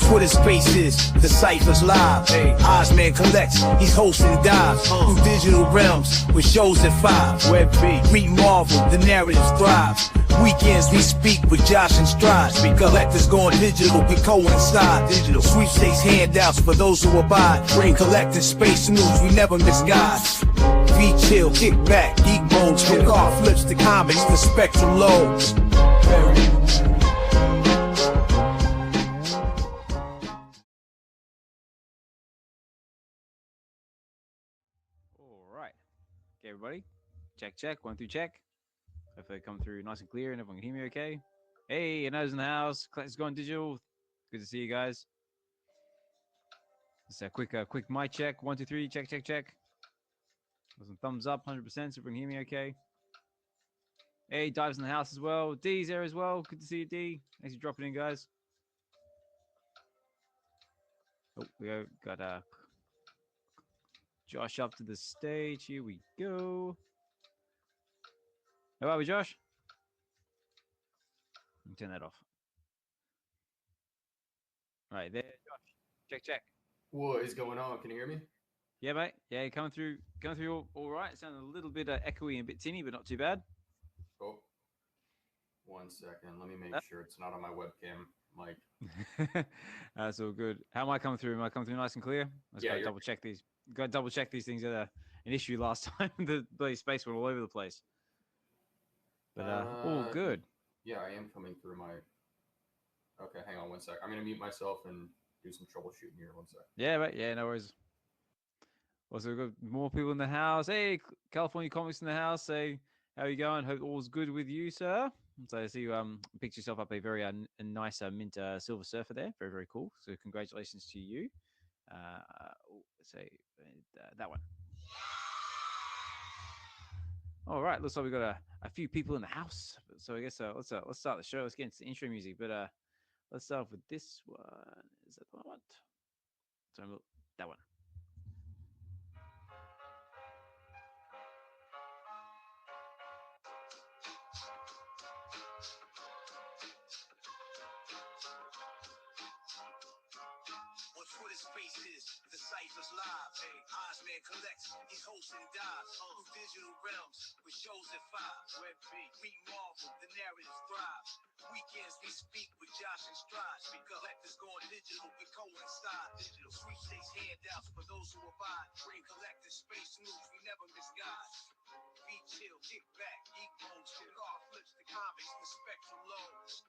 Twitter Spaces, the Cypher's live. Ozman collects, he's hosting dives through digital realms with shows at 5. Web V, meet Marvel, the narrative thrives. Weekends we speak with Josh and Stride. Collectors going digital, we coincide. Digital sweepstakes handouts for those who abide. Bring collecting space news, we never miss guys. V chill, kick back, geek modes, from car flips to comics, the spectrum loads. All right, okay, everybody, check, 1 2 check. Hopefully they come through nice and clear and everyone can hear me okay. Hey, Hinano's in the house. Collector's going digital. Good to see you guys. Just a quick mic check. 1 2 3, check. Some thumbs up, 100%, so everyone can hear me okay. Hey, Dive's in the house as well. D's there as well. Good to see you, D. Thanks for dropping in, guys. Oh, we got Josh up to the stage. Here we go. How are we, Josh? Turn that off. All right, there, Josh. Check. What is going on? Can you hear me? Yeah, mate. Yeah, coming through all right. Sounding a little bit echoey and a bit tinny, but not too bad. Oh, 1 second. Let me make sure it's not on my webcam mic. That's all good. How am I coming through? Am I coming through nice and clear? Let's go double check these. Got to double check these things. Had an issue last time. The bloody space went all over the place. But all good. Yeah, I am coming through my. Okay, hang on 1 sec. I'm gonna mute myself and do some troubleshooting here. 1 sec. Yeah, right. Yeah, no worries. Also, we've got more people in the house. Hey, California Comics in the house. Hey, how are you going? Hope all's good with you, sir. So I see you picked yourself up a very a nice mint Silver Surfer there. Very, very cool. So congratulations to you. Say that one. All right, looks like we've got a few people in the house. So I guess let's start the show. Let's get into the intro music. But let's start off with this one. Is that the one I want? So that one. Spaces, the Cypher's live. Ozman collects, he's hosting dives through digital realms with shows at 5. Web V, meet Marvel, the narrative thrives. Weekends we speak with Josh and Stride. Collectors going digital, we coincide. Digital sweepstakes handouts for those who abide. Bring collecting space news, we never miss guys. V chill, kick back, geek modes, from car flips to comics, the spectrum loads.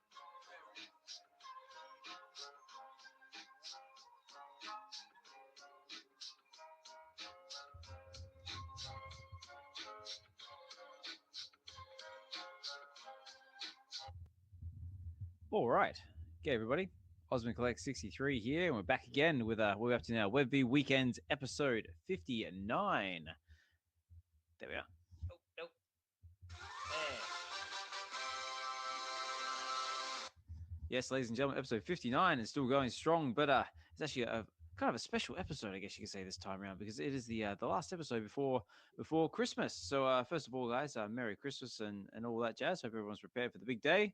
All right. Okay, everybody. Osman Collect 63 here, and we're back again with what we're up to now. Web V Weekends episode 59. There we are. Oh, nope. There. Yes, ladies and gentlemen, episode 59 is still going strong, but it's actually a kind of a special episode, I guess you could say, this time around, because it is the last episode before Christmas. So first of all, guys, Merry Christmas and all that jazz. Hope everyone's prepared for the big day.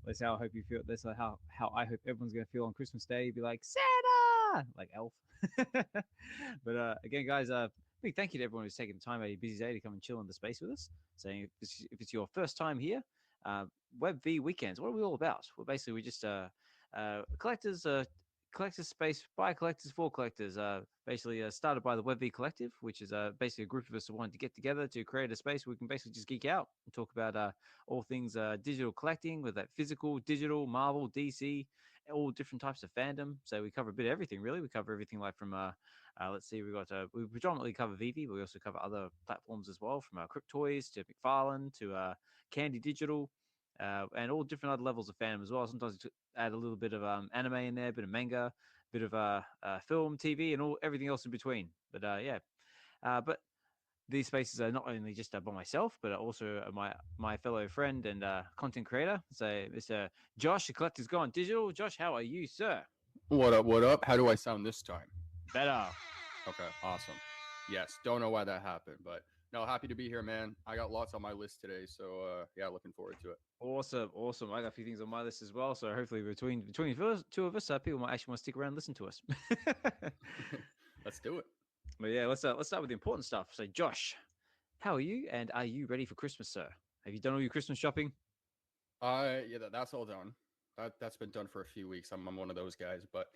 That's how I hope you feel. That's how I hope everyone's going to feel on Christmas Day. Be like, Santa! Like Elf. But again, guys, big thank you to everyone who's taken the time out of your busy day to come and chill in the space with us. Saying if it's your first time here, Web V Weekends, what are we all about? Well, basically, we just collectors space by collectors for collectors. Basically started by the Web V Collective, which is basically a group of us who wanted to get together to create a space where we can basically just geek out and talk about all things digital collecting, with that physical, digital, Marvel, DC, all different types of fandom. So we cover a bit of everything, really. We cover everything like from let's see, we predominantly cover VeVe, but we also cover other platforms as well, from Crypt Toys to McFarlane to Candy Digital. And all different other levels of fandom as well. Sometimes add a little bit of anime in there, a bit of manga, a bit of film, TV, and everything else in between. But but these spaces are not only just by myself, but also my fellow friend and content creator. So Mr. Josh, the Collector's Gone Digital. Josh, how are you, sir? What up? What up? How do I sound this time? Better. Okay, awesome. Yes, don't know why that happened, but no, happy to be here, man. I got lots on my list today, so yeah, looking forward to it. Awesome. I got a few things on my list as well. So hopefully between the two of us, people might actually want to stick around and listen to us. Let's do it. But yeah, let's start with the important stuff. So Josh, how are you? And are you ready for Christmas, sir? Have you done all your Christmas shopping? Yeah, that's all done. That's been done for a few weeks. I'm one of those guys, but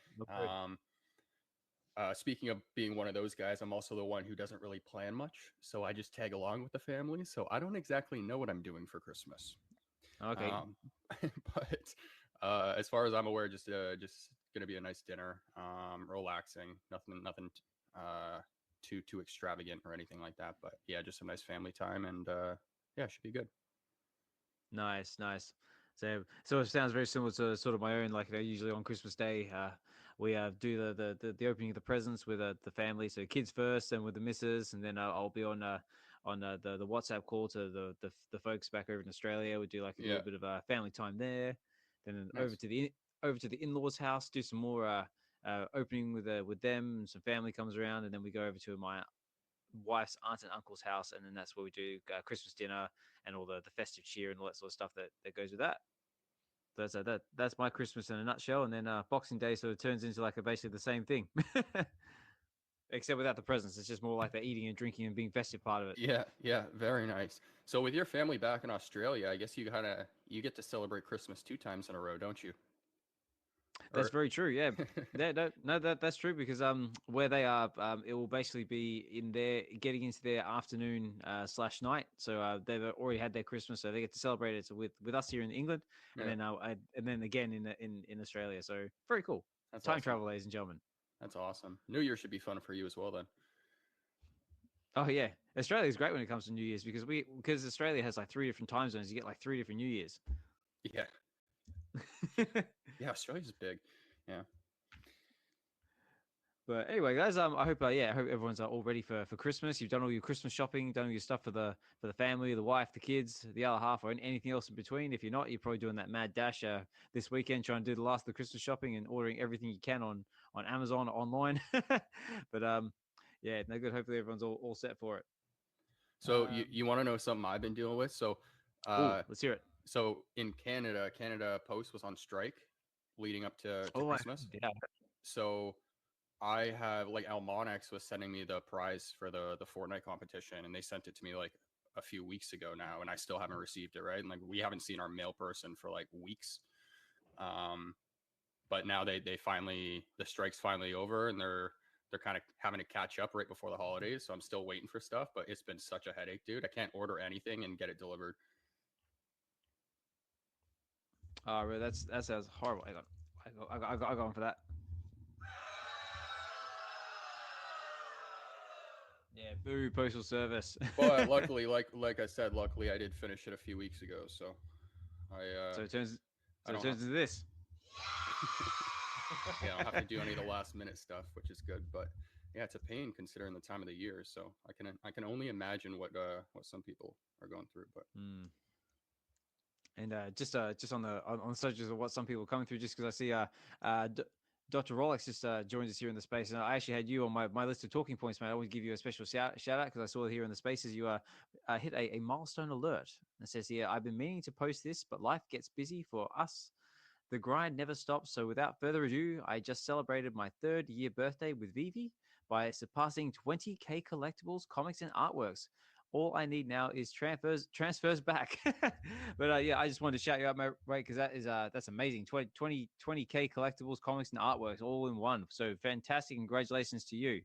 speaking of being one of those guys, I'm also the one who doesn't really plan much, so I just tag along with the family. So I don't exactly know what I'm doing for Christmas. Okay. But as far as I'm aware, just gonna be a nice dinner, relaxing, nothing too extravagant or anything like that. But yeah, just some nice family time, and yeah, should be good. Nice. So it sounds very similar to sort of my own. Like usually on Christmas Day, we do the opening of the presents with the family. So kids first, and with the missus, and then I'll be on the WhatsApp call to the folks back over in Australia. We do like a little bit of family time there. Then Nice. over to the in-laws' house, do some more opening with them. And some family comes around, and then we go over to my wife's aunt and uncle's house, and then that's where we do Christmas dinner and all the festive cheer and all that sort of stuff that goes with that. That's my Christmas in a nutshell. And then Boxing Day sort of turns into like basically the same thing, except without the presents. It's just more like the eating and drinking and being festive part of it. Yeah, very nice. So with your family back in Australia, I guess you get to celebrate Christmas 2 times in a row, don't you? That's very true. Yeah, that's true because where they are, it will basically be getting into their afternoon / night. So they've already had their Christmas, so they get to celebrate it with us here in England, and then again in Australia. So very cool. That's Time awesome. travel, ladies and gentlemen. That's awesome. New Year should be fun for you as well then. Oh yeah, Australia is great when it comes to New Year's because Australia has like 3 different time zones. You get like 3 different New Years. Yeah. Yeah, Australia's big. Yeah. But anyway, guys, I hope everyone's all ready for Christmas. You've done all your Christmas shopping, done all your stuff for the family, the wife, the kids, the other half, or anything else in between. If you're not, you're probably doing that mad dash this weekend, trying to do the last of the Christmas shopping and ordering everything you can on Amazon or online. But yeah, no good. Hopefully, everyone's all set for it. So you want to know something I've been dealing with? So let's hear it. So in Canada Post was on strike leading up to Christmas. Yeah. So I have like Almonax was sending me the prize for the Fortnite competition, and they sent it to me like a few weeks ago now, and I still haven't received it, right? And like we haven't seen our mail person for like weeks. But now the strike's finally over, and they're kind of having to catch up right before the holidays. So I'm still waiting for stuff, but it's been such a headache, dude. I can't order anything and get it delivered. Oh, really? That sounds horrible. I got on for that. Yeah, boo, postal service. But luckily, like I said, luckily I did finish it a few weeks ago. So so it turns into this. Yeah, I don't have to do any of the last minute stuff, which is good. But yeah, it's a pain considering the time of the year. So I can only imagine what some people are going through. But. And just on the subject of what some people are coming through, just because I see Dr. Rolex just joined us here in the space, and I actually had you on my list of talking points, mate. I want to give you a special shout out because I saw here in the spaces you hit a milestone alert. It says here, I've been meaning to post this, but life gets busy for us. The grind never stops. So without further ado, I just celebrated my 3rd year birthday with VeVe by surpassing 20K collectibles, comics, and artworks. All I need now is transfers back. But yeah, I just wanted to shout you out, mate, because that's amazing. 20K collectibles, comics, and artworks all in one. So fantastic. Congratulations to you.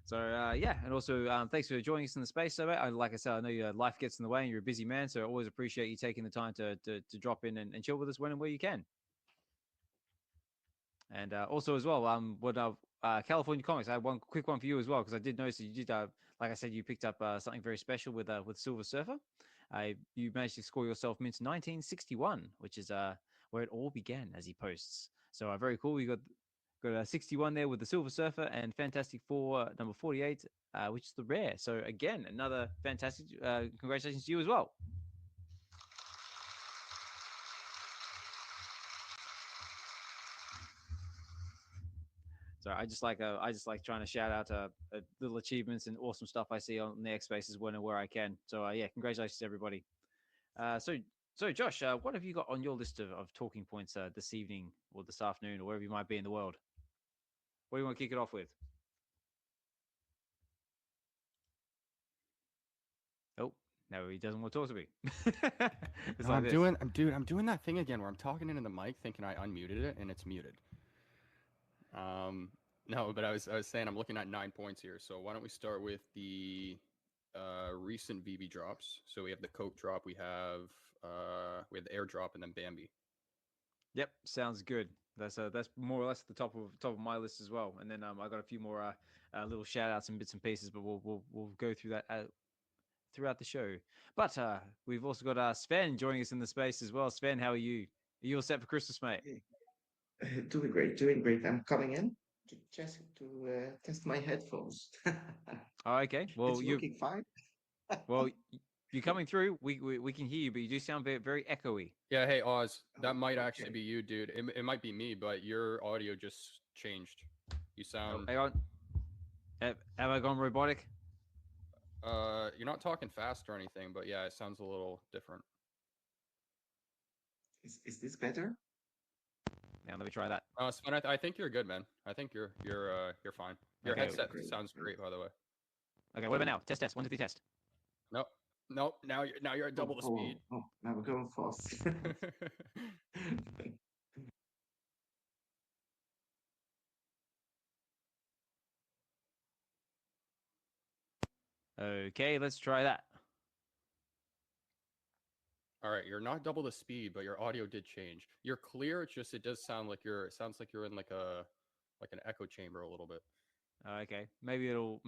So yeah, and also thanks for joining us in the space. So like I said, I know your life gets in the way and you're a busy man, so I always appreciate you taking the time to drop in and chill with us when and where you can. And also as well, California Comics. I had one quick one for you as well, because I did notice that you did, like I said, you picked up something very special with Silver Surfer. You managed to score yourself mint 1961, which is where it all began, as he posts. So very cool. You got 61 there with the Silver Surfer, and Fantastic Four number 48, which is the rare. So again, another fantastic. Congratulations to you as well. So I just like trying to shout out little achievements and awesome stuff I see on the X Spaces when and where I can. So yeah, congratulations to everybody. So Josh, what have you got on your list of talking points this evening or this afternoon or wherever you might be in the world? What do you want to kick it off with? Oh, no, he doesn't want to talk to me. No, I'm doing that thing again where I'm talking into the mic thinking I unmuted it and it's muted. No, but I was saying I'm looking at 9 points here. So why don't we start with the recent VeVe drops? So we have the Coke drop, we have the airdrop, and then Bambi. Yep, sounds good. That's more or less at the top of my list as well. And then I got a few more little shout outs and bits and pieces, but we'll go through that throughout the show. But we've also got Sven joining us in the space as well. Sven, how are you? Are you all set for Christmas, mate? Doing great. I'm coming in to test my headphones. Oh, okay. Well, it's working fine. Well, you're coming through. We can hear you, but you do sound very, very echoey. Yeah, hey Oz, that might okay. actually be you, dude. It might be me, but your audio just changed. You sound. Hang on. Have I gone robotic? You're not talking fast or anything, but yeah, it sounds a little different. Is this better? Now let me try that. Sven, I think you're good, man. I think you're fine. Your Okay, headset great. sounds great, by the way. Okay, what about now? Test. 1, 2, 3, test. Nope. Now you're at double the speed. Oh, now we're going fast. Okay, let's try that. All right, you're not double the speed, but your audio did change. You're clear. It does sound like it sounds like you're in like an echo chamber a little bit. Okay, maybe it'll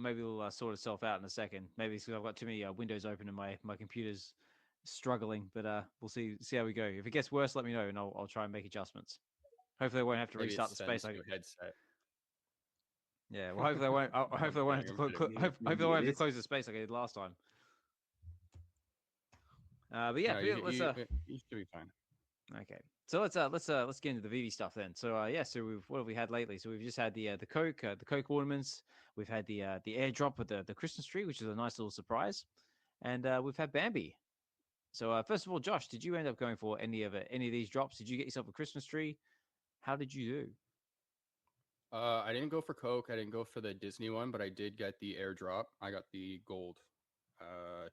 sort itself out in a second. Maybe it's because I've got too many windows open and my computer's struggling. But we'll see how we go. If it gets worse, let me know and I'll try and make adjustments. Hopefully, I won't have to Maybe restart it's the space. Sven's new headset. Yeah, well, hopefully I won't. Hopefully I won't have to hopefully I won't have to close the space like I did last time. But yeah, No, let's you should be fine. Okay, so let's get into the VeVe stuff then. So so what have we had lately? So we've just had the Coke ornaments. We've had the airdrop with the Christmas tree, which is a nice little surprise, and we've had Bambi. So first of all, Josh, did you end up going for any of these drops? Did you get yourself a Christmas tree? How did you do? I didn't go for Coke. I didn't go for the Disney one, but I did get the airdrop. I got the gold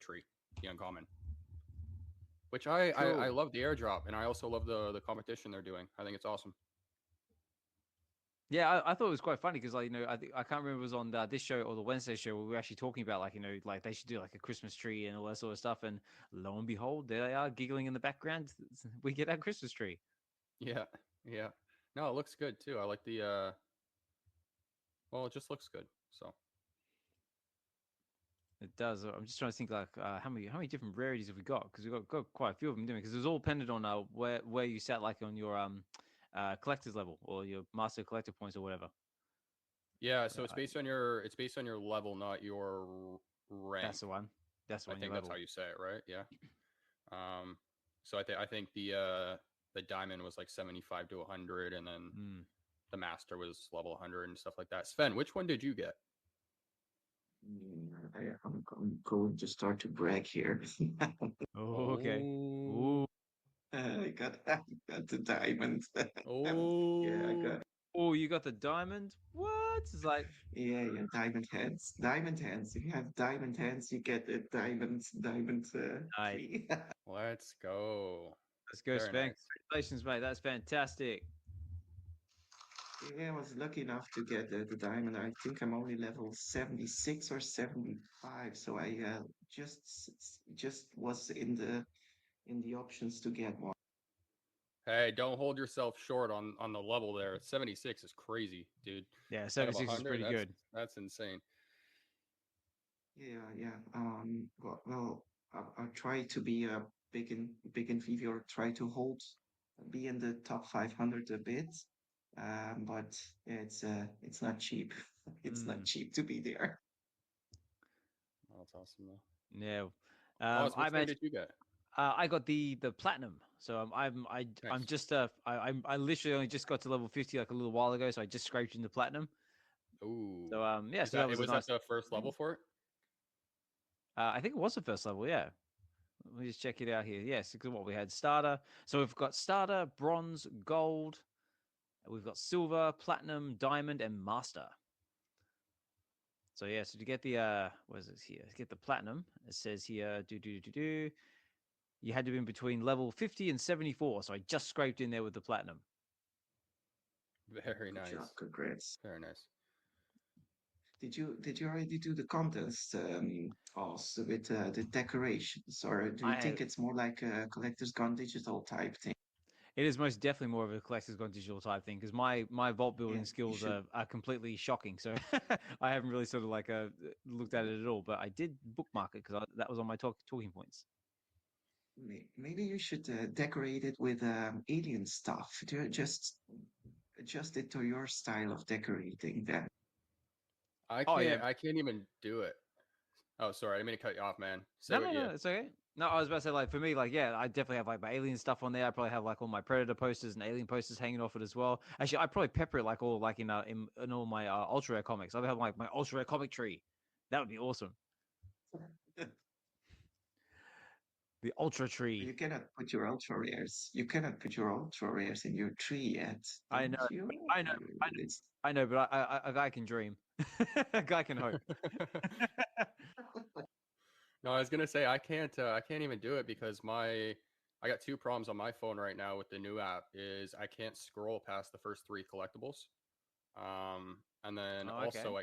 tree, the uncommon. Which I love the airdrop, and I also love the competition they're doing. I think it's awesome. Yeah, I thought it was quite funny because I can't remember if it was on this show or the Wednesday show where we were actually talking about like they should do like a Christmas tree and all that sort of stuff, and lo and behold, there they are giggling in the background. We get our Christmas tree. Yeah. No, it looks good too. I like the. Well, it just looks good. So. It does. I'm just trying to think like how many different rarities have we got? Because we've got quite a few of them doing. Because it was all dependent on where you sat like on your collector's level or your master collector points or whatever. Yeah, so it's based on your level, not your rank. That's the one. That's the one. I think that's how you say it, right? Yeah. So I think the diamond was like 75 to 100, and then the master was level 100 and stuff like that. Sven, which one did you get? I'm going to start to brag here. Oh, okay. Ooh. I got the diamond. Oh, yeah, I got. Oh, you got the diamond? What? It's like Yeah, diamond hands. Diamond hands. If you have diamond hands, you get a diamond tree. let's go. Let's go, Very Sven. nice. Congratulations, mate. That's fantastic. Yeah, I was lucky enough to get the diamond. I think I'm only level 76 or 75, so I just was in the options to get one. Hey, don't hold yourself short on the level there. 76 is crazy, dude. Yeah, 76 is pretty good. That's insane. Yeah. Well, I'll try to be big in VeVe, or try to be in the top 500 a bit. But yeah, it's not cheap. It's not cheap to be there. Oh, that's awesome though. Yeah. Which one did you get? I got the platinum. So I'm just I literally only just got to level 50 like a little while ago. So I just scraped in the platinum. Ooh. So yeah, Is so that it was was a nice. that the first level for it? I think it was the first level. Yeah. Let me just check it out here. Yes, because what we had starter. So we've got starter, bronze, gold. We've got silver, platinum, diamond, and master. So yeah, so to get the what is this here? To get the platinum, it says here, you had to be in between level 50 and 74. So I just scraped in there with the platinum. Very Good nice. job, congrats. Very nice. Did you already do the contest also with the decorations, or do you I think have. it's more like a collector's gone digital type thing? It is most definitely more of a collector's gone digital type thing because my vault Yeah, building you skills should. are completely shocking. So I haven't really sort of like looked at it at all. But I did bookmark it because that was on my talking points. Maybe you should decorate it with alien stuff. Just adjust it to your style of decorating. Then Oh yeah, I can't even do it. Oh, sorry, I didn't mean to cut you off, man. Say no, what no, you. no, it's okay. No, I was about to say, like, for me, like, yeah, I definitely have like my alien stuff on there. I probably have like all my predator posters and alien posters hanging off it as well. Actually, I probably pepper it like all like in all my ultra rare comics. I have like my ultra rare comic tree. That would be awesome. The ultra tree. you cannot put your ultra rares. You cannot put your ultra rares in your tree yet, I know, don't you? I know, I know, It's I know, but a guy can dream. A guy can hope. No, I was gonna say I can't even do it because I got two problems on my phone right now with the new app. Is I can't scroll past the first three collectibles, and then Oh, okay. also I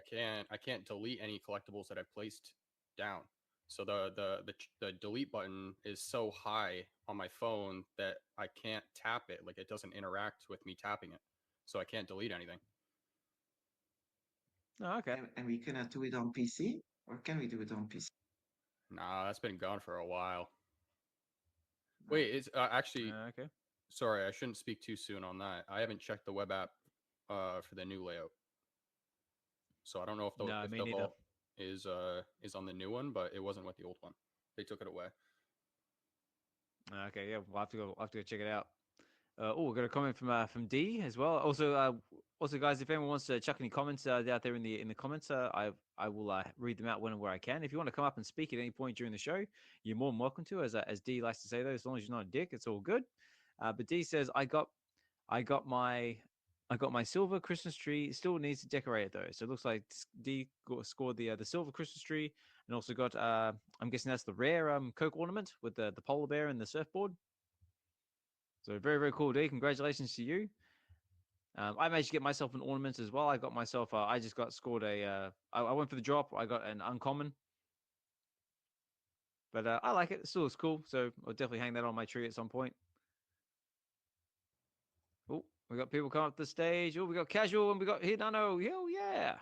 can't delete any collectibles that I've placed down. So the delete button is so high on my phone that I can't tap it. Like it doesn't interact with me tapping it, so I can't delete anything. Oh, okay. and we cannot do it on PC, or can we do it on PC? Nah, that's been gone for a while. No. Wait, it's actually Okay. sorry, I shouldn't speak too soon on that. I haven't checked the web app for the new layout, so I don't know No, if me the neither. vault is on the new one, but it wasn't with the old one. They took it away. Okay, yeah, we'll have to go check it out. Oh, we got a comment from D as well. Also, guys, if anyone wants to chuck any comments out there in the comments, I will read them out when and where I can. If you want to come up and speak at any point during the show, you're more than welcome to. As D likes to say, though, as long as you're not a dick, it's all good. But D says, I got my silver Christmas tree. Still needs to decorate it though. So it looks like D scored the silver Christmas tree, and also got I'm guessing that's the rare Coke ornament with the polar bear and the surfboard. So very, very cool, D. Congratulations to you. I managed to get myself an ornament as well. I got myself. I just got scored a. I went for the drop. I got an uncommon, but I like it. It still looks cool. So I'll definitely hang that on my tree at some point. Oh, we got people coming up the stage. Oh, we got casual and we got Hinano. Hell yeah!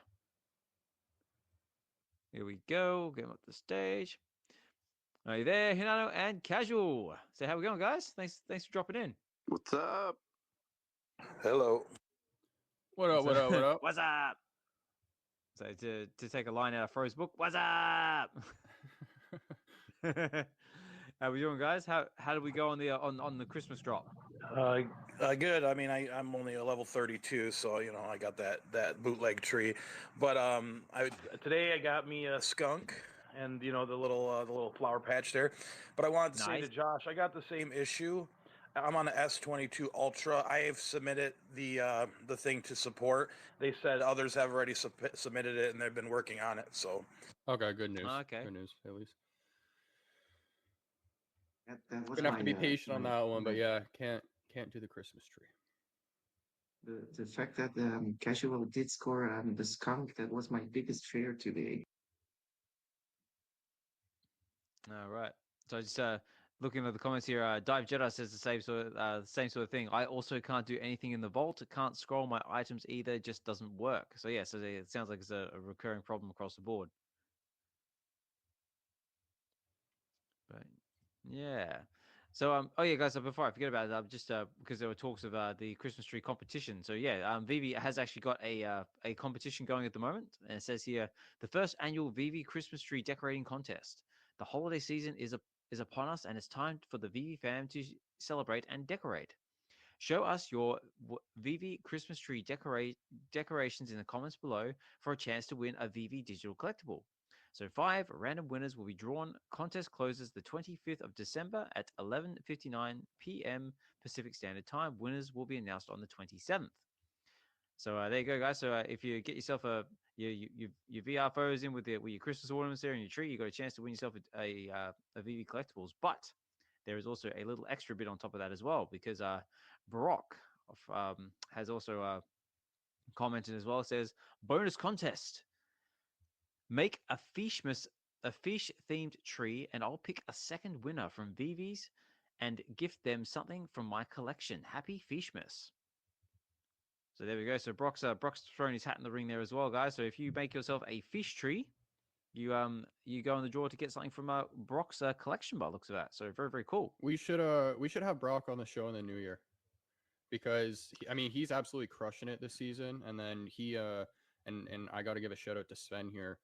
Here we go. Get him up the stage. Are you there, Hinano and casual? So how we going, guys? Thanks for dropping in. What's up? Hello. What up? What up? What up? What's up? So to take a line out of Fro's book, what's up? How we doing, guys? How did we go on the on the Christmas drop? Good. I mean, I'm only a level 32, so you know I got that bootleg tree. But today I got me a skunk and you know the little flower patch there. But I wanted to say to Nice. Josh, I got the same issue. I'm on the S22 Ultra. I have submitted the thing to support. They said others have already submitted it and they've been working on it. So Okay, good news. Okay. Good news, at least. That was Gonna have my, to be patient on that one, but yeah, can't do the Christmas tree. the fact that Casual did score the skunk, that was my biggest fear today. All right. So just looking at the comments here, Dive Jedi says the same sort of thing. I also can't do anything in the vault. Can't scroll my items either. It just doesn't work. So yeah, so it sounds like it's a recurring problem across the board. But yeah. So oh yeah, guys. So before I forget about it, just because there were talks of the Christmas tree competition. So yeah, VeVe has actually got a competition going at the moment, and it says here the first annual VeVe Christmas tree decorating contest. The holiday season is upon us, and it's time for the VeVe fam to celebrate and decorate. Show us your VeVe Christmas tree decorations in the comments below for a chance to win a VeVe digital collectible. So 5 random winners will be drawn. Contest closes the 25th of December at 11:59 p.m. Pacific Standard Time. Winners will be announced on the 27th. So there you go, guys. So if you get yourself your VR photos in with your Christmas ornaments there in your tree, you got a chance to win yourself a VeVe Collectibles. But there is also a little extra bit on top of that as well, because Brock has also commented as well. It says, bonus contest. Make a fish themed tree, and I'll pick a second winner from VeVe's and gift them something from my collection. Happy Fishmas. So there we go. So Brock's thrown his hat in the ring there as well, guys. So if you make yourself a fish tree, you go in the draw to get something from Brock's collection by the looks of that. So very, very cool. We should have Brock on the show in the new year, because he's absolutely crushing it this season. And then he and I got to give a shout out to Sven here,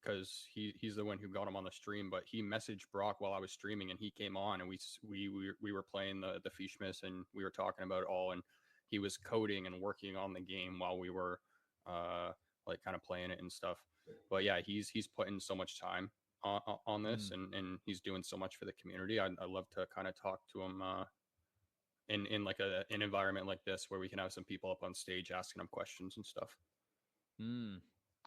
because he's the one who got him on the stream. But he messaged Brock while I was streaming, and he came on, and we were playing the Fishmas, and we were talking about it all, and he was coding and working on the game while we were like kind of playing it and stuff. But yeah, he's putting so much time on this, and he's doing so much for the community. I love to kind of talk to him in like an environment like this, where we can have some people up on stage asking him questions and stuff.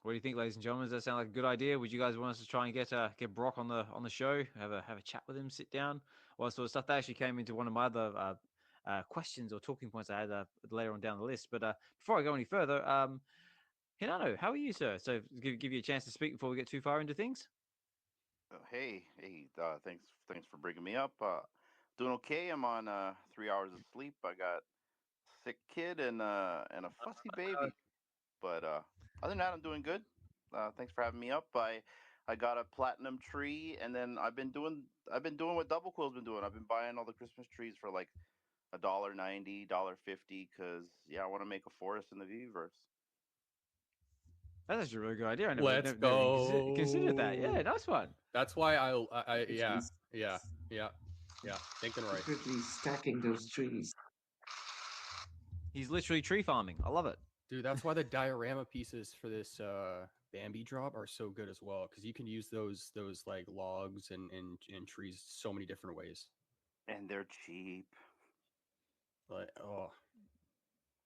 What do you think, ladies and gentlemen? Does that sound like a good idea? Would you guys want us to try and get Brock on the show, have a chat with him, sit down, all that sort of stuff? That actually came into one of my other questions or talking points I had later on down the list. But before I go any further, Hinano, how are you, sir? So give you a chance to speak before we get too far into things. Hey, thanks for bringing me up. Doing okay. I'm on 3 hours of sleep. I got a sick kid and a fussy baby, but other than that, I'm doing good. Thanks for having me up. I got a platinum tree, and then I've been doing what Double Quill's been doing. I've been buying all the Christmas trees for like $1.90, $1.50, because I want to make a forest in the VeVeverse. That's actually a really good idea. Let's go. Never considered that. Yeah, nice one. That's why I yeah. Thinking right. Quickly stacking those trees. He's literally tree farming. I love it. Dude, that's why the diorama pieces for this Bambi drop are so good as well, because you can use those like logs and trees so many different ways. And they're cheap. But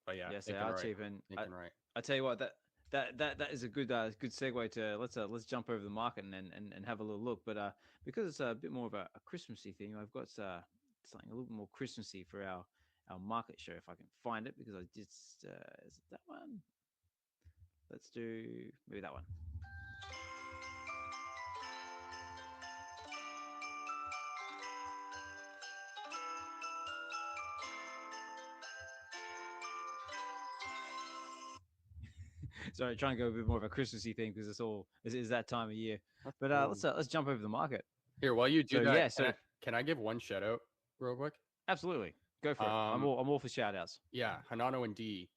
but yeah, yes, they are cheap. And right. I tell you what, that is a good segue to let's jump over the market and have a little look. But because it's a bit more of a Christmassy thing, I've got something a little bit more Christmassy for our market show, if I can find it, because I just is it that one? Let's do maybe that one. Sorry, trying to go a bit more of a Christmassy thing, because it is that time of year. But let's jump over the market. Here, while you do that, yeah, can I give one shout out real quick? Absolutely, go for it. I'm all for shout outs. Yeah, Hinano and D,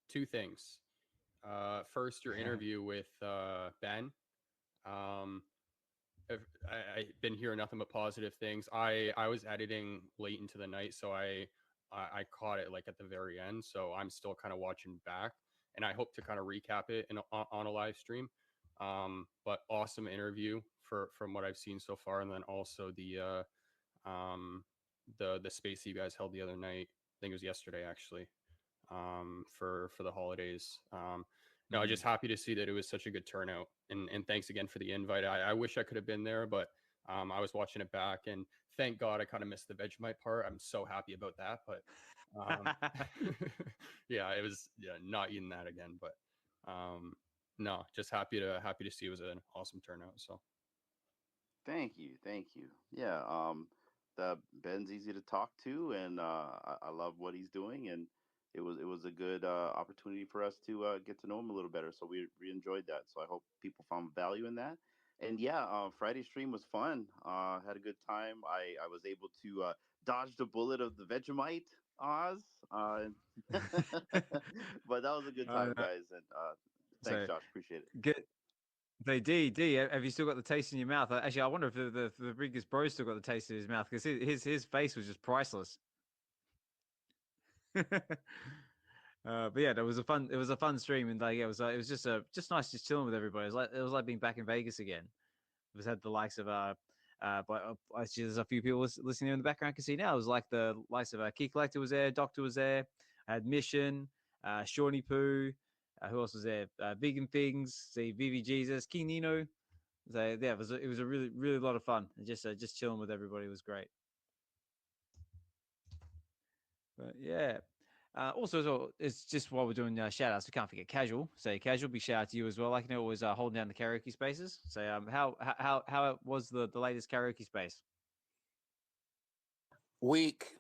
two things. First, your interview with Ben. I've been hearing nothing but positive things. I was editing late into the night, so I caught it like at the very end. So I'm still kind of watching back, and I hope to kind of recap it on a live stream. But awesome interview from what I've seen so far, and then also the space that you guys held the other night. I think it was yesterday, actually, for the holidays. No, I'm just happy to see that it was such a good turnout, and thanks again for the invite. I wish I could have been there, but I was watching it back, and thank God I kind of missed the Vegemite part. I'm so happy about that, but yeah, it was not eating that again, but no, just happy to see it was an awesome turnout. So thank you. Yeah, the Ben's easy to talk to, and I love what he's doing, and it was a good opportunity for us to get to know him a little better. So we enjoyed that. So I hope people found value in that. And yeah, Friday's stream was fun. Had a good time. I was able to dodge the bullet of the Vegemite Oz. But that was a good time, guys. And thanks, Josh. Appreciate it. Good. Hey, D, have you still got the taste in your mouth? Actually, I wonder if the biggest bro still got the taste in his mouth, because his face was just priceless. But yeah, it was a fun stream, and like it was just nice just chilling with everybody. It was like being back in Vegas again. We've had the likes of but I see there's a few people listening in the background. I can see now. It was like the likes of Key Collector was there, Doctor was there, I had Mission, Shawnee Poo. Who else was there? Vegan Things, see VeVe Jesus, King Nino. So yeah, it was a really lot of fun. And just chilling with everybody was great. But yeah. Also, as well, it's just while we're doing shout outs, we can't forget Casual. So Casual, big shout out to you as well. Like, you know, always holding down the karaoke spaces. So how was the latest karaoke space? Weak.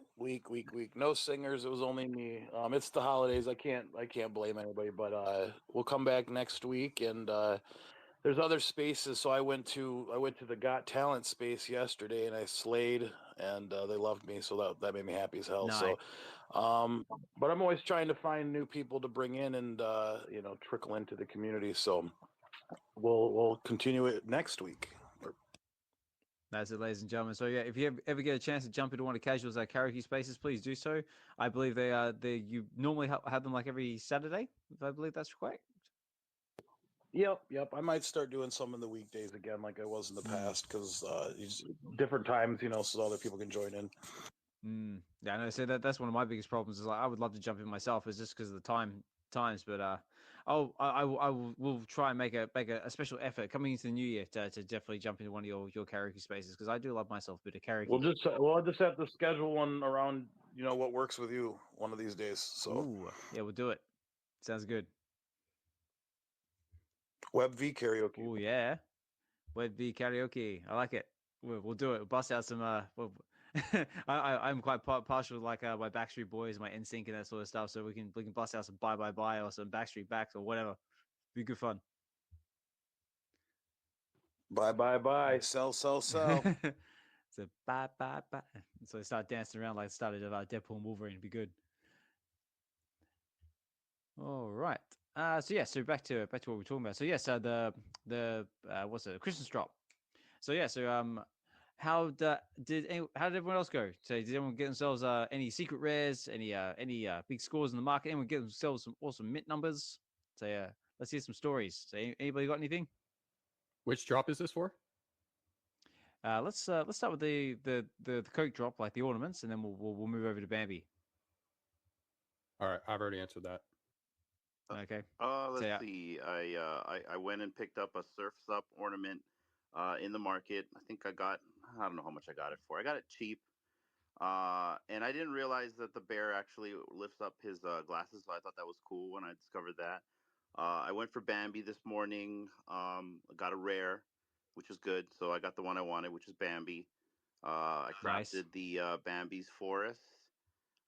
No singers. It was only me. It's the holidays. I can't blame anybody. But we'll come back next week, and there's other spaces. So I went to the Got Talent space yesterday, and I slayed, and they loved me. So that made me happy as hell. Nice. So, but I'm always trying to find new people to bring in and trickle into the community. So we'll continue it next week. That's it, ladies and gentlemen. So yeah, if you ever get a chance to jump into one of Casual's karaoke spaces, please do so. I believe you normally have them like every Saturday, if I believe that's correct. Yep. I might start doing some in the weekdays again, like I was in the past, because different times, so other people can join in. Yeah, I know. So that's one of my biggest problems. Is like I would love to jump in myself, is just because of the times. But I will try and make a special effort coming into the new year to definitely jump into one of your karaoke spaces, because I do love myself a bit of karaoke. We'll just have to schedule one around what works with you one of these days. So ooh, yeah, we'll do it. Sounds good. Web V karaoke. Oh yeah, Web V karaoke. I like it. We'll do it. We'll bust out some. I'm quite partial like my Backstreet Boys, my NSYNC, and that sort of stuff. So we can bust out some Bye Bye Bye or some Backstreet Backs or whatever. Be good fun. Bye Bye Bye. Sell. So bye bye bye. So they start dancing around like the start of Deadpool and Wolverine. It'd be good. All right. So back to what we're talking about. So yes, the what's it? Christmas drop. So yeah, how did everyone else go? So did anyone get themselves any secret rares, any big scores in the market? Anyone get themselves some awesome mint numbers? So yeah, let's hear some stories. So anybody got anything? Which drop is this for? Let's start with the Coke drop, like the ornaments, and then we'll move over to Bambi. All right, I've already answered that. Okay. Let's see. I went and picked up a Surf's Up ornament in the market. I think I don't know how much I got it for. I got it cheap. And I didn't realize that the bear actually lifts up his glasses, so I thought that was cool when I discovered that. I went for Bambi this morning. Got a rare, which was good. So I got the one I wanted, which is Bambi. I crafted the Bambi's forest.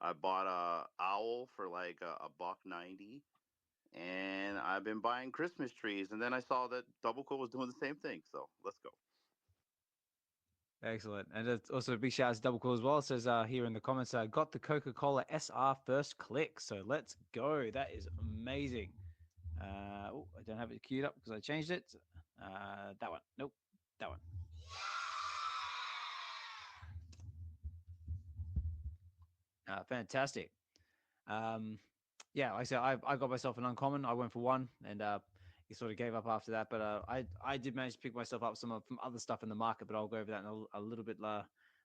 I bought a owl for like $1.90. And I've been buying Christmas trees, and then I saw that Double Cool was doing the same thing. So let's go. Excellent. And it's also a big shout out to Double Cool as well. It says here in the comments, got the Coca-Cola SR first click. So let's go. That is amazing. I don't have it queued up because I changed it. That one. Nope. That one. Fantastic. Yeah, like I said, I got myself an uncommon. I went for one, and he sort of gave up after that. But I did manage to pick myself up some from other stuff in the market, but I'll go over that in a little bit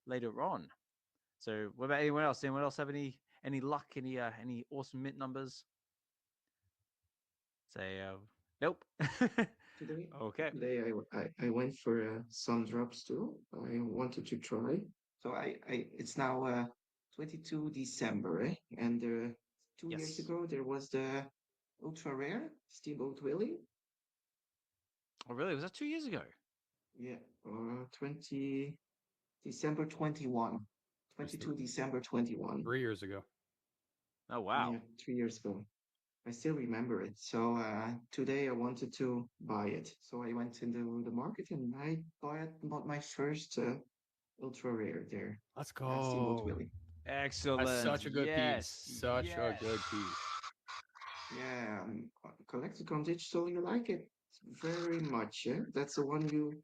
later on. So, what about anyone else? Anyone else have any luck? Any awesome mint numbers? Say nope. Today I went for some drops too. I wanted to try. So it's now 22 December, eh? And 2 years ago there was the ultra rare Steamboat Willie. Oh really? Was that 2 years ago? Yeah, 20 December 21. 22 December 21. 3 years ago. Oh wow. Yeah, 3 years ago. I still remember it. So today I wanted to buy it. So I went into the market and I bought my first ultra rare there. Let's go. Steamboat Willie. Excellent. That's such a good piece. Such a good piece. Yeah, collected on digital, you like it very much, yeah? That's the one you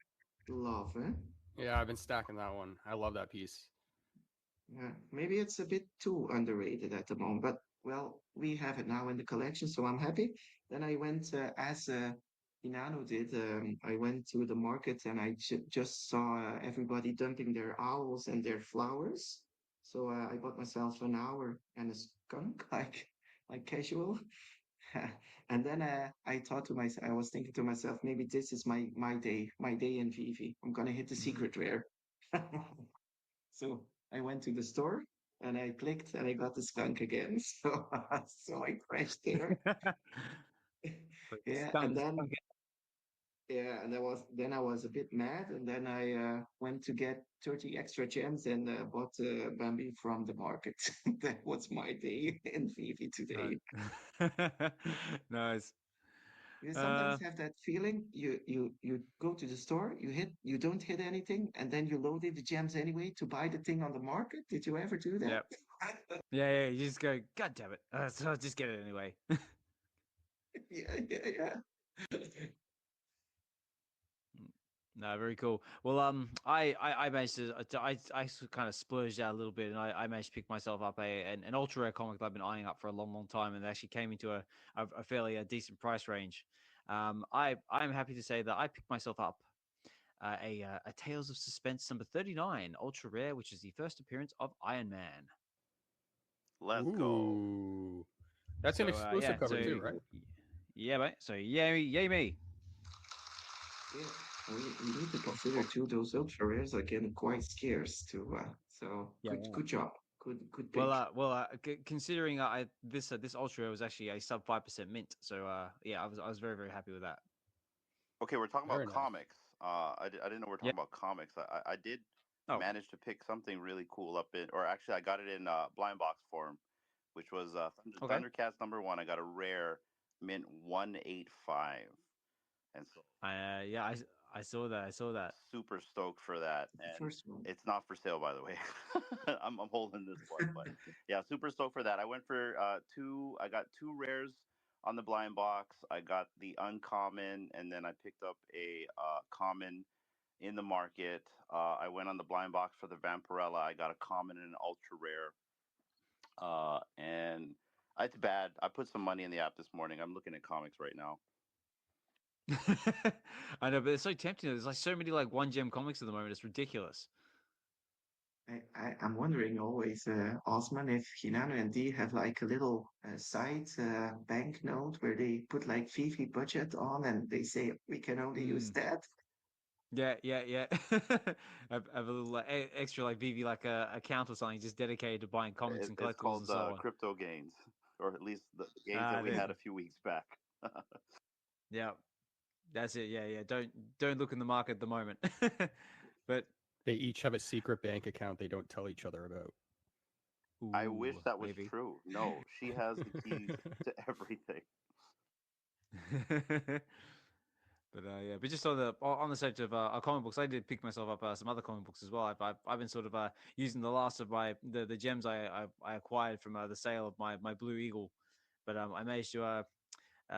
love, eh? Yeah, I've been stacking that one. I love that piece. Yeah, maybe it's a bit too underrated at the moment, but well, we have it now in the collection, so I'm happy. Then I went as Hinano did. I went to the market and I just saw everybody dumping their owls and their flowers. So I bought myself an owl and a skunk, like casual. And then I thought to myself, I was thinking to myself, maybe this is my day in VeVe. I'm gonna hit the secret rare. So I went to the store and I clicked and I got the skunk again. So so I crashed there. But Yeah, skunk, and then skunk. yeah, and I was a bit mad, and then I went to get 30 extra gems and bought Bambi from the market. That was my day in VeVe today. Nice. Nice. You Uh, sometimes have that feeling you go to the store, you don't hit anything, and then you load in the gems anyway to buy the thing on the market. Did you ever do that? yeah. Yeah, yeah. You just go, God damn it. So I'll just get it anyway. Yeah, yeah, yeah. No, very cool. Well, I managed to, I kind of splurged out a little bit, and I managed to pick myself up an ultra rare comic that I've been eyeing up for a long, long time, and it actually came into a fairly decent price range. I'm happy to say that I picked myself up a Tales of Suspense number 39 ultra rare, which is the first appearance of Iron Man. Let's go. Ooh, that's an So exclusive yeah, cover so too, right? yeah, mate. So yay me. Yeah, we need to consider too those ultra rares are getting quite scarce too. So Yeah. good job, good Well, pick. considering this ultra was actually a sub 5% mint, so yeah, I was very very happy with that. Okay, we're talking Very about nice. comics. I didn't know we are Yeah. talking about comics. I did Oh, manage to pick something really cool up in, or actually, I got it in blind box form, which was okay. Thundercats #1. I got a rare mint 185, and so Yeah, I saw that. I saw that. super stoked for that. The And first one. it's not for sale, by the way. I'm holding this one, but yeah, super stoked for that. I went for two. I got two rares on the blind box. I got the uncommon, and then I picked up a common in the market. I went on the blind box for the Vampirella. I got a common and an ultra rare. And it's bad. I put some money in the app this morning. I'm looking at comics right now. I know, but it's so tempting. There's like so many like one gem comics at the moment. It's ridiculous. I'm wondering always, Osman, if Hinano and D have like a little side banknote where they put like VeVe budget on and they say we can only use Mm. that. Yeah, yeah, yeah. Have a little extra like VV like account or something just dedicated to buying comics and It's collectibles and called so on. crypto gains, or at least the gains that Ah, we there. had a few weeks back. Yeah, that's it. Yeah, yeah. Don't look in the market at the moment. But They each have a secret bank account they don't tell each other about. I wish ooh, that was maybe. true. No, she has the keys to everything. But yeah, but just on the subject of comic books, I did pick myself up some other comic books as well. I've been sort of using the last of the gems I acquired from the sale of my Blue Eagle, but I managed to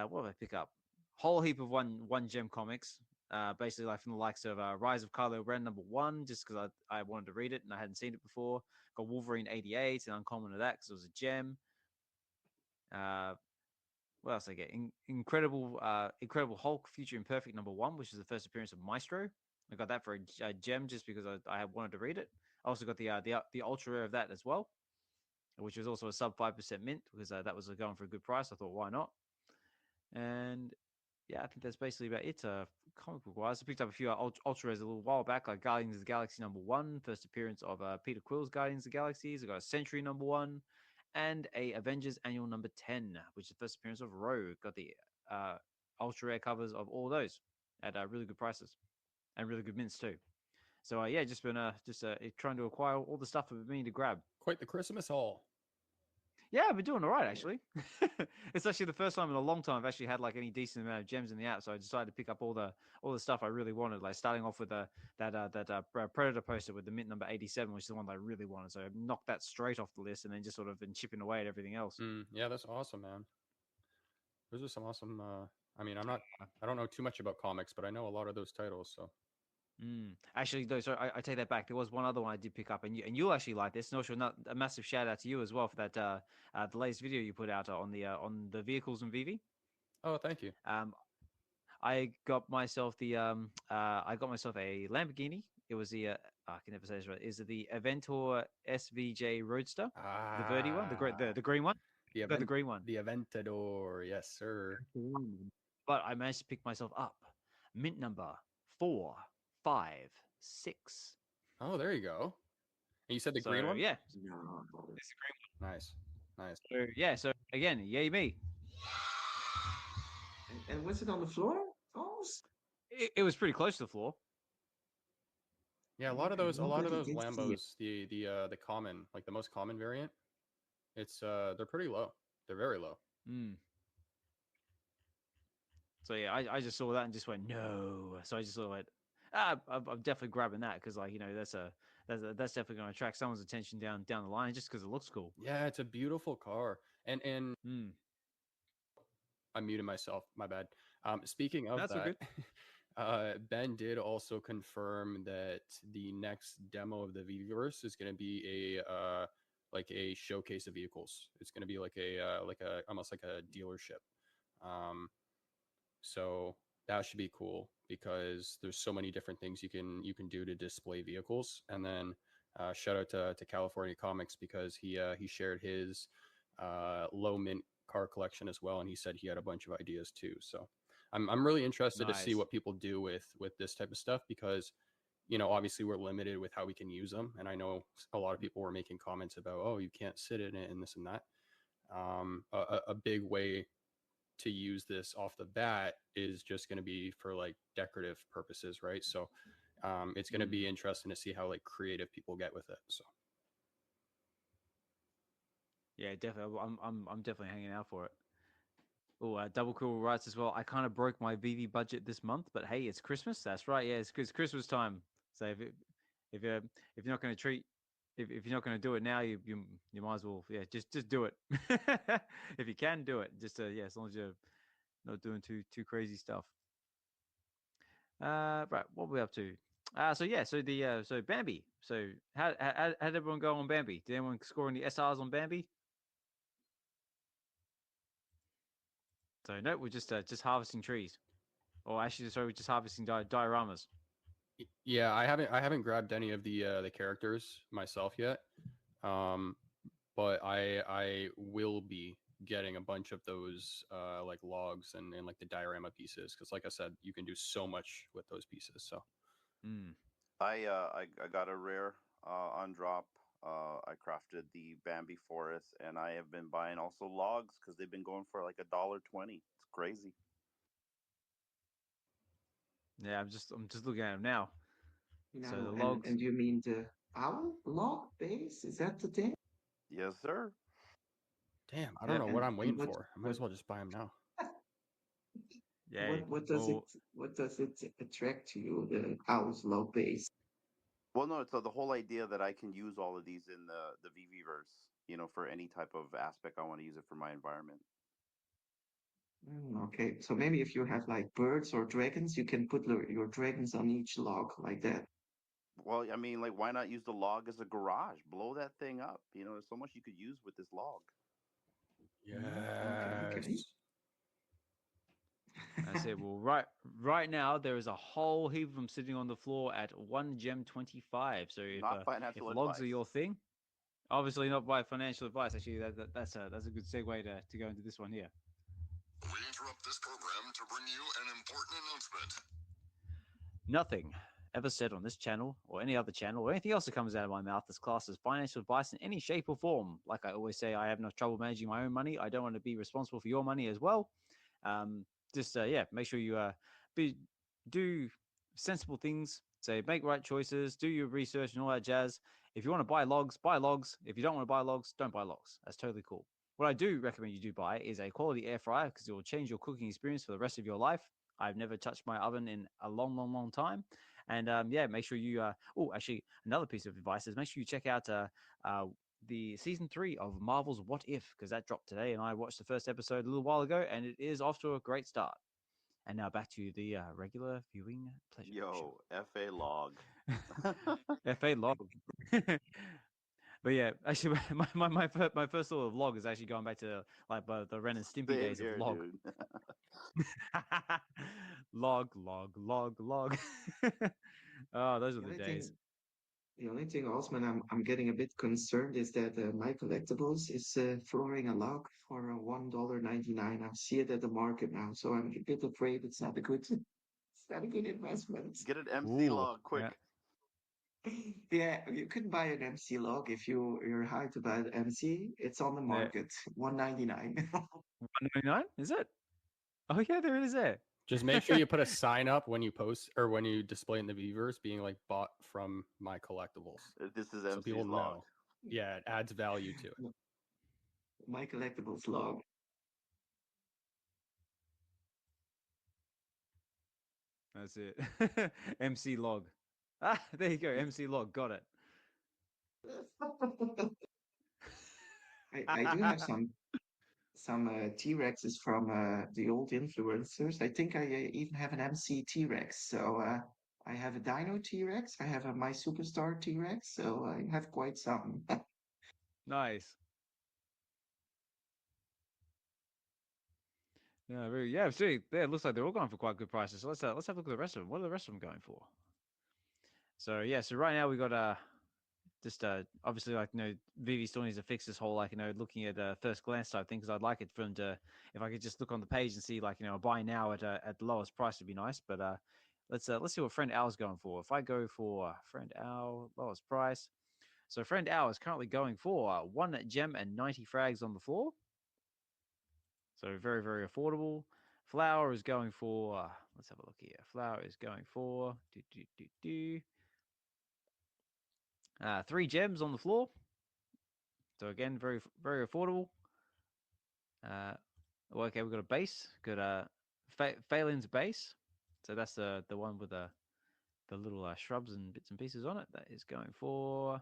what did I pick up? Whole heap of one gem comics, basically like from the likes of Rise of Kylo Ren #1, just because I wanted to read it and I hadn't seen it before. Got Wolverine '88 and Uncommon of that because it was a gem. Uh, what else I get? Incredible Hulk Future Imperfect #1, which is the first appearance of Maestro. I got that for a gem just because I wanted to read it. I also got the ultra rare of that as well, which was also a sub 5% mint because that was going for a good price. I thought why not? And yeah, I think that's basically about it. Comic book wise, I picked up a few ultra rares a little while back, like Guardians of the Galaxy #1, first appearance of Peter Quill's Guardians of the Galaxies. I got a Century #1, and a Avengers Annual #10, which is the first appearance of Rogue. Got the ultra rare covers of all those at really good prices and really good mints too. So yeah, just been trying to acquire all the stuff I've been meaning to grab. Quite the Christmas haul. Yeah, I've been doing all right actually. It's actually the first time in a long time I've actually had like any decent amount of gems in the app. So I decided to pick up all the stuff I really wanted. Like starting off with that Predator poster with the mint number 87, which is the one that I really wanted. So I knocked that straight off the list, and then just sort of been chipping away at everything else. Yeah, that's awesome, man. Those are some awesome. I mean, I don't know too much about comics, but I know a lot of those titles. So Actually, no, sorry, I take that back. There was one other one I did pick up, and you'll actually like this. And also, not a massive shout out to you as well for that the latest video you put out on the vehicles and VeVe. Oh, thank you. I got myself a Lamborghini. It was the I can never say this right. Is it the Aventor SVJ Roadster, the Verde one, the green one? The green one, the Aventador. Yes, sir. But I managed to pick myself up mint number 456. Oh, there you go. And you said the green one? Yeah. No. It's the green one. Nice. So, yeah, so again, yay me. And was it on the floor? Oh, It was pretty close to the floor. Yeah, a lot of those Nobody did see it. Lambos, the common, like the most common variant, it's they're pretty low. They're very low. So yeah, I just saw that and just went no. So I just sort of went, I'm definitely grabbing that because like that's definitely going to attract someone's attention down the line just because it looks cool. Yeah, it's a beautiful car. And I muted myself. My bad. Speaking of That's that, good. Ben did also confirm that the next demo of the VeVeverse is going to be a like a showcase of vehicles. It's going to be like a almost like a dealership. So that should be cool because there's so many different things you can do to display vehicles. And then shout out to California Comics because he shared his low mint car collection as well, and he said he had a bunch of ideas too. So I'm really interested to see what people do with this type of stuff because obviously we're limited with how we can use them, and I know a lot of people were making comments about, oh, you can't sit in it and this and that. A big way to use this off the bat is just going to be for like decorative purposes, right? So it's going to be interesting to see how like creative people get with it. So yeah, definitely. I'm definitely hanging out for it. Oh, Double Cool writes as well. I kind of broke my VeVe budget this month, but hey, it's Christmas. That's right. Yeah, it's Christmas time. So if you're not going to treat, if you're not going to do it now, you might as well just do it. If you can do it, just as long as you're not doing too crazy stuff. Right, what are we up to? So Bambi. So how did everyone go on Bambi? Did anyone score any SRs on Bambi? So no, we're just harvesting trees, or actually, sorry, we're just harvesting dioramas. Yeah, I haven't grabbed any of the characters myself yet, but I will be getting a bunch of those like logs and like the diorama pieces because, like I said, you can do so much with those pieces. So I got a rare on drop. I crafted the Bambi forest, and I have been buying also logs because they've been going for like $1.20. It's crazy. Yeah, I'm just looking at them now. So the and, logs. and you mean the owl log base? Is that the thing? Yes, sir. Damn, I don't know what I'm waiting for. I might as what- well just buy them now. Yeah. What does it attract to you, the owl's log base? Well, no, it's the whole idea that I can use all of these in the VeVeverse, for any type of aspect I want to use it for my environment. Okay, so maybe if you have like birds or dragons, you can put your dragons on each log like that. Well, I mean, like, why not use the log as a garage? Blow that thing up. There's so much you could use with this log. Yes. Okay. I said, well, right now there is a whole heap of them sitting on the floor at 1 gem 25. So if logs are your thing, obviously not by financial advice. Actually, that's a good segue to go into this one here. We interrupt this program to bring you an important announcement. Nothing ever said on this channel or any other channel or anything else that comes out of my mouth is classed as financial advice in any shape or form. Like I always say, I have enough trouble managing my own money. I don't want to be responsible for your money as well. Make sure you do sensible things. So make right choices, do your research and all that jazz. If you want to buy logs, buy logs. If you don't want to buy logs, don't buy logs. That's totally cool. What I do recommend you do buy is a quality air fryer because it will change your cooking experience for the rest of your life. I've never touched my oven in a long time. And make sure you actually another piece of advice is make sure you check out the season 3 of Marvel's What If, because that dropped today and I watched the first episode a little while ago and it is off to a great start. And now back to the regular viewing pleasure. Yo, FA log. FA log. But yeah, actually, my first thought of log is actually going back to like the Ren and Stimpy Same days here, of log. dude. Log. Oh, those are the days. The only thing, Osman, I'm getting a bit concerned is that my collectibles is flooring a log for $1.99. I see it at the market now, so I'm a bit afraid it's not a good, it's not a good investment. Get an MC Ooh, log quick. yeah. Yeah, you could buy an MC log if you're high to buy an MC. It's on the market, $1.99. $1.99? Is it? Oh yeah, there it is. There. Just make sure you put a sign up when you post or when you display in the Viewers, being like bought from my collectibles. This is So MC's people log. know. Yeah, it adds value to it. My collectibles log. That's it. MC log. Ah, there you go. MC log. Got it. I do have some T-Rexes from the old influencers. I think I even have an MC T-Rex. So I have a Dino T-Rex. I have a My Superstar T-Rex. So I have quite some. Nice. Yeah, see, yeah, it looks like they're all going for quite good prices. So let's have a look at the rest of them. What are the rest of them going for? So yeah, so right now we got just obviously like VeVe still needs to fix this whole like looking at first glance type thing, because I'd like it for them to, if I could just look on the page and see like a buy now at the lowest price would be nice. But let's see what Friend Owl's going for. If I go for Friend Owl lowest price, so Friend Owl is currently going for 1 gem and 90 frags on the floor. So very, very affordable. Flower is going for, let's have a look here. Flower is going for 3 gems on the floor. So again, very, very affordable. Well, okay, we've got a base. Got Phelan's base. So that's the one with the little shrubs and bits and pieces on it. That is going for.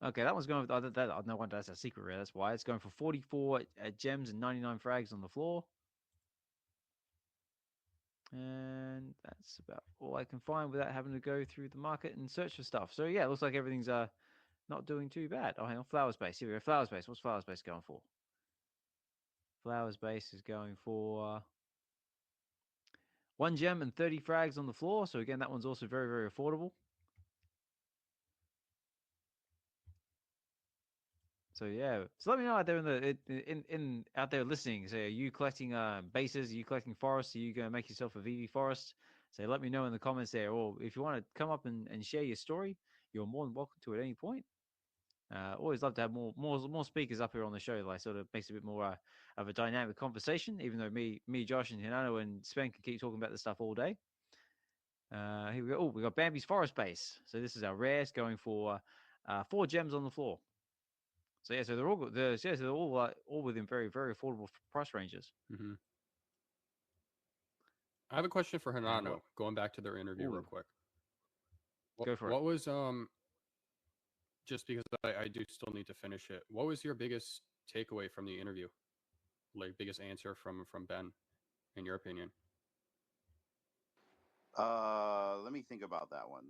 Okay, that one's going for no wonder that's a secret rare. That's why it's going for 44 gems and 99 frags on the floor. And that's about all I can find without having to go through the market and search for stuff. So yeah, it looks like everything's not doing too bad. Oh, hang on, Flowers base. Here we go. Flowers base. What's Flowers base going for? Flowers base is going for 1 gem and 30 frags on the floor. So again, that one's also very, very affordable. So yeah, so let me know out there in out there listening. Say, are you collecting bases? Are you collecting forests? Are you going to make yourself a VeVe forest? So let me know in the comments there. Or if you want to come up and share your story, you're more than welcome to at any point. Always love to have more speakers up here on the show. Like sort of makes it a bit more of a dynamic conversation. Even though me, Josh, and Hinano and Sven can keep talking about this stuff all day. Here we go. Oh, we got Bambi's forest base. So this is our rares going for 4 gems on the floor. So yeah, so they're all within very, very affordable price ranges. Mm-hmm. I have a question for Hinano. Going back to their interview real quick. Go for it. What was just because I do still need to finish it. What was your biggest takeaway from the interview? Like biggest answer from Ben, in your opinion? Let me think about that one.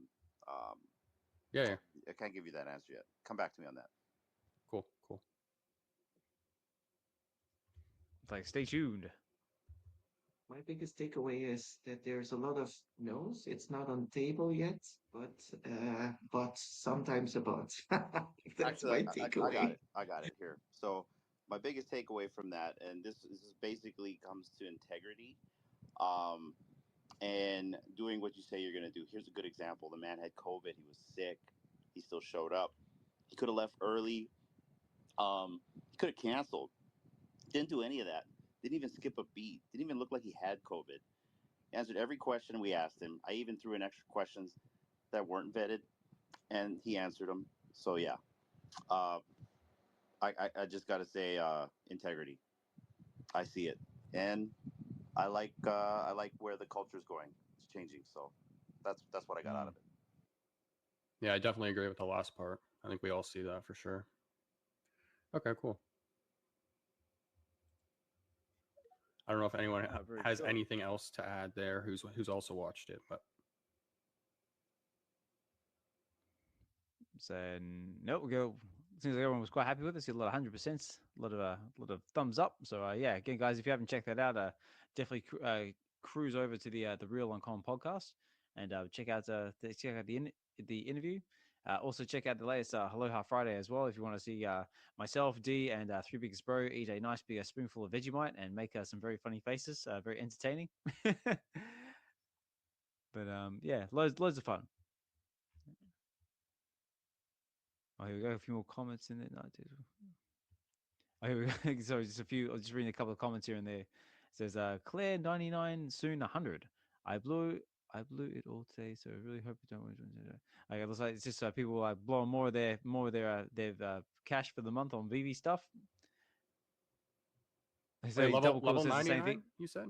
Yeah. I can't give you that answer yet. Come back to me on that. Cool. It's like, stay tuned. My biggest takeaway is that there's a lot of no's. It's not on table yet, but sometimes a but. That's my takeaway. I got it here. So my biggest takeaway from that, and this basically comes to integrity, and doing what you say you're going to do. Here's a good example. The man had COVID. He was sick. He still showed up. He could have left early. He could have canceled. Didn't do any of that. Didn't even skip a beat. Didn't even look like he had COVID. Answered every question we asked him. I even threw in extra questions that weren't vetted, and he answered them. So yeah, I just got to say integrity. I see it, and I like where the culture is going. It's changing. So that's what I got out of it. Yeah, I definitely agree with the last part. I think we all see that for sure. Okay, cool. I don't know if anyone very has cool. anything else to add there who's also watched it, but So no, we'll go. Seems like everyone was quite happy with it. See a lot of 100%, a lot of thumbs up. So yeah, again, guys, if you haven't checked that out, definitely cruise over to the Real Uncommon podcast and check out the interview. Also check out the latest Aloha Friday as well if you want to see myself, D, and Three Biggest Bro eat a nice big spoonful of Vegemite and make some very funny faces, very entertaining. But yeah, loads of fun. Oh, here we go. A few more comments in there. No, oh, here we go. Sorry, just a few. I'll just reading a couple of comments here and there. It says Claire 99 soon 100. I blew it all today, so I really hope you don't. Okay, it looks like it's just people like blowing more of their cash for the month on VeVe stuff. So wait, Double level says the same 99, thing. you said?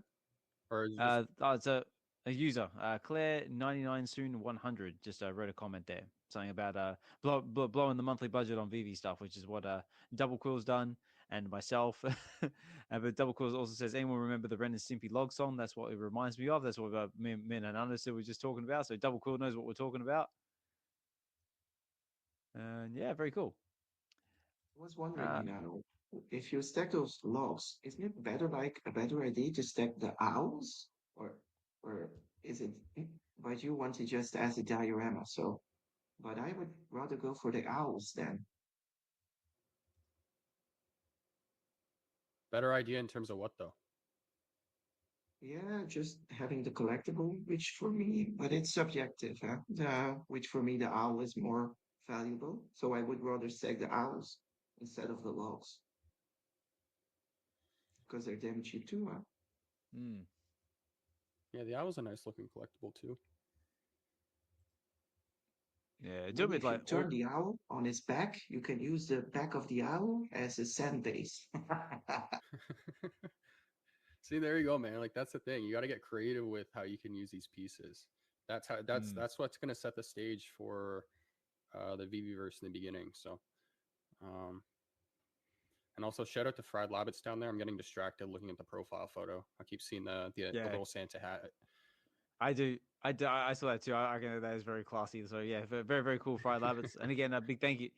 Or is it just... It's a user, Claire 99 soon 100. Just wrote a comment there, something about blowing the monthly budget on VeVe stuff, which is what Double Quill's done, and myself. But Double Quill also says, anyone remember the Ren and Stimpy log song? That's what it reminds me of. That's what me and Hinano said we were just talking about. So Double Quill knows what we're talking about. And yeah, very cool. I was wondering, Hinano, if you stack those logs, isn't it a better idea to stack the owls, or is it? But you want it just as a diorama, so. But I would rather go for the owls then. Better idea in terms of what though? Yeah, just having the collectible, which for me, but it's subjective, huh? Which for me the owl is more valuable, so I would rather stack the owls instead of the logs because they're damn cheap too, huh? Mm. Yeah, the owl's a nice looking collectible too. Yeah, do a Maybe bit if you like turn the owl on its back, you can use the back of the owl as a sand base. See, there you go, man. Like that's the thing. You got to get creative with how you can use these pieces. That's what's going to set the stage for the VeVe verse in the beginning. So, and also shout out to Fried Labbits down there. I'm getting distracted looking at the profile photo. I keep seeing the little Santa hat. I saw that too. I reckon that is very classy. So yeah, very very cool, Fried Labbits. And again, a big thank you,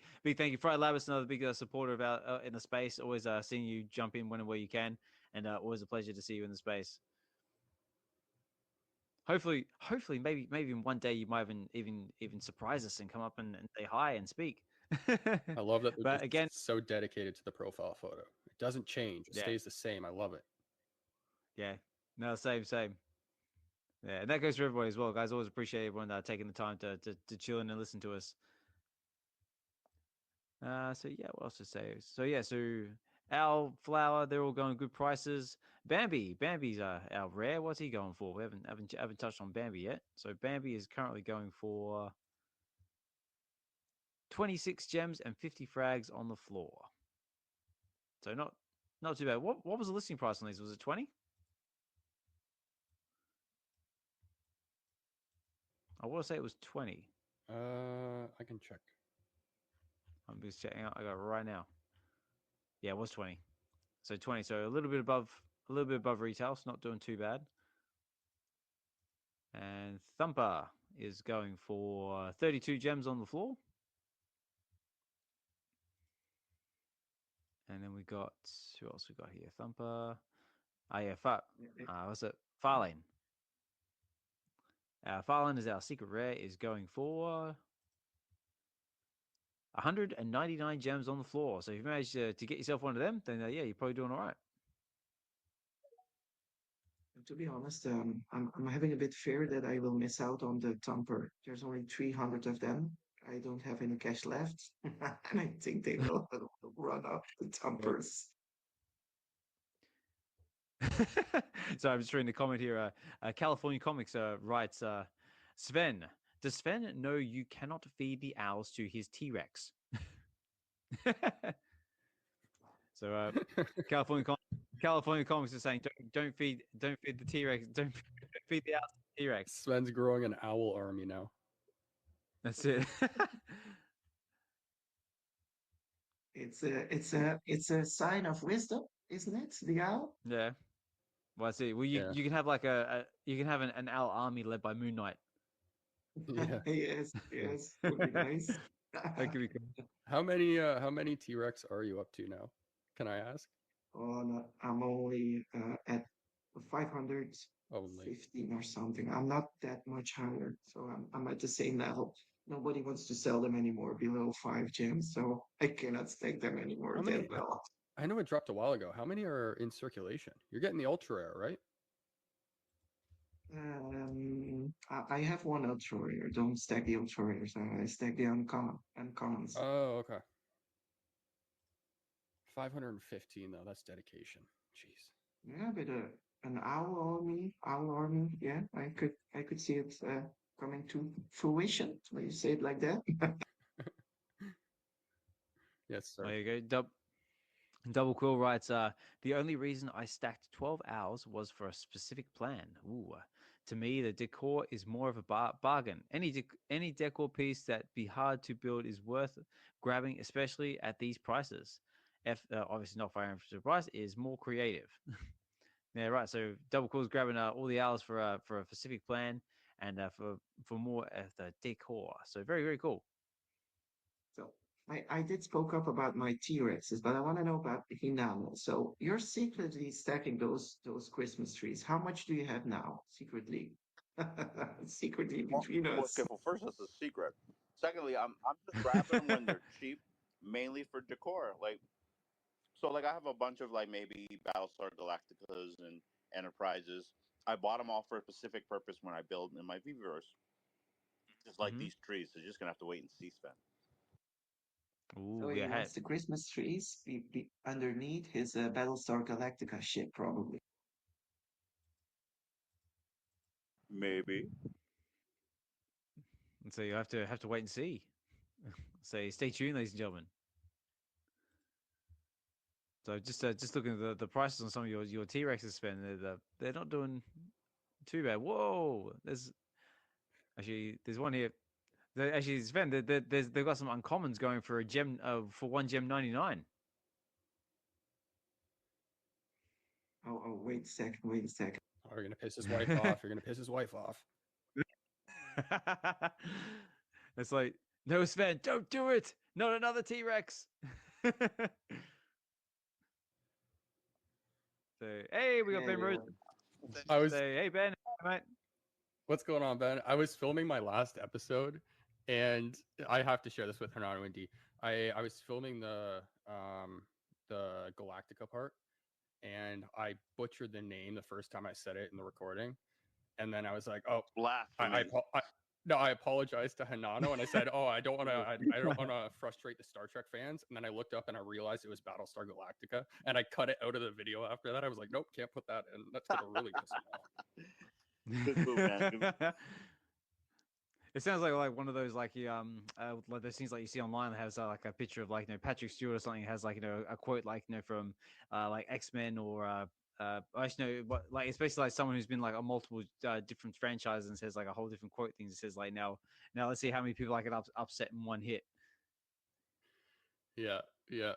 Fried Labbits, another big supporter of our in the space. Always seeing you jump in whenever you can, and always a pleasure to see you in the space. Hopefully, maybe in one day you might even surprise us and come up and say hi and speak. I love that. But again, so dedicated to the profile photo. It doesn't change. It stays the same. I love it. Yeah. No, same. Yeah, and that goes for everybody as well, guys. Always appreciate everyone taking the time to chill in and listen to us. So yeah, what else to say? So yeah, so our flower, they're all going good prices. Bambi's our rare. What's he going for? We haven't touched on Bambi yet. So Bambi is currently going for 26 gems and 50 frags on the floor. So not too bad. What was the listing price on these? Was it 20? I want to say it was 20. I can check. I'm just checking out. I got it right now. Yeah, it was 20. So 20. So a little bit above retail. It's not doing too bad. And Thumper is going for 32 gems on the floor. And then we got, who else we got here? Thumper. Oh yeah, what's it? Farlane. Farlane is our secret rare. Is going for 199 gems on the floor. So if you manage to get yourself one of them, then yeah, you're probably doing all right. To be honest, I'm having a bit fear that I will miss out on the Thumper. There's only 300 of them. I don't have any cash left, and I think they will run out the Thumpers. So I'm just reading the comment here. California Comics writes, Sven, does Sven know you cannot feed the owls to his T-Rex? So California Comics is saying don't feed the T-Rex, don't feed the owls to the T-Rex. Sven's growing an owl army now. That's it. It's a sign of wisdom, isn't it? The owl. Yeah. Well, I see. Well, Yeah. you can have like you can have an owl army led by Moon Knight. Yeah. Yes, would be nice. That could be cool. How many T-Rex are you up to now? Can I ask? Oh, no, I'm only at 515 Only. or something. I'm not that much higher, so I'm at the same level. Nobody wants to sell them anymore below 5 gems, so I cannot stake them anymore How that many? well. I know it dropped a while ago. How many are in circulation? You're getting the ultra rare, right? I have one ultra rare. Don't stack the ultra rares. I stack the uncommons. Oh, okay. 515 though. That's dedication. Jeez. Yeah, but an owl army. Yeah, I could see it coming to fruition when you say it like that. Yes, sir. There you go. Double Quill writes, the only reason I stacked 12 owls was for a specific plan. Ooh. To me, the decor is more of a bargain. Any decor piece that be hard to build is worth grabbing, especially at these prices. Obviously not Fire Emperor's price, is more creative. Yeah, right. So Double Quill's grabbing all the owls for a specific plan and for more of the decor. So very, very cool. So I did spoke up about my T-Rexes, but I want to know about Hinano. So you're secretly stacking those Christmas trees. How much do you have now, secretly? Secretly between us. Okay, well, first, that's a secret. Secondly, I'm just grabbing them when they're cheap, mainly for decor. Like, so, like, I have a bunch of like maybe Battlestar Galacticas and Enterprises. I bought them all for a specific purpose when I build in my VeVeverse. Just like Mhm. these trees, so you're just gonna have to wait and see, Sven. So Ooh, he yeah. wants the Christmas trees be underneath his Battlestar Galactica ship, probably. Maybe. And so you have to wait and see. So stay tuned, ladies and gentlemen. So just looking at the prices on some of your T-Rexes, Sven, they're not doing too bad. Whoa, there's one here. Actually, Sven, they've got some uncommons going for a gem for 1 gem 99. Oh, wait a second. Oh, you're gonna piss his wife off. You're gonna piss his wife off. It's like, no, Sven, don't do it. Not another T-Rex. So hey, we got Ben Rose. I was. Say hey Ben, mate. What's going on, Ben? I was filming my last episode, and I have to share this with Hinano and D. I was filming the Galactica part, and I butchered the name the first time I said it in the recording, and then I was like, "Oh, Blasphemy. I apologize to Hinano," and I said, "Oh, I don't want to, I don't want to frustrate the Star Trek fans." And then I looked up and I realized it was Battlestar Galactica, and I cut it out of the video after that. I was like, "Nope, can't put that in. That's gonna really piss them off." Good move, man. Good move. It sounds like one of those like like those things like you see online that has like a picture of like Patrick Stewart or something, has like a quote like from like X-Men or actually no, what like it's basically like someone who's been like on multiple different franchises and says like a whole different quote things. It says like now let's see how many people I can upset in one hit. Yeah, yeah.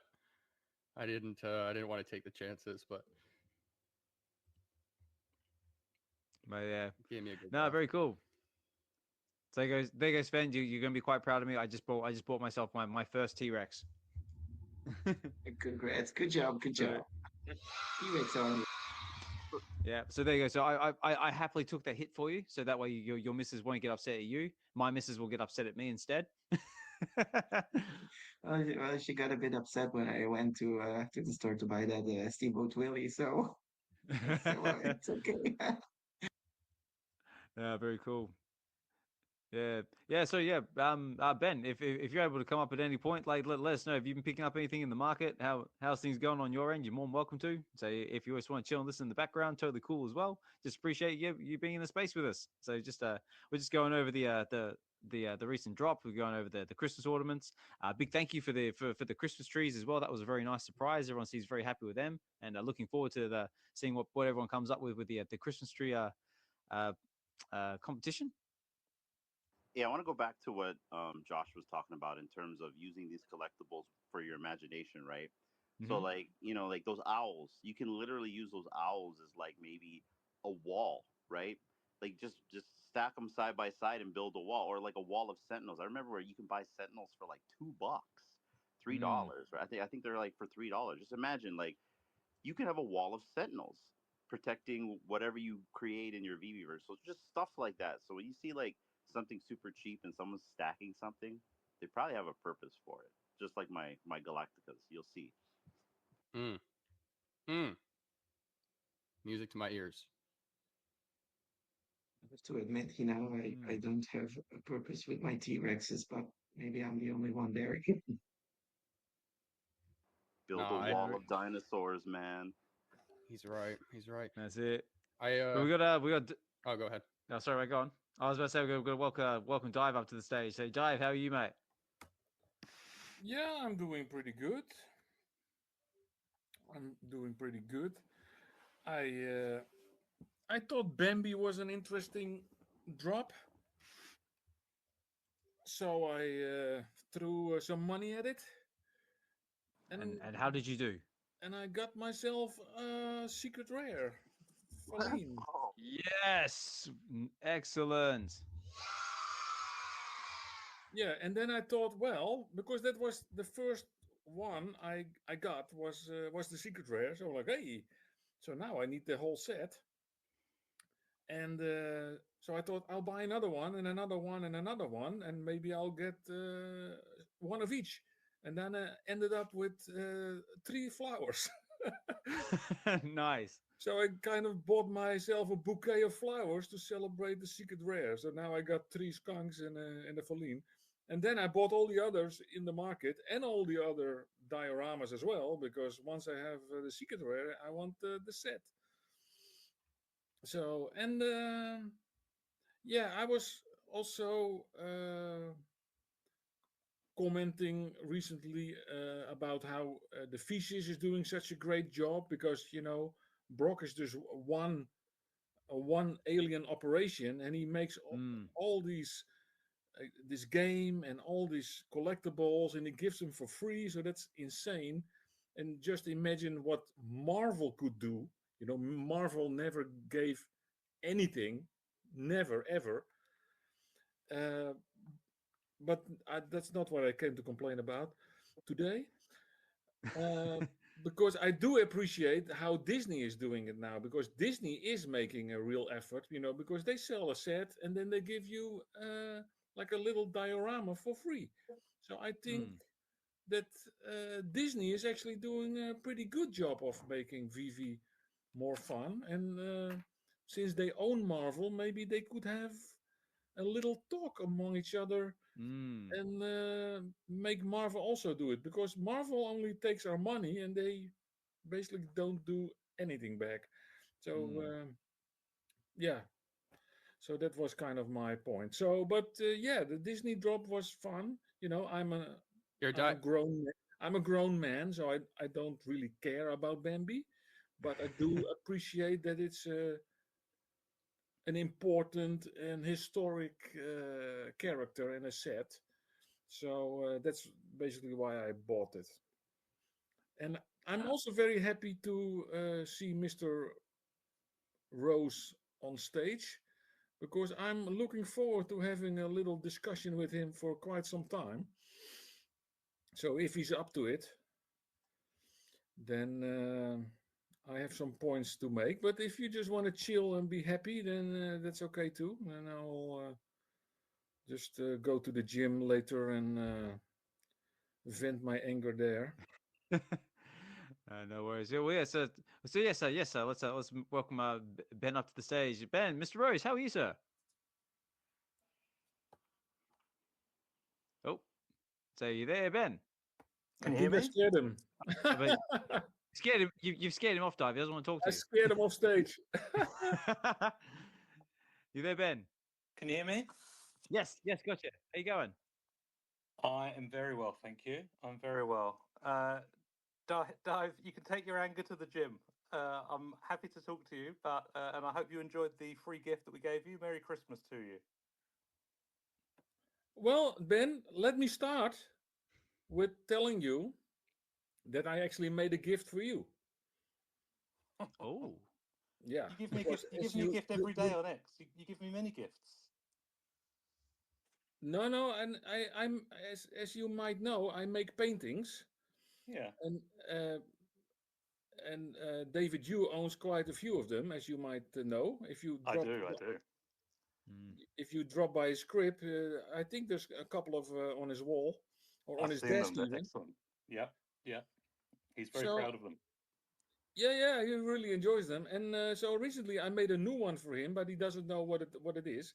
I didn't want to take the chances, but yeah, gave me a good. no, very cool. So there you go, Sven. You're gonna be quite proud of me. I just bought myself my first T-Rex. Congrats. Good job. T-Rex army. Yeah. So there you go. So I happily took that hit for you, so that way your missus won't get upset at you. My missus will get upset at me instead. Well, she got a bit upset when I went to the store to buy that Steamboat Willie, so it's okay. Yeah, very cool. Yeah. So yeah, Ben, if you're able to come up at any point, like let us know if you've been picking up anything in the market. How's things going on your end? You're more than welcome to. So if you just want to chill and listen in the background, totally cool as well. Just appreciate you being in the space with us. So just we're just going over the recent drop. We're going over the Christmas ornaments. Big thank you for the Christmas trees as well. That was a very nice surprise. Everyone seems very happy with them, and looking forward to seeing what everyone comes up with the Christmas tree competition. Yeah, I want to go back to what Josh was talking about in terms of using these collectibles for your imagination, right? So Mhm. like, you know, like those owls, you can literally use those owls as like maybe a wall, right? Like just stack them side by side and build a wall, or like a wall of sentinels. I remember where you can buy sentinels for like $2, Mm. $3. Right? I think they're like for $3. Just imagine like you can have a wall of sentinels protecting whatever you create in your VeVeverse. So just stuff like that. So when you see like something super cheap and someone's stacking something, they probably have a purpose for it. Just like my Galacticas, you'll see. Mm. Mm. Music to my ears. I have to admit, I Mm. don't have a purpose with my T-Rexes, but maybe I'm the only one there. No, Build a I. wall of dinosaurs, man. He's right. He's right. That's it. I. But we got. Oh, go ahead. No, sorry, mate, go on. I was about to say we're going to welcome Dive up to the stage. So, Dive, how are you, mate? Yeah, I'm doing pretty good. I'm doing pretty good. I thought Bambi was an interesting drop, so I threw some money at it, And how did you do? and I got myself a secret rare, Feline. Oh, Yes, excellent. Yeah, and then I thought, well, because that was the first one I got was the secret rare, so like, hey, so now I need the whole set, and so I thought I'll buy another one and another one and another one, and maybe I'll get one of each, and then ended up with 3 flowers. Nice. So I kind of bought myself a bouquet of flowers to celebrate the secret rare. So now I got 3 skunks and a feline. And then I bought all the others in the market and all the other dioramas as well, because once I have the secret rare, I want the set. So, and yeah, I was also commenting recently about how the Thesis is doing such a great job, because, you know, Brock is just one alien operation, and he makes Mm. all these this game and all these collectibles, and he gives them for free. So that's insane. And just imagine what Marvel could do. You know, Marvel never gave anything, never ever. Uh, but that's not what I came to complain about today. Uh, because I do appreciate how Disney is doing it now, because Disney is making a real effort, you know, because they sell a set and then they give you like a little diorama for free. So I think Mm. that Disney is actually doing a pretty good job of making VeVe more fun. And since they own Marvel, maybe they could have a little talk among each other Mm. and make Marvel also do it, because Marvel only takes our money and they basically don't do anything back. So Mm. yeah, so that was kind of my point. So, but yeah, the Disney drop was fun. You know, Your I'm a di- grown man, so I don't really care about Bambi, but I do appreciate that it's an important and historic character in a set. So that's basically why I bought it. And I'm also very happy to see Mr. Rose on stage, because I'm looking forward to having a little discussion with him for quite some time. So if he's up to it, then I have some points to make. But if you just want to chill and be happy, then that's okay too. And I'll just go to the gym later and vent my anger there. No worries. Yeah, well, yeah, yes, sir. Let's welcome Ben up to the stage. Ben, Mr. Rose, how are you, sir? Oh, so you there, Ben? I think I scared him. But scared him. You've scared him off, Dive. He doesn't want to talk I to you. scared him off stage. You there, Ben? Can you hear me? Yes, gotcha. How you going? I am very well, thank you. I'm very well. Dive, you can take your anger to the gym. I'm happy to talk to you, but and I hope you enjoyed the free gift that we gave you. Merry Christmas to you. Well, Ben, let me start with telling you that I actually made a gift for you. Oh, Yeah, You give me a because gift. You as give me a gift every day on X. You give me many gifts. No, and I'm as you might know, I make paintings, Yeah, and David Yu owns quite a few of them, as you might know. If you I drop do. I do. mm. if you drop by his crib, I think there's a couple of on his wall or on I've his seen desk them. They're even. excellent. Yeah, yeah. He's very So proud of them. yeah, he really enjoys them. And so recently I made a new one for him, but he doesn't know what it is.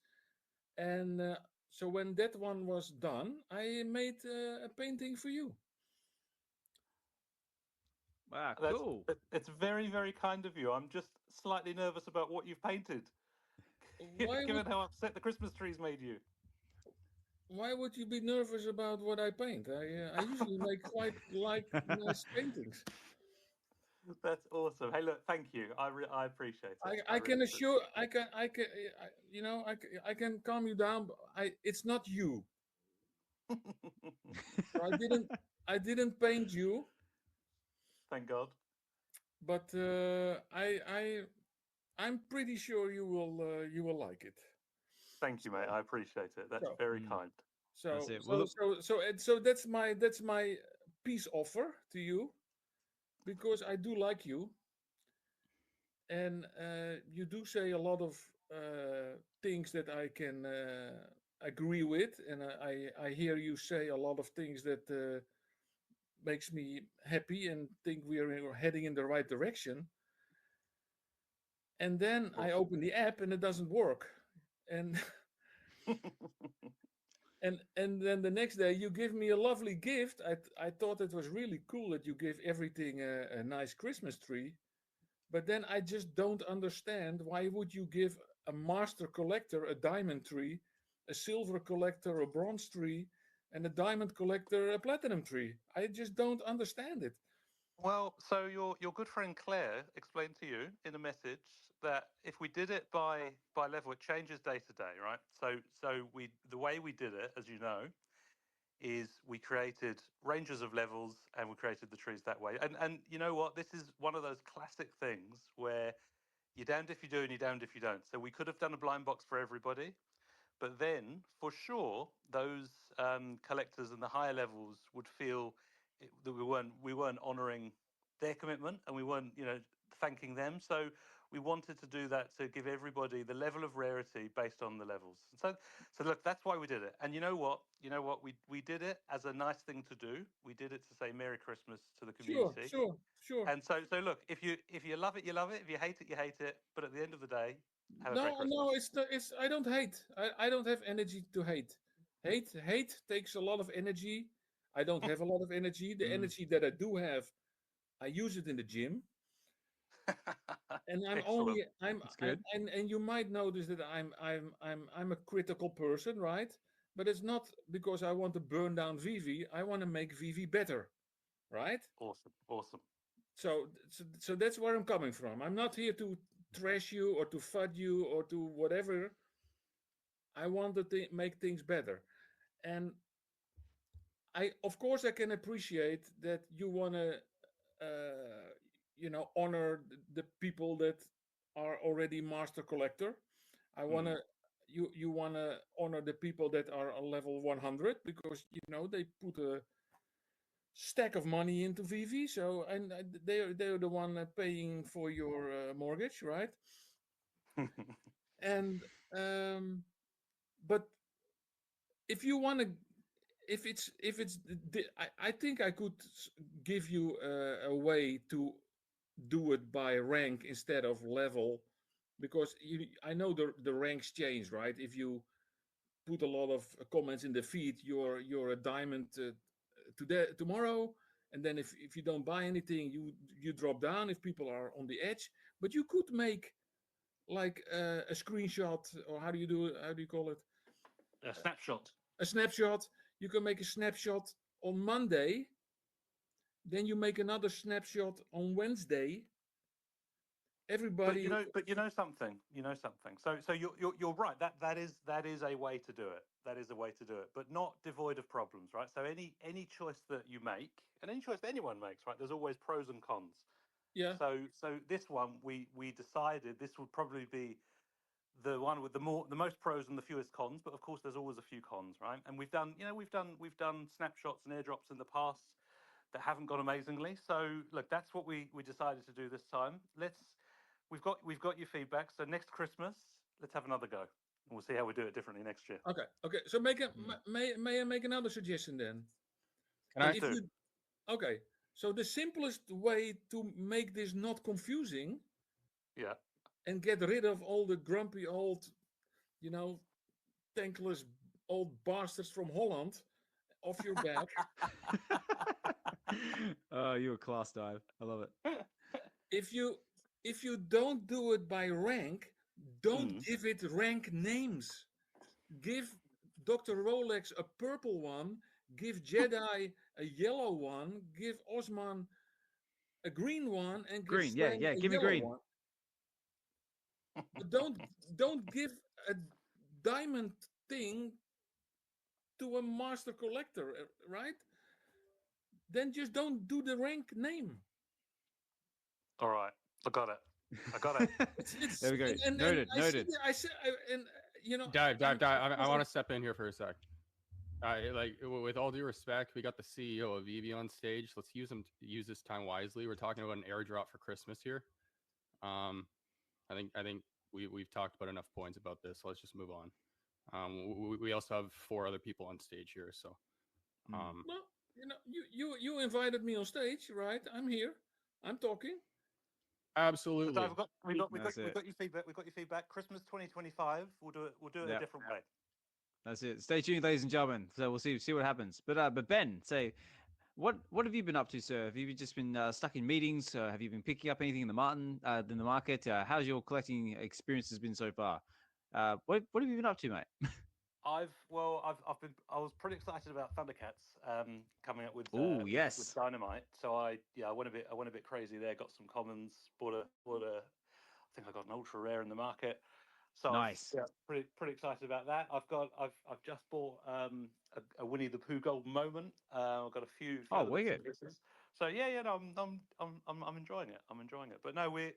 And so when that one was done, I made a painting for you. Wow, That's cool. it's very, very kind of you. I'm just slightly nervous about what you've painted, Why would given how upset the Christmas trees made you. why would you be nervous about what I paint? I usually make quite like nice paintings. That's awesome. Hey, look, thank you. I appreciate it. I can really assure appreciate you know I can calm you down. But it's not you. it. So I didn't paint you, Thank God. but I'm pretty sure you will like it. Thank you, mate. I appreciate it. That's So very Mm. kind. That's it. Well, so that's my peace offer to you, because I do like you, and you do say a lot of things that I can agree with, and I hear you say a lot of things that makes me happy and think we're heading in the right direction. And then I Awesome. open the app and it doesn't work, and and then the next day you give me a lovely gift. I thought it was really cool that you give everything a nice Christmas tree. But then I just don't understand, why would you give a master collector a diamond tree, a silver collector a bronze tree, and a diamond collector a platinum tree? I just don't understand it. Well, so your good friend Claire explained to you in a message that if we did it by level, it changes day to day, right? So the way we did it, as you know, is we created ranges of levels and we created the trees that way. And you know what? This is one of those classic things where you're damned if you do and you're damned if you don't. So we could have done a blind box for everybody, but then for sure those collectors in the higher levels would feel that we weren't honoring their commitment and we weren't thanking them. So we wanted to do that to give everybody the level of rarity based on the levels. So look, that's why we did it. And you know what, we did it as a nice thing to do. We did it to say Merry Christmas to the community. Sure. And so look, if you love it, you love it. If you hate it, you hate it. But at the end of the day, have a great Christmas. No, it's I don't hate. I don't have energy to hate. Hate takes a lot of energy. I don't have a lot of energy. The energy that I do have, I use it in the gym. And I'm Excellent. only that's good. and you might notice that I'm a critical person, right? But it's not because I want to burn down VeVe. I want to make VeVe better, right? Awesome. So that's where I'm coming from. I'm not here to trash you or to fud you or to whatever. I want to make things better. And of course I can appreciate that you want to honor the people that are already master collector. I want to you want to honor the people that are on level 100, because they put a stack of money into VeVe, so and they're the one paying for your mortgage, right? And but if you want to, if it's I think I could give you a way to do it by rank instead of level, because I know the ranks change, right? If you put a lot of comments in the feed, you're a diamond today, tomorrow, and then if you don't buy anything, you drop down if people are on the edge. But you could make like a screenshot, or how do you call it? A snapshot. A snapshot. You can make a snapshot on Monday, then you make another snapshot on Wednesday, everybody. But you know something. You know something. So you're right. That is a way to do it. That is a way to do it, but not devoid of problems, right? So any choice that you make, and any choice that anyone makes, right? There's always pros and cons. Yeah. So this one we decided this would probably be the one with the most pros and the fewest cons, but of course there's always a few cons, right? And we've done snapshots and airdrops in the past that haven't gone amazingly. So look, that's what we decided to do this time. We've got your feedback. So next Christmas, let's have another go, and we'll see how we do it differently next year. Okay. So may I make another suggestion then? Okay. So the simplest way to make this not confusing, and get rid of all the grumpy old, thankless old bastards from Holland off your back. Oh, you're a class dive. I love it. If you don't do it by rank, don't give it rank names. Give Dr. Rolex a purple one, give Jedi a yellow one, give Osman a green one, and give Sven a give me yellow green. one. But don't give a diamond thing to a master collector, right? Then just don't do the rank name. All right, I got it. There we go. Noted. I said, Dive. I want to step in here for a sec. With all due respect, we got the CEO of VeVe on stage. Let's use this time wisely. We're talking about an airdrop for Christmas here. I think we've talked about enough points about this. So let's just move on. We also have 4 other people on stage here. So, well, you invited me on stage, right? I'm here. I'm talking. Absolutely. So we got your feedback. We got your feedback. Christmas 2025. We'll do it a different way. That's it. Stay tuned, ladies and gentlemen. So we'll see what happens. But Ben, say, what have you been up to, sir? Have you just been stuck in meetings? Have you been picking up anything in the market? How's your collecting experiences been so far? What have you been up to, mate? I was pretty excited about Thundercats coming up with yes, with Dynamite. So I went a bit crazy there. Got some commons. Bought a I think I got an ultra rare in the market. So nice. I was, pretty excited about that. I've just bought a Winnie the Pooh Gold Moment. I've got a few. Wicked. So no, I'm enjoying it. But no, we're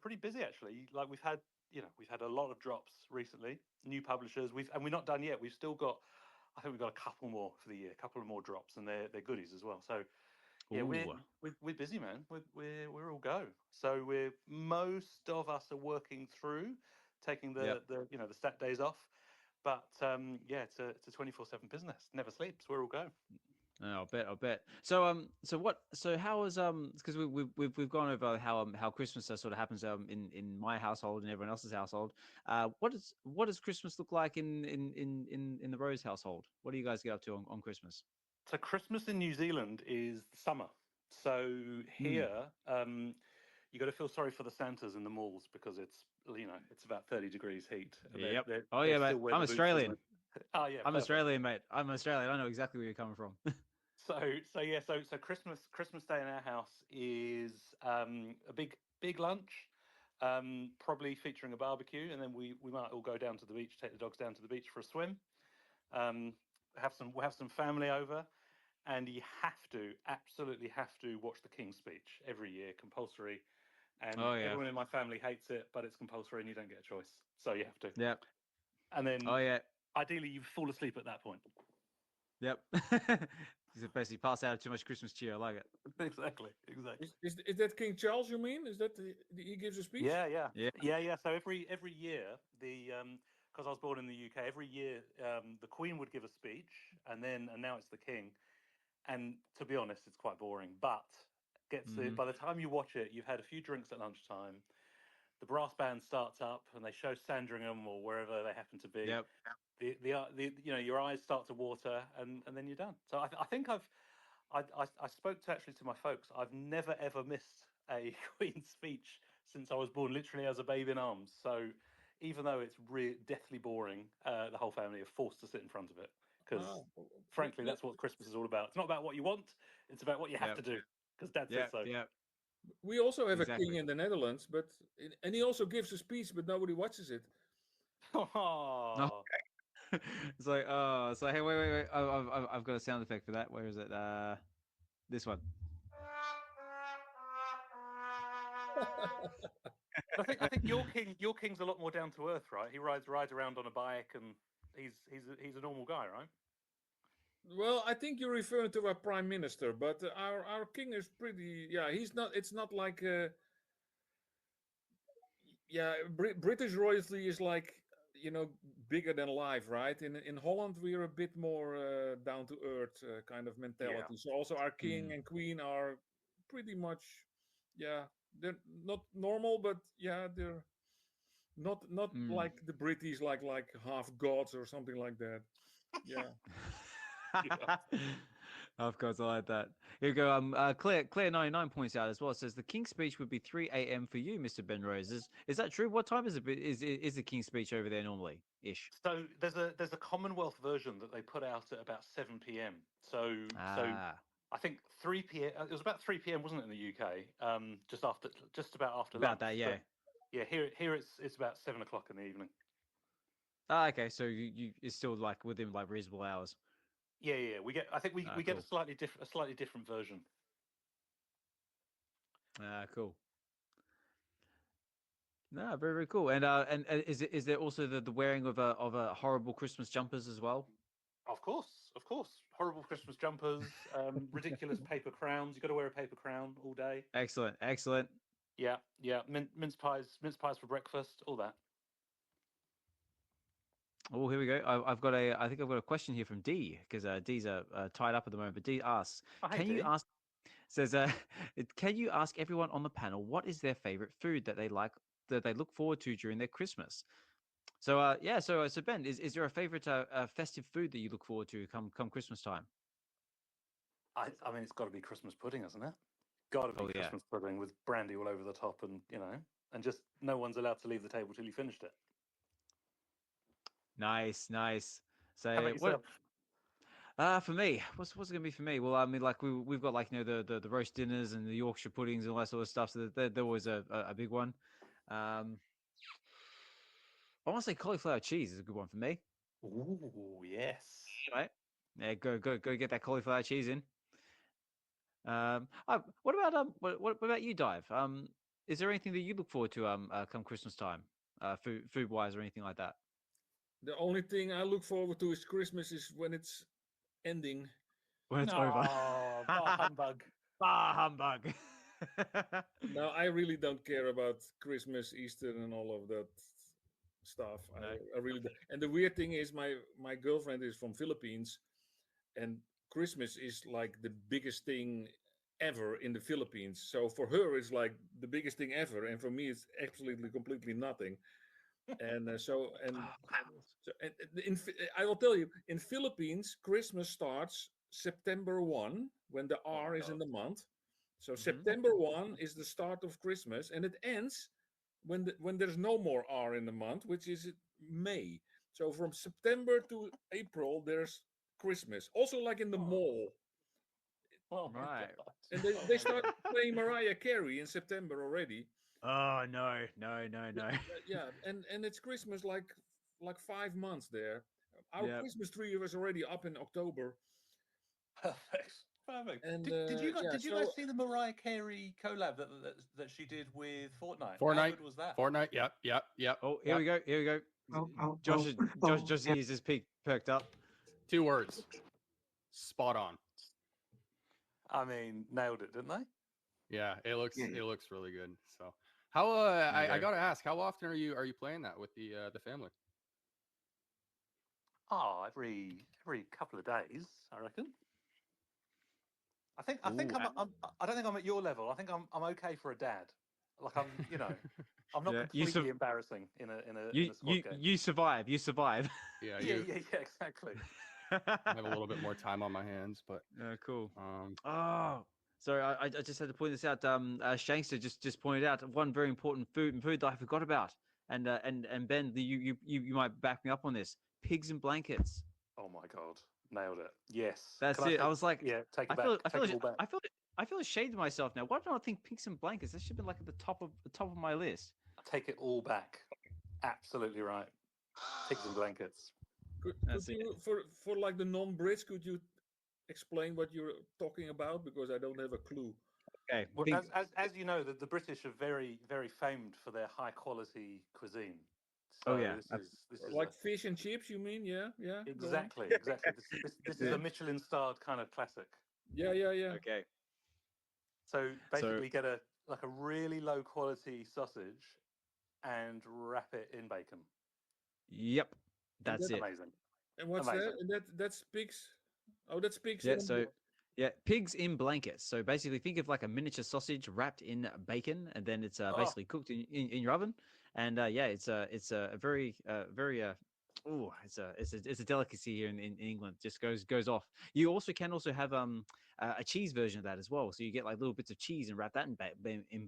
pretty busy actually. Like we've had a lot of drops recently. New publishers. We're not done yet. We've still got. I think we've got a couple more for the year. A couple of more drops, and they're goodies as well. So. Yeah, we're busy, man. We're all go. So most of us are working through, taking the stat days off, but it's a 24/7 business. Never sleeps. We're all go. I'll bet. So how was because we've gone over how Christmas sort of happens in my household and everyone else's household. What does Christmas look like in the Rose household? What do you guys get up to on Christmas? So Christmas in New Zealand is summer. So here, you got to feel sorry for the Santas in the malls because it's about 30 degrees heat. Yep. They're mate. I'm Australian. Oh yeah. I'm Australian, mate. I'm Australian. I know exactly where you're coming from. So Christmas Day in our house is a big lunch, probably featuring a barbecue, and then we might all go down to the beach, take the dogs down to the beach for a swim. We'll have some family over, and you absolutely have to watch the King's Speech every year, compulsory. And everyone in my family hates it, but it's compulsory, and you don't get a choice, so you have to. Yep. And then, ideally, you fall asleep at that point. Yep. You basically pass out of too much Christmas cheer. I like it. Exactly. Is that King Charles? You mean? Is that he gives a speech? Yeah. So every year, because I was born in the UK, every year the Queen would give a speech, and now it's the King. And to be honest, it's quite boring. But by the time you watch it, you've had a few drinks at lunchtime. The brass band starts up, and they show Sandringham or wherever they happen to be. Yep. Your eyes start to water, and then you're done. So I think I spoke to my folks. I've never ever missed a Queen's speech since I was born, literally as a babe in arms. So even though it's deathly boring, the whole family are forced to sit in front of it because, frankly, that's what Christmas is all about. It's not about what you want; it's about what you have to do because Dad says so. Yeah. We also have a Exactly. king in the Netherlands, and he also gives a speech, but nobody watches it. Oh. It's like, oh, it's like, hey, wait. I've got a sound effect for that. Where is it? This one. I think your king's a lot more down to earth, right? He rides around on a bike, and he's a normal guy, right? Well, I think you're referring to our prime minister, but our king is pretty. Yeah, he's not. It's not like. Yeah, British royalty is like, bigger than life, right? In Holland, we're a bit more down to earth kind of mentality. So also our king and queen are pretty much, yeah, they're not normal, but yeah, they're not like the British, like half gods or something like that. Yeah. Of course, I like that. Here we go. Claire 99 points out as well. It says the King's speech would be 3 a.m. for you, Mr. Ben Rose. Is that true? What time is it? Is the King's speech over there normally ish? So there's a Commonwealth version that they put out at about 7 p.m. So I think 3 p.m. It was about 3 p.m. wasn't it in the UK? Just about after about lunch. that, yeah. But yeah, here it's about 7 o'clock in the evening. Okay, so you it's still like within like reasonable hours. Yeah. We get get a slightly different version. Cool. No, very, very cool. And is there also the wearing of a horrible Christmas jumpers as well? Of course. Horrible Christmas jumpers, ridiculous paper crowns. You got to wear a paper crown all day. Excellent. Yeah. Mince pies for breakfast, all that. Oh, here we go. I think I've got a question here from Dee, because Dee's tied up at the moment. But Dee asks, can you ask everyone on the panel what is their favorite food that they like, that they look forward to during their Christmas? So so Ben, is there a favorite festive food that you look forward to come Christmas time? I mean, it's got to be Christmas pudding, isn't it? Got to be Christmas pudding with brandy all over the top, and and just no one's allowed to leave the table till you finished it. Nice. So how about yourself? For me, what's it gonna be for me? Well, I mean, like we've got like the roast dinners and the Yorkshire puddings and all that sort of stuff. So they're always a big one. I want to say cauliflower cheese is a good one for me. Ooh, yes. Right? Yeah, go get that cauliflower cheese in. What about you, Dive? Is there anything that you look forward to come Christmas time, food wise or anything like that? The only thing I look forward to is Christmas is when it's ending. When it's over. Bah humbug. Bah humbug. No, I really don't care about Christmas, Easter, and all of that stuff. No. I really don't. And the weird thing is, my girlfriend is from Philippines, and Christmas is like the biggest thing ever in the Philippines. So for her, it's like the biggest thing ever, and for me, it's absolutely completely nothing. And I will tell you, in Philippines, Christmas starts September 1 when the R is in the month. So September 1 is the start of Christmas, and it ends when there's no more R in the month, which is May. So from September to April, there's Christmas. Also, like in the mall. Oh, right. And they start playing Mariah Carey in September already. Oh no. Yeah, and it's Christmas like 5 months there. Our Christmas tree was already up in October. Perfect. And, did you guys see the Mariah Carey collab that she did with Fortnite? Fortnite. How good was that? Fortnite. Yep. Oh, here we go. Josh is his peak perked up. 2 words. Spot on. I mean, nailed it, didn't they? Yeah, it looks really good. So, how I gotta ask, how often are you playing that with the family? Oh, every couple of days, I reckon. I don't think I'm at your level. I think I'm okay for a dad. Like I'm not completely embarrassing in a squad game. You survive. Yeah, exactly. I have a little bit more time on my hands, but cool. Sorry, I just had to point this out. Shankster just pointed out one very important food that I forgot about, and Ben, you might back me up on this. Pigs and blankets. Oh my god, nailed it! Yes, that's it. I was like, take it back. I feel ashamed of myself now. Why don't I think pigs and blankets? That should have been like at the top of my list. I take it all back. Absolutely right. Pigs and blankets. Could That's it. you, for like the non-Brits, could you explain what you're talking about? Because I don't have a clue. Okay. Well, pig- as you know, the British are very, very famed for their high quality cuisine. So Oh, yeah. this is Like fish and chips, you mean? Yeah, yeah. go on. exactly. This is Yeah. a Michelin starred kind of classic. Yeah. Okay. So basically, get a really low quality sausage and wrap it in bacon. Yep. That's it. Amazing. And what's Amazing. that? And that's pigs. Oh, that's pigs. Yeah. So yeah, pigs in blankets. So basically, think of like a miniature sausage wrapped in bacon, and then it's basically cooked in your oven. And yeah, it's a very it's a delicacy here in England. Just goes off. You also can have a cheese version of that as well. So you get like little bits of cheese and wrap that in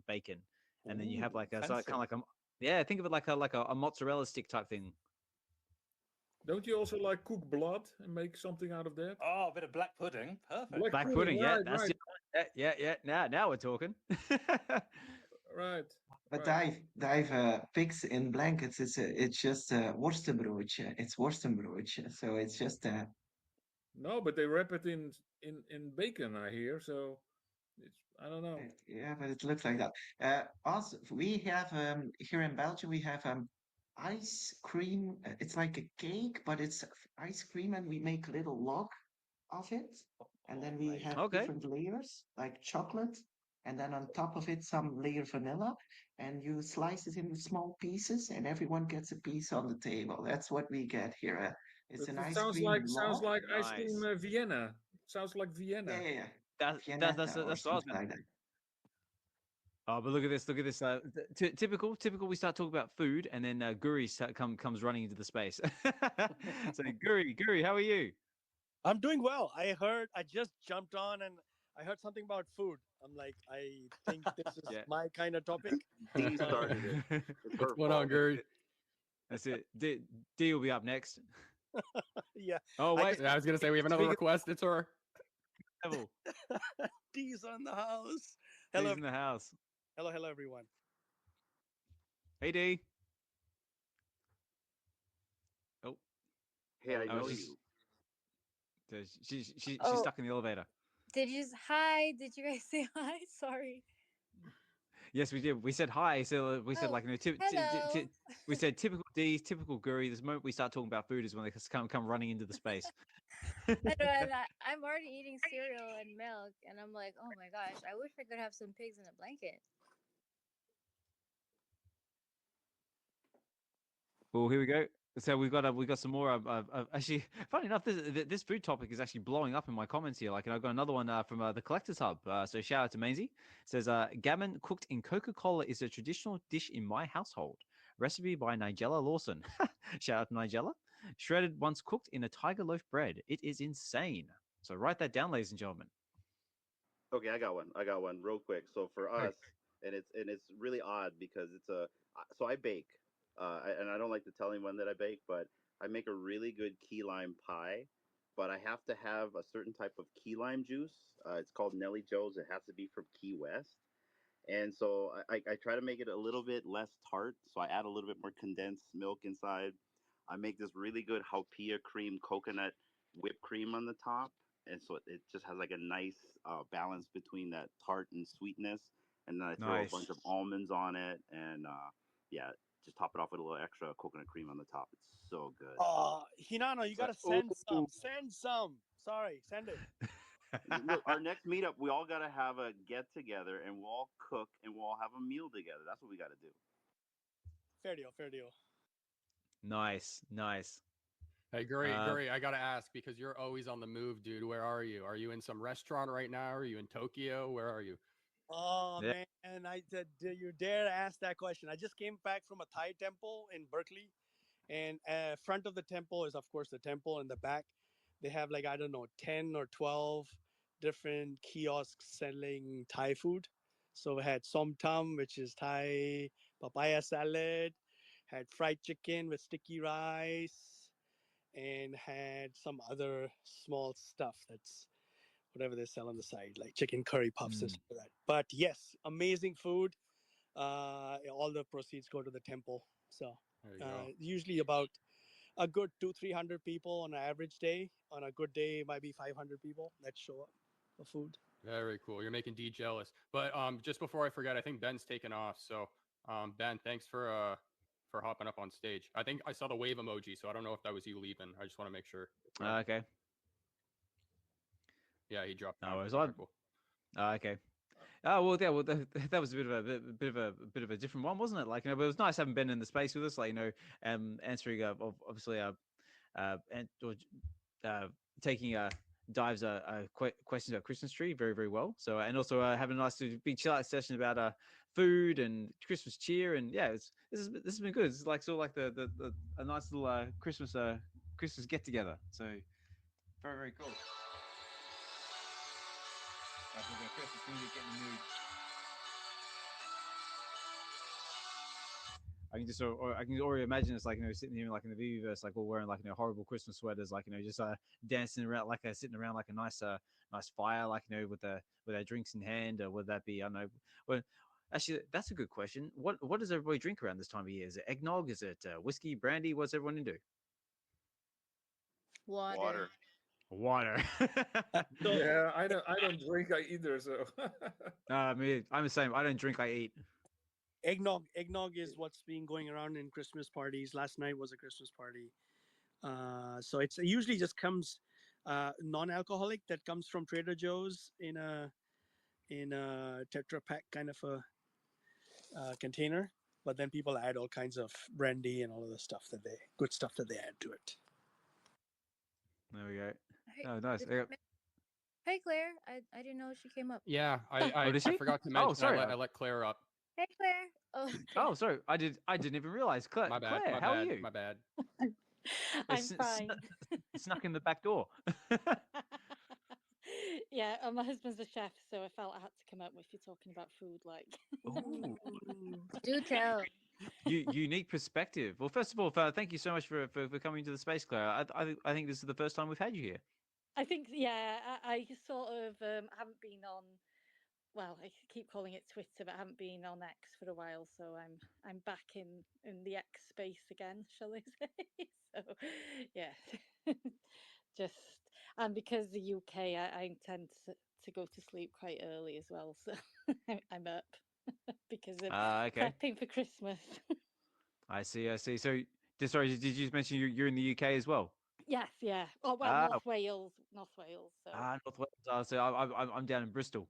bacon, and then you have like a kind of like a think of it like a mozzarella stick type thing. Don't you also like cook blood and make something out of that? Oh, a bit of black pudding. Perfect. Black pudding, yeah, right, that's right. it. Yeah. Now we're talking. Right. But right. dive pigs in blankets. It's just worstenbroodje. It's worstenbroodje. So it's just No, but they wrap it in bacon, I hear. So it's, I don't know. yeah, but it looks like that. Also, we have here in Belgium we have ice cream. It's like a cake, but it's ice cream, and we make a little log of it, and then we have Okay. different layers, like chocolate, and then on top of it some layer vanilla, and you slice it into small pieces, and everyone gets a piece on the table. That's what we get here. It's an It ice sounds cream sounds log. like ice cream Nice. Vienna. Sounds like Vienna. Yeah. That's Viennetta or what I was something gonna. like that. Oh, but look at this! Look at this! Typical. We start talking about food, and then Guri comes running into the space. So Guri, how are you? I'm doing well. I just jumped on and I heard something about food. I'm like, I think this is Yeah. my kind of topic. Dee started it. It's her What's going on, fault. Gary? That's it. D will be up next. Yeah. Oh I wait, just- I was gonna say we have another Speaking- request. It's her. Neville, D's on the house. D's Hello, in the house. hello, everyone. Hey D. Oh, Hey, I Oh, know she's- you. she's Oh. stuck in the elevator. Did you hi? Did you guys say hi? Sorry. Yes, we did. We said hi. So we said Oh, like hello. we said typical D, typical Guri. This moment we start talking about food is when they come running into the space. I know, and I'm already eating cereal and milk, and I'm like, oh my gosh, I wish I could have some pigs in a blanket. Well, here we go. So we've got some more. Actually, funny enough, this food topic is actually blowing up in my comments here. Like, and I've got another one from the Collectors Hub. So shout out to Maisie. It says, gammon cooked in Coca-Cola is a traditional dish in my household. Recipe by Nigella Lawson. Shout out to Nigella. Shredded once cooked in a tiger loaf bread. It is insane. So write that down, ladies and gentlemen. Okay, I got one real quick. So for us, and it's really odd because so I bake, and I don't like to tell anyone that I bake, but I make a really good key lime pie. But I have to have a certain type of key lime juice. It's called Nelly Joe's. It has to be from Key West. And so I try to make it a little bit less tart. So I add a little bit more condensed milk inside. I make this really good Haupia cream coconut whipped cream on the top. And so it just has like a nice balance between that tart and sweetness. And then I throw Nice. a bunch of almonds on it. And yeah, just top it off with a little extra coconut cream on the top. It's so good. Hinano, you gotta Oh. send some. Send some. Sorry, send it. Look, our next meetup, we all got to have a get together and we'll all cook and we'll all have a meal together. That's what we got to do. Fair deal, fair deal. Nice. Hey, Guri, I gotta ask because you're always on the move, dude. Where are you? Are you in some restaurant right now? Are you in Tokyo? Where are you? Oh Yeah. man, you dare to ask that question? I just came back from a Thai temple in Berkeley, and front of the temple is of course the temple, and the back they have like I don't know 10 or 12 different kiosks selling Thai food. So we had som tam, which is Thai papaya salad, had fried chicken with sticky rice, and had some other small stuff that's whatever they sell on the side, like chicken curry puffs and stuff like that. But yes, amazing food. All the proceeds go to the temple. So There you go. usually about a good 200-300 people on an average day. On a good day, it might be 500 people that show up for food. Very cool. You're making D jealous. But just before I forget, I think Ben's taken off. So Ben, thanks for hopping up on stage. I think I saw the wave emoji, so I don't know if that was you leaving. I just want to make sure. Okay. Yeah, he dropped. No, it was Very on. cool. Okay. Oh well, yeah. Well, that was a bit of a different one, wasn't it? Like, but it was nice having Ben in the space with us. Like, answering obviously taking Dive's questions about Christmas tree very, very well. So, and also having a nice big chill out session about food and Christmas cheer, and yeah, this has been good. It's like sort of like the a nice little Christmas get together. So very, very cool. Christmas music, getting the mood. I can already imagine it's like, sitting here like in the VeVe-verse, like all wearing like horrible Christmas sweaters, like just dancing around, like sitting around like a nice fire, like with their drinks in hand, or would that be, I don't know. Well, actually, that's a good question. What does everybody drink around this time of year? Is it eggnog? Is it whiskey, brandy? What's everyone into? Water. Yeah, I don't drink either. So. Me, I'm the same. I don't drink. I eat. Eggnog is what's been going around in Christmas parties. Last night was a Christmas party. So it's usually just comes non-alcoholic that comes from Trader Joe's in a Tetra Pak kind of a container. But then people add all kinds of brandy and all of the good stuff that they add to it. There we go. Oh, nice. Hey, Claire. I didn't know she came up. Yeah, I forgot to mention. Sorry. I let Claire up. Hey, Claire. Oh, okay. Oh, sorry. I didn't even realize. Claire, My bad. Claire, how are you? My bad. I'm fine. Snuck in the back door. Yeah, my husband's a chef, so I felt I had to come up if you're talking about food. Like, Do tell. Unique perspective. Well, first of all, thank you so much for coming to the space, Claire. I think this is the first time we've had you here. I think, yeah, I sort of haven't been on. Well, I keep calling it Twitter, but I haven't been on X for a while, so I'm back in the X space again, shall I say? So, yeah, just and because the UK, I intend to go to sleep quite early as well, so I'm up because of prepping for Christmas. I see. So, sorry, did you mention you're in the UK as well? Yes, yeah. Oh well, North Wales. So. North Wales. So I'm down in Bristol.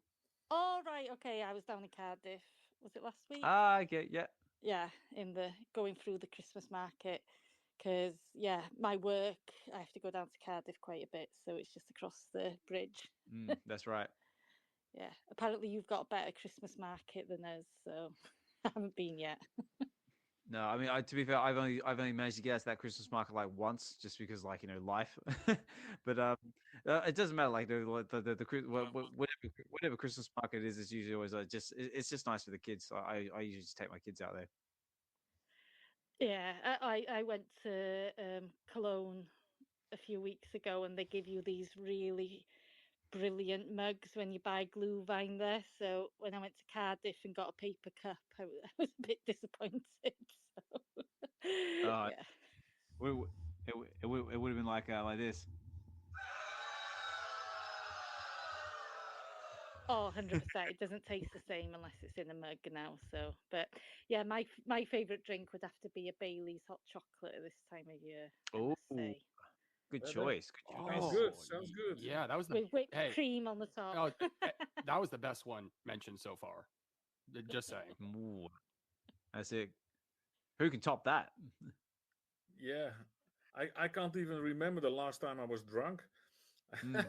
Oh, right. Okay. I was down in Cardiff. Was it last week? Okay. Yeah. Yeah. Going through the Christmas market. Because, yeah, my work, I have to go down to Cardiff quite a bit. So it's just across the bridge. That's right. Yeah. Apparently you've got a better Christmas market than us. So I haven't been yet. No, I mean, to be fair, I've only managed to get us that Christmas market like once, just because like life. But it doesn't matter. Like the whatever Christmas market is, it's usually always it's just nice for the kids. So I usually just take my kids out there. Yeah, I went to Cologne a few weeks ago, and they give you these really brilliant mugs when you buy Glühwein there. So when I went to Cardiff and got a paper cup, I was a bit disappointed. So yeah, it would have been like this. Oh, 100%. It doesn't taste the same unless it's in a mug now. So, but yeah, my favorite drink would have to be a Bailey's hot chocolate at this time of year. Oh, good choice. Sounds good. Yeah, that was with whipped cream on the top. Oh, that was the best one mentioned so far. Just saying. Ooh, that's it. Who can top that? Yeah, I can't even remember the last time I was drunk. I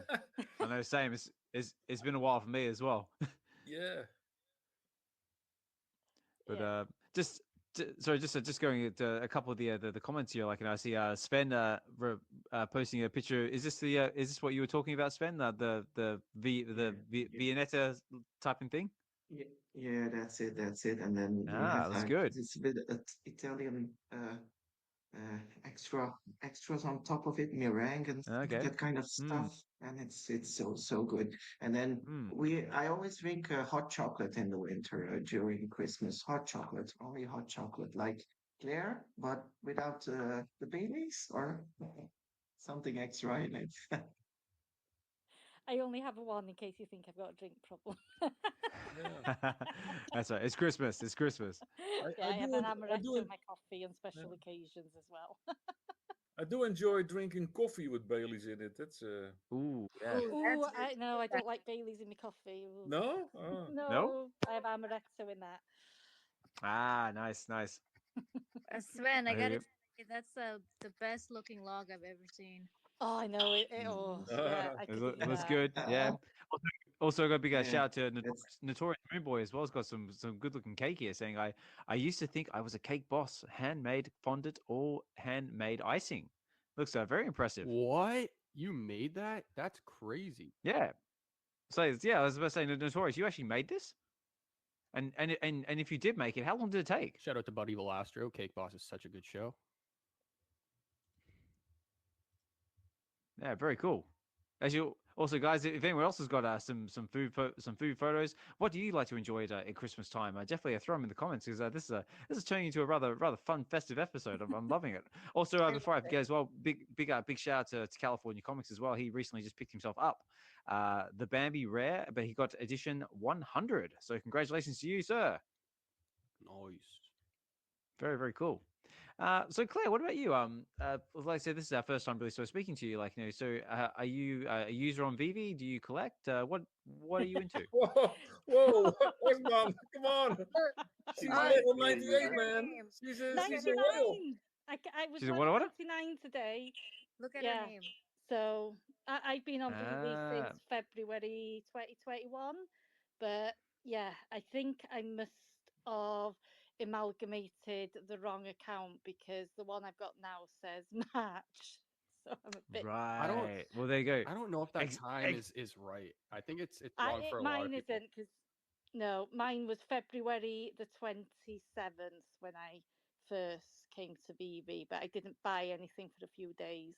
know, same. It's been a while for me as well. Yeah. But just going at a couple of the comments here. Like, I see Sven posting a picture. Is this what you were talking about, Sven? The Viennetta typing thing? Yeah, that's it. And then that's good. It's a bit Italian extras on top of it, meringue and that kind of stuff. and it's so good. And then I always drink hot chocolate in the winter during Christmas. Hot chocolate, only hot chocolate, like Claire, but without the Baileys or something extra in it. I only have one in case you think I've got a drink problem. That's right. It's Christmas. It's Christmas. Yeah, I have an amaretto in my coffee on special occasions as well. I do enjoy drinking coffee with Baileys in it. That's Ooh, yeah. Ooh, I no, I don't like Baileys in my coffee. Ooh. No? Oh. No, I have amaretto in that. Ah, nice, nice. Sven, I I hear gotta you. tell you, that's the best looking log I've ever seen. Oh, I know it. Oh, yeah, I could eat Looks that. good. Yeah. Also, got a big Yeah, shout out to Notorious Moonboy as well. It's got some good looking cake here. Saying I used to think I was a cake boss, handmade fondant or handmade icing. Looks very impressive. What? You made that? That's crazy. Yeah. So yeah, I was about to say, Notorious, you actually made this? And if you did make it, how long did it take? Shout out to Buddy Velastro. Cake Boss is such a good show. Yeah, very cool. As you also, guys, if anyone else has got some food photos, what do you like to enjoy at Christmas time? Definitely throw them in the comments because this is turning into a rather fun festive episode. I'm loving it. Also, before I forget as well, big shout out to California Comics as well. He recently just picked himself up the Bambi rare, but he got edition 100. So congratulations to you, sir. Nice. Very, very cool. So Claire, what about you? Like I said, this is our first time really sort of speaking to you. Like, so are you a user on VeVe? Do you collect? What are you into? Whoa, Osman, come on! She's level 98, man. She's a whale. I was She's a level what? 99 today. Look at her name. So I've been on VeVe since February 2021, but yeah, I think I must have amalgamated the wrong account because the one I've got now says March. So I'm a bit right. Well, there you go. I don't know if that time is right. I think it's wrong for a lot of people. Mine isn't because mine was February the 27th when I first came to VeVe, but I didn't buy anything for a few days.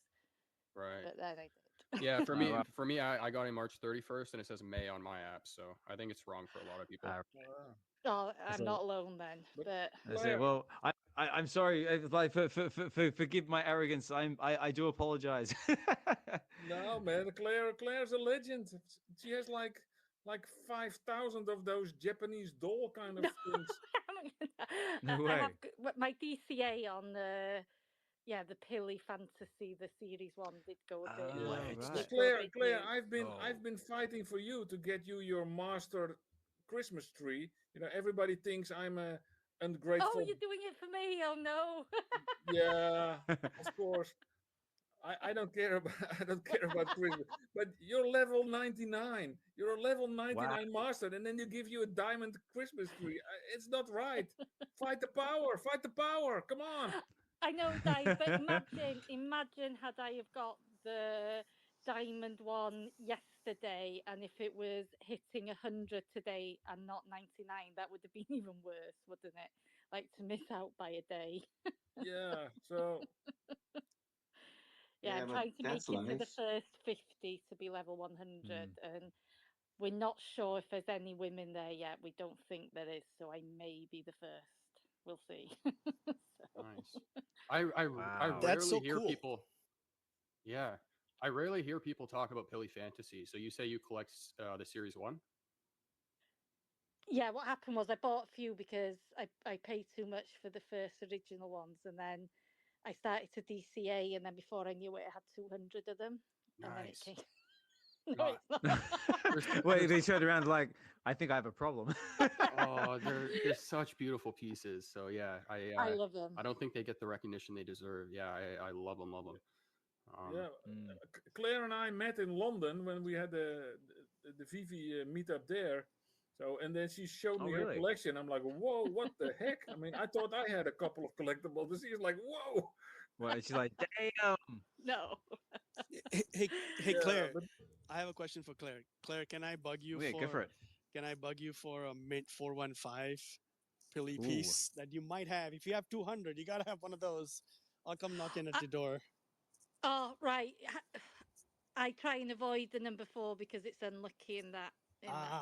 Right. But then I did. Yeah, for me, I got in March 31st, and it says May on my app, so I think it's wrong for a lot of people. Oh, I'm not alone then. But I say, well, I'm sorry. Like, forgive my arrogance. I do apologize. No, man, Claire's a legend. She has like 5,000 of those Japanese doll kind of things. No way. I have my DCA on the Pilly Fantasy, the series one did go a bit. Right. Claire, I've been fighting for you to get you your master Christmas tree. You know, everybody thinks I'm a ungrateful. Oh, you're doing it for me? Oh no. Yeah, of course. I don't care about Christmas, but you're level 99. You're a level 99 master, and then you give you a diamond Christmas tree. It's not right. Fight the power! Fight the power! Come on! I know, Dave, but imagine had I have got the diamond one yesterday, and if it was hitting 100 today and not 99, that would have been even worse, wouldn't it? Like to miss out by a day. Yeah. So. Yeah, I'm trying to make it to the first 50 to be level 100, and we're not sure if there's any women there yet. We don't think there is, so I may be the first. We'll see. Nice. I rarely hear people. Yeah, I rarely hear people talk about Pilly Fantasy. So you say you collect the series 1? Yeah, what happened was I bought a few because I paid too much for the first original ones, and then I started to DCA, and then before I knew it, I had 200 of them. Nice. And then it came. No, it's not. Wait, they turned around like, I think I have a problem. Oh, they're such beautiful pieces. So yeah, I love them. I don't think they get the recognition they deserve. Yeah, I love them. Claire and I met in London when we had the VeVe meetup there. So, and then she showed me her collection. I'm like, whoa, what the heck? I mean, I thought I had a couple of collectibles. And she's like, whoa. Well, she's like, damn. No. Hey, Claire. I have a question for Claire. Claire, can I bug you go for it. Can I bug you for a Mint 415 Pilly piece that you might have? If you have 200, you gotta have one of those. I'll come knocking at your door. Oh, right. I try and avoid the number 4 because it's unlucky in that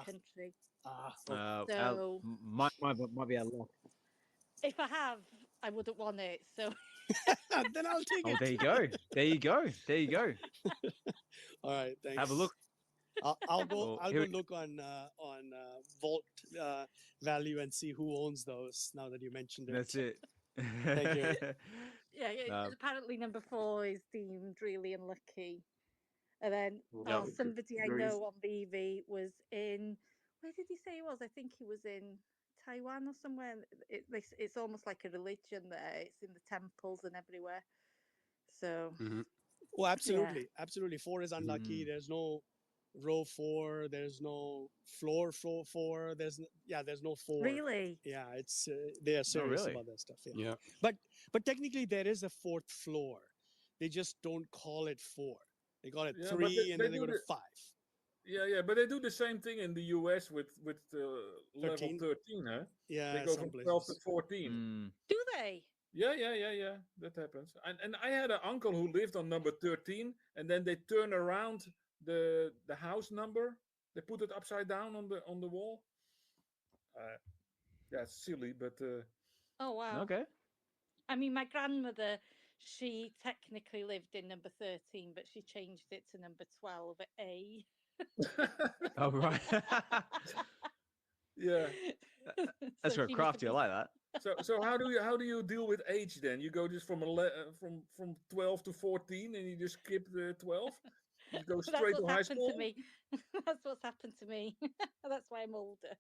country. So might be a lot. if I have, I wouldn't want it. So then I'll take it. Oh, there you go. There you go. There you go. All right, thanks. Have a look. I'll go. Oh, I'll here go look on Vault Value and see who owns those. Now that you mentioned it. That's it. Thank you. Yeah, apparently number 4 is deemed really unlucky. And then somebody I know on VeVe was in, where did he say he was? I think he was in Taiwan or somewhere. It's almost like a religion there. It's in the temples and everywhere. So. Oh, absolutely, absolutely. 4 is unlucky. There's no row 4. There's no floor 4. There's no 4. Really? Yeah, it's they are serious about that stuff. Yeah. But technically there is a 4th floor. They just don't call it 4. They call it 3, and then they go to 5. Yeah, but they do the same thing in the US with level 13, huh? Yeah, they go from 12 to 14. Do they? Yeah. That happens. And I had an uncle who lived on number 13, and then they turn around the house number. They put it upside down on the wall. Yeah, it's silly, but. Oh wow. Okay. I mean, my grandmother, she technically lived in number 13, but she changed it to number 12A. Oh right. Yeah. That's very crafty. I like that. So how do you deal with age then? You go just from 12 to 14, and you just skip the 12. You go straight to high school. To me. That's what's happened to me. That's why I'm older.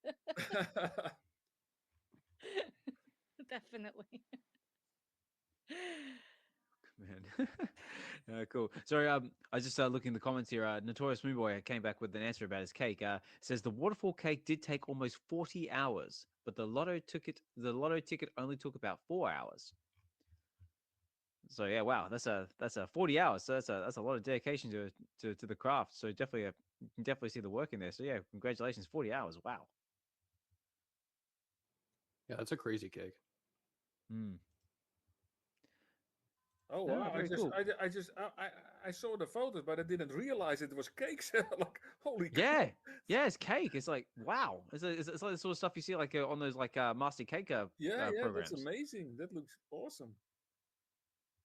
Definitely. Man. Cool. Sorry, I was just looking in the comments here. Notorious Moonboy came back with an answer about his cake. Says the waterfall cake did take almost 40 hours, but the lotto ticket only took about 4 hours. So yeah, wow, that's a 40 hours. So that's a lot of dedication to the craft. So definitely you can definitely see the work in there. So yeah, congratulations, 40 hours. Wow. Yeah, that's a crazy cake. Oh wow! I saw the photos, but I didn't realize it was cakes. Like holy yeah, yeah, it's cake. It's like wow, it's like the sort of stuff you see like on those like master cake programs. That's amazing. That looks awesome.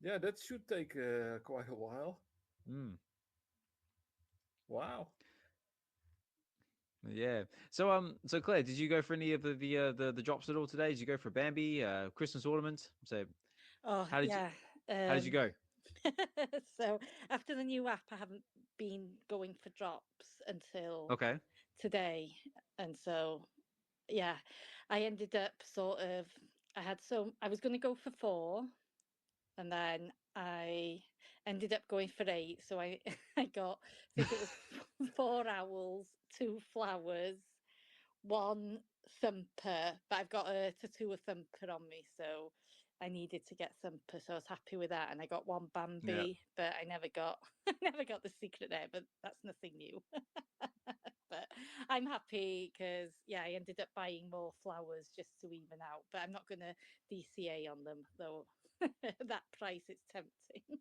Yeah, that should take quite a while. Wow. Yeah. So Claire, did you go for any of the drops at all today? Did you go for Bambi, Christmas ornament? So how did you go? So after the new app, I haven't been going for drops until today, and so yeah, I ended up I was going to go for 4, and then I ended up going for 8. So I got, I think it was 4 owls, 2 flowers, 1 thumper, but I've got a tattoo of thumper on me, so I needed to get thumper, so I was happy with that. And I got 1 Bambi, but I never got the secret there, but that's nothing new. But I'm happy because I ended up buying more flowers just to even out, but I'm not going to DCA on them though. That price, it's tempting.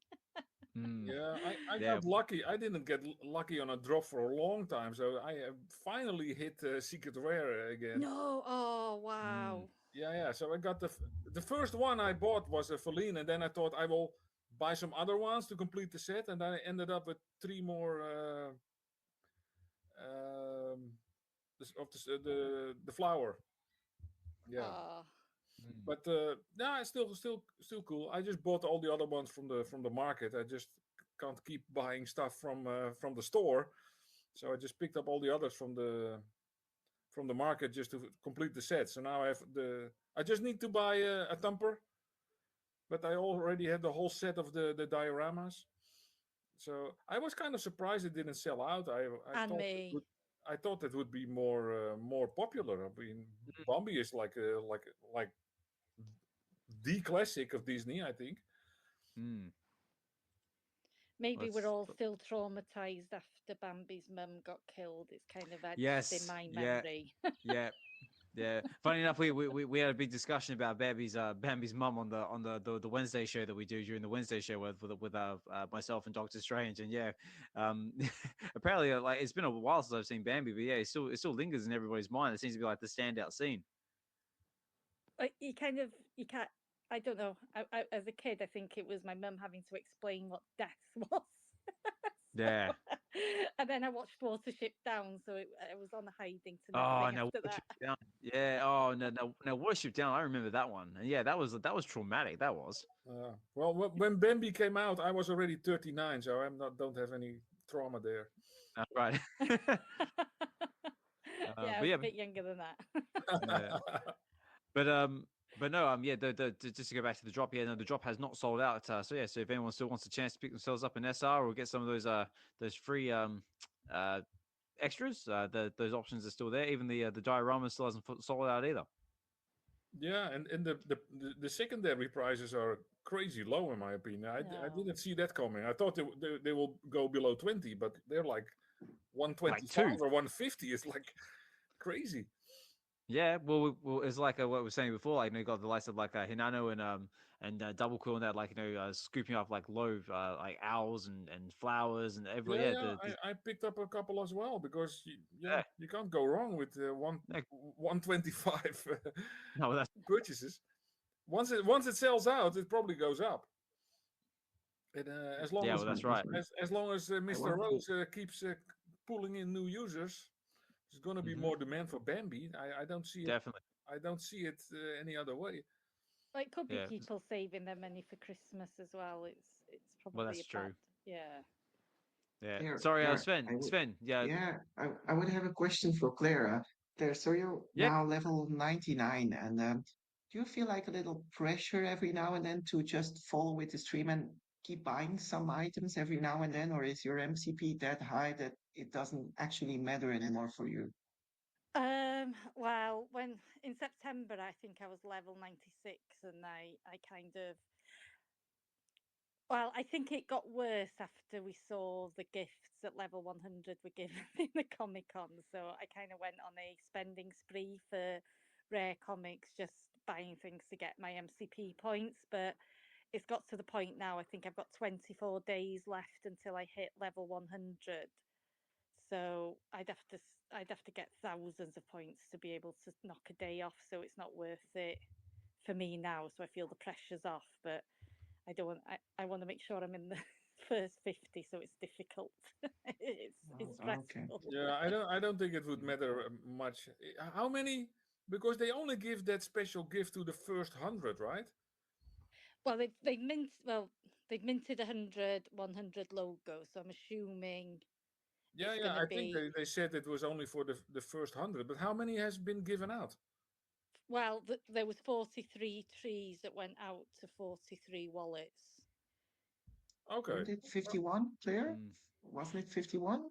Yeah, I got lucky. I didn't get lucky on a drop for a long time, so I finally hit Secret Rare again. No, oh wow. Yeah. So I got the first one I bought was a Feline, and then I thought I will buy some other ones to complete the set, and then I ended up with 3 more the flower. Yeah. But it's still cool. I just bought all the other ones from the market. I just can't keep buying stuff from the store, so I just picked up all the others from the market just to complete the set. So now I just need to buy a thumper, but I already had the whole set of the dioramas. So I was kind of surprised it didn't sell out. I thought it would be more popular. I mean, Bambi is like the classic of Disney, I think. Maybe we're all still traumatized after Bambi's mum got killed. It's kind of etched in my memory. Yeah, funny enough, we had a big discussion about Bambi's mum on the Wednesday show that we do during the Wednesday show with myself and Dokta Strange, and yeah, apparently like it's been a while since I've seen Bambi, but yeah, it still lingers in everybody's mind. It seems to be like the standout scene. Like you can't. I don't know. As a kid, I think it was my mum having to explain what death was. Yeah. And then I watched Watership Down, so I was on hiding to Oh nothing no, after that. Worship Down. Yeah. Oh no, Worship Down. I remember that one. And yeah, that was traumatic. That was. Well, when Bambi came out, I was already 39, so don't have any trauma there. Right. Yeah, I was a bit younger than that. Yeah. But no, yeah, just to go back to the drop, yeah, no, the drop has not sold out. So yeah, so if anyone still wants a chance to pick themselves up an SR or get some of those free extras, those options are still there. Even the diorama still hasn't sold out either. Yeah, and the secondary prices are crazy low in my opinion. I didn't see that coming. I thought they will go below 20, but they're like 125 or 150. It's like crazy. Yeah, well, it's like what we were saying before. Like, you got the likes of like Hinano and Double Quill and that, like scooping up like like owls and flowers and everything. I picked up a couple as well because you can't go wrong with 125 no, that's purchases. Once it sells out, it probably goes up. And as long as that's right. As long as Mr. Rose keeps pulling in new users, there's going to be more demand for Bambi. I don't see it. Definitely. I don't see it any other way. Like, could be people saving their money for Christmas as well. It's probably well, that's true. Yeah. Yeah. Sorry, Sven. Yeah. Yeah, I would have a question for Clara. There, so you're now level 99, and do you feel like a little pressure every now and then to just follow with the stream and keep buying some items every now and then, or is your MCP that high that it doesn't actually matter anymore for you? Well, when in September, I think I was level 96, and I kind of, well, I think it got worse after we saw the gifts at level 100 were given in the Comic-Con. So I kind of went on a spending spree for rare comics, just buying things to get my MCP points. But it's got to the point now, I think I've got 24 days left until I hit level 100. So I'd have to get thousands of points to be able to knock a day off. So it's not worth it for me now. So I feel the pressure's off, but I don't want. I want to make sure I'm in the first 50. So it's difficult. it's stressful. Okay. Yeah, I don't think it would matter much. How many? Because they only give that special gift to the first 100, right? Well, they've minted 100 logos. So I'm assuming. Yeah, I think they said it was only for the first 100, but how many has been given out? Well, there was 43 trees that went out to 43 wallets. Okay. Wasn't it 51, Claire? Wasn't it 51?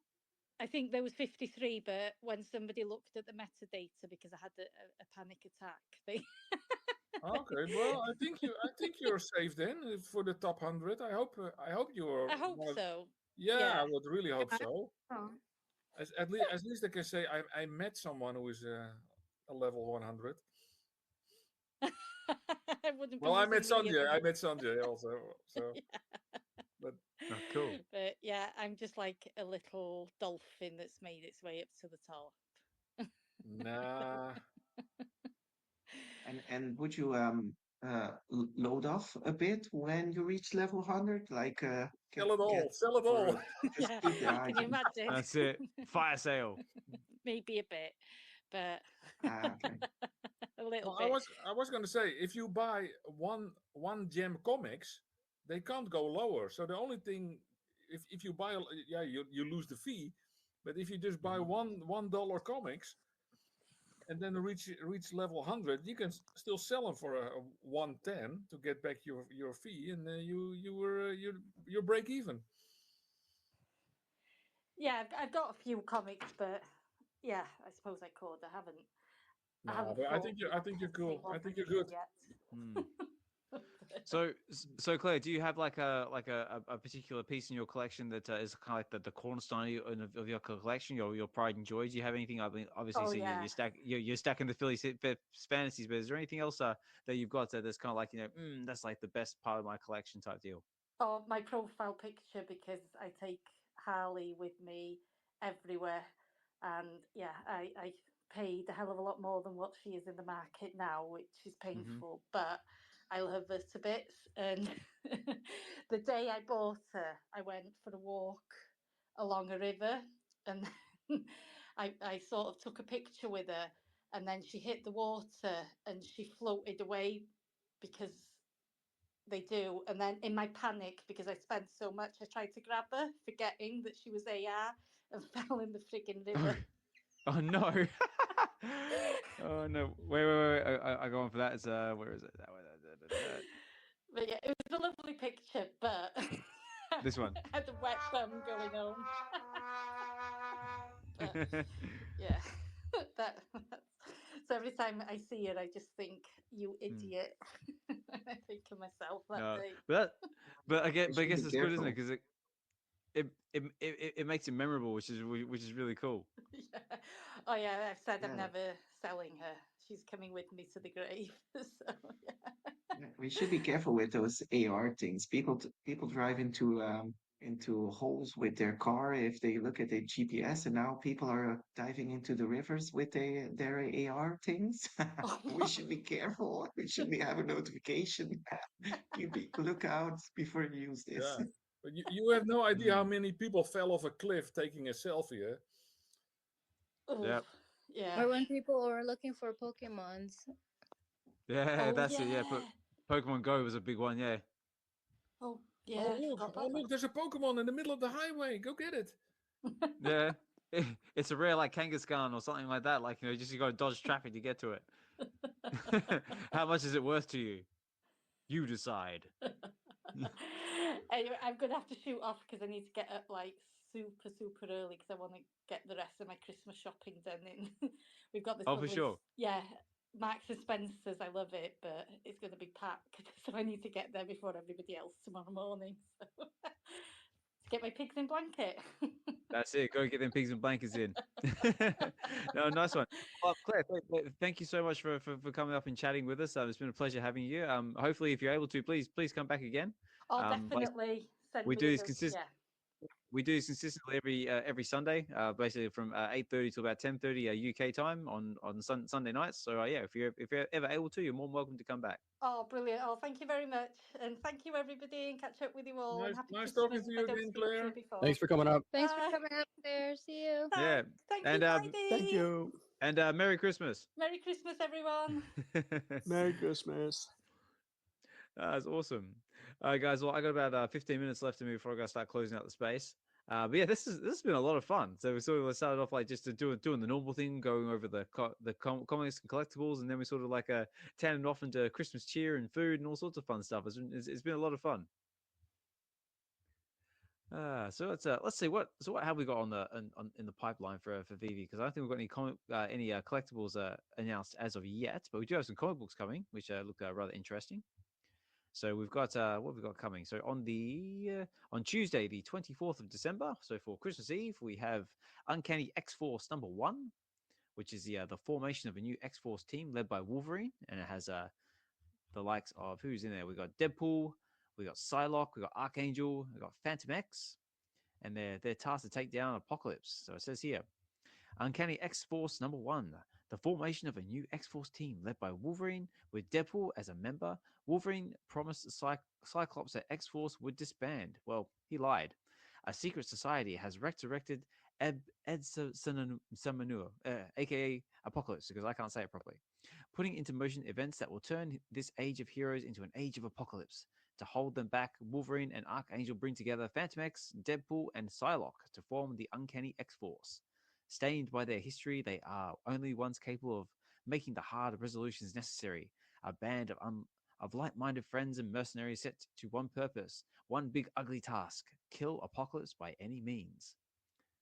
I think there was 53, but when somebody looked at the metadata, because I had a panic attack, Okay, well, I think you're safe then for the top 100. I hope you're. I hope so. Yeah, I would really hope so. Oh. At least I can say I met someone who is a level 100. I met Sanjay also. So, but cool. But yeah, I'm just like a little dolphin that's made its way up to the top. Nah. And would you load off a bit when you reach level 100? Like sell it all. Yeah. Can you imagine? That's it. Fire sale. Maybe a bit, but okay. a little bit. I was going to say, if you buy one gem comics, they can't go lower. So the only thing, if you buy, you lose the fee. But if you just buy $1 comics, and then reach level 100, you can still sell them for a 110 to get back your fee, and you break even. Yeah, I've got a few comics, but yeah, I suppose I could. I haven't. But I think you're cool. I think you're good. So Claire, do you have like a particular piece in your collection that is kind of like the cornerstone of your collection, your pride and joy? Do you have anything? I mean, obviously, Oh, so yeah. you're stacking the Philly fantasies, but is there anything else that you've got that's kind of like that's like the best part of my collection type deal? Oh, my profile picture, because I take Harley with me everywhere, and yeah, I paid a hell of a lot more than what she is in the market now, which is painful, but I love her to bits. And the day I bought her, I went for a walk along a river, and I sort of took a picture with her, and then she hit the water and she floated away because they do. And then in my panic, because I spent so much, I tried to grab her, forgetting that she was AR, and fell in the frigging river. Oh no! Oh no! Wait! I go on for that. It's where is it? That way. But yeah, it was a lovely picture, but This one. I had a wet bum going home. But yeah, that's so every time I see her, I just think, "You idiot!" I think of myself that No, day. but I guess should it's be good, isn't it? careful. Because it makes it memorable, which is really cool. Yeah. Oh yeah, I've said I'm Yeah. never selling her. She's coming with me to the grave. So yeah. Yeah, we should be careful with those AR things. People drive into holes with their car if they look at the GPS, and now people are diving into the rivers with their AR things. Oh, We should be careful. We should have a notification. Look out before you use this. Yeah. But you have no idea how many people fell off a cliff taking a selfie, eh? Yep. Yeah. Or when people are looking for Pokemons. Yeah, Oh, that's it. Yeah, yeah. Pokemon Go was a big one. Yeah. Oh yeah. Oh I look! forgot Oh about look! There's a Pokemon in the middle of the highway. Go get it. Yeah. It's a rare like Kangaskhan or something like that. Like just you got to dodge traffic to get to it. How much is it worth to you? You decide. Anyway, I'm gonna have to shoot off because I need to get up like super early because I want to get the rest of my Christmas shopping done. In we've got this Oh, for lovely, sure. yeah, Marks and Spencers. I love it, but it's going to be packed, so I need to get there before everybody else tomorrow morning. So to get my pigs in blanket. That's it. Go get them pigs and blankets in. No, nice one. Well, Claire, thank you so much for coming up and chatting with us. It's been a pleasure having you. Hopefully, if you're able to, please come back again. Oh, Like definitely. Send we me do a this note. consist. Yeah. We do this consistently every Sunday, basically from 8:30 to about 10:30 UK time on Sunday nights. So yeah, if you're ever able to, you're more than welcome to come back. Oh, brilliant. Oh, thank you very much. And thank you, everybody, and catch up with you all. And happy Nice Christmas talking to if you I don't again, speak to Claire. you before. Thanks for coming up. Thanks Bye. for coming up there. See you. Yeah. Thank And you, Heidi. Thank you. And Merry Christmas. Merry Christmas, everyone. Merry Christmas. That's awesome. All right, guys. Well, I got about 15 minutes left to me before I got to start closing out the space. But yeah, this has been a lot of fun. So we sort of started off like just doing the normal thing, going over the comics and collectibles, and then we sort of like tanned off into Christmas cheer and food and all sorts of fun stuff. It's been a lot of fun. So let's see what have we got in the pipeline for VeVe, because I don't think we've got any collectibles announced as of yet, but we do have some comic books coming, which look rather interesting. So we've got what we've got coming. So on Tuesday, the 24th of December, so for Christmas Eve, we have Uncanny X-Force #1, which is the formation of a new X-Force team led by Wolverine, and it has the likes of who's in there. We got Deadpool, we got Psylocke, we got Archangel, we got Phantom X, and they're tasked to take down Apocalypse. So it says here, Uncanny X-Force #1. The formation of a new X-Force team led by Wolverine with Deadpool as a member. Wolverine promised Cyclops that X-Force would disband. Well, he lied. A secret society has resurrected Ed Samanur, aka Apocalypse, because I can't say it properly, putting into motion events that will turn this age of heroes into an age of apocalypse. To hold them back, Wolverine and Archangel bring together Phantom X, Deadpool, and Psylocke to form the Uncanny X-Force. Stained by their history, they are only ones capable of making the hard resolutions necessary. A band of like-minded friends and mercenaries set to one purpose, one big ugly task: kill Apocalypse by any means.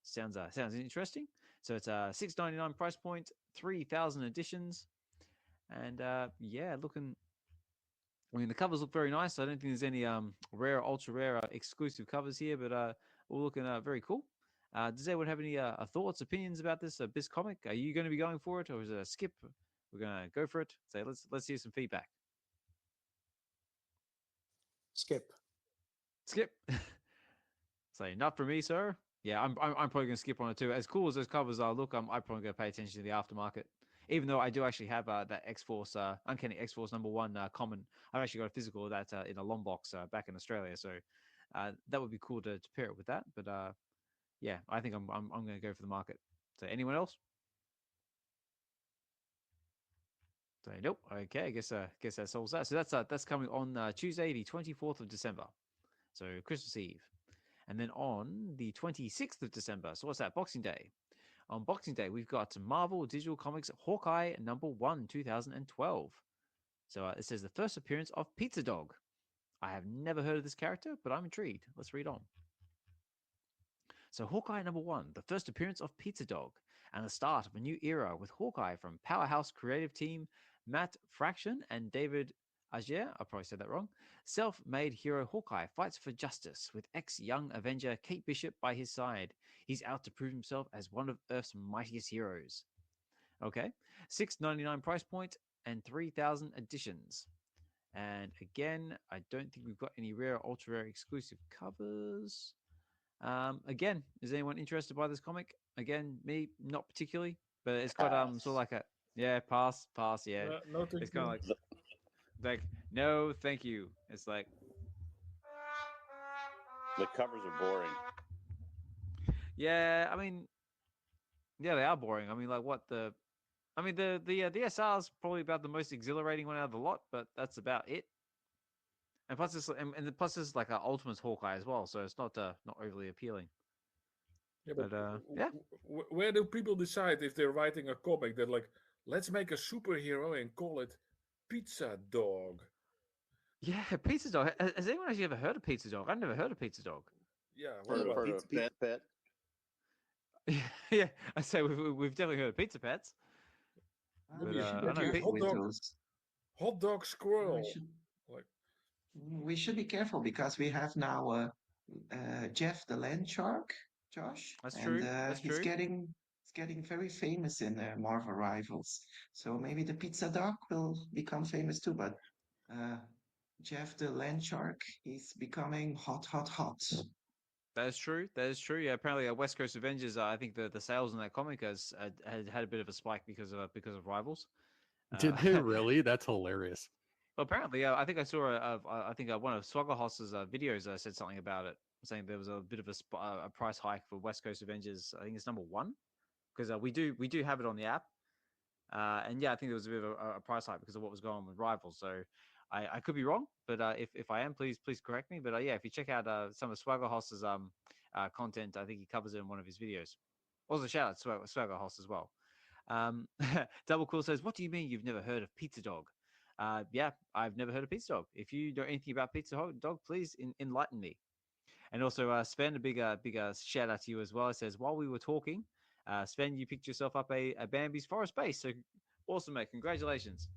Sounds interesting. So it's a $6.99 price point, 3,000 editions, and yeah, looking I mean, the covers look very nice. I don't think there's any rare, ultra rare, exclusive covers here, but all looking very cool. Does anyone have any thoughts, opinions about this BIS comic? Are you going to be going for it, or is it a skip? We're going to go for it. So let's hear some feedback. Skip. Skip. So not for me, sir. Yeah, I'm probably going to skip on it too. As cool as those covers are, look, I'm probably going to pay attention to the aftermarket. Even though I do actually have that X-Force, Uncanny X-Force #1 common. I've actually got a physical of that in a long box back in Australia. So that would be cool to pair it with that. But yeah, I think I'm going to go for the market. So anyone else? So nope. Okay, I guess that solves that. So that's coming on Tuesday, the 24th of December. So Christmas Eve. And then on the 26th of December, so what's that? Boxing Day. On Boxing Day, we've got Marvel Digital Comics Hawkeye #1, 2012. So it says the first appearance of Pizza Dog. I have never heard of this character, but I'm intrigued. Let's read on. So Hawkeye #1, the first appearance of Pizza Dog, and the start of a new era with Hawkeye from powerhouse creative team Matt Fraction and David Agier, I probably said that wrong. Self-made hero Hawkeye fights for justice with ex-young Avenger Kate Bishop by his side. He's out to prove himself as one of Earth's mightiest heroes. Okay, $6.99 price point and 3,000 editions. And again, I don't think we've got any rare, ultra rare exclusive covers. Again, is anyone interested by this comic? Again, me, not particularly, but it's got sort of like a pass, yeah. No, It's kind of like no, thank you. It's like the covers are boring. Yeah, I mean, yeah, they are boring. I mean, like the SR is probably about the most exhilarating one out of the lot, but that's about it. And plus, it's like an Ultimates Hawkeye as well, so it's not overly appealing. Yeah, but yeah. Where do people decide if they're writing a comic that like, let's make a superhero and call it Pizza Dog? Yeah, Pizza Dog. Has anyone actually ever heard of Pizza Dog? I've never heard of Pizza Dog. Yeah, heard of Pet Pet. Yeah, I say we've definitely heard of Pizza Pets. Hot dog squirrel. We should be careful because we have now Jeff the Land Shark, Josh. That's true. He's getting very famous in Marvel Rivals. So maybe the Pizza Dog will become famous too. But Jeff the Land Shark, he's becoming hot. That is true. Yeah, apparently, West Coast Avengers. I think the sales in that comic has had a bit of a spike because of Rivals. Did they really? That's hilarious. Well, apparently, I think I saw one of Swaggerhoss's videos said something about it, saying there was a bit of a price hike for West Coast Avengers. I think it's #1 because we do have it on the app, and yeah, I think there was a bit of a price hike because of what was going on with Rivals. So I could be wrong, but if I am, please correct me. But yeah, if you check out some of Swaggerhoss's content, I think he covers it in one of his videos. Also, shout out to Swaggerhoss as well. Double Cool says, "What do you mean you've never heard of Pizza Dog?" Yeah, I've never heard of Pizza Dog. If you know anything about Pizza Dog, please enlighten me. And also, Sven, a big shout out to you as well. It says, while we were talking, Sven, you picked yourself up a Bambi's Forest Base. So awesome, mate. Congratulations.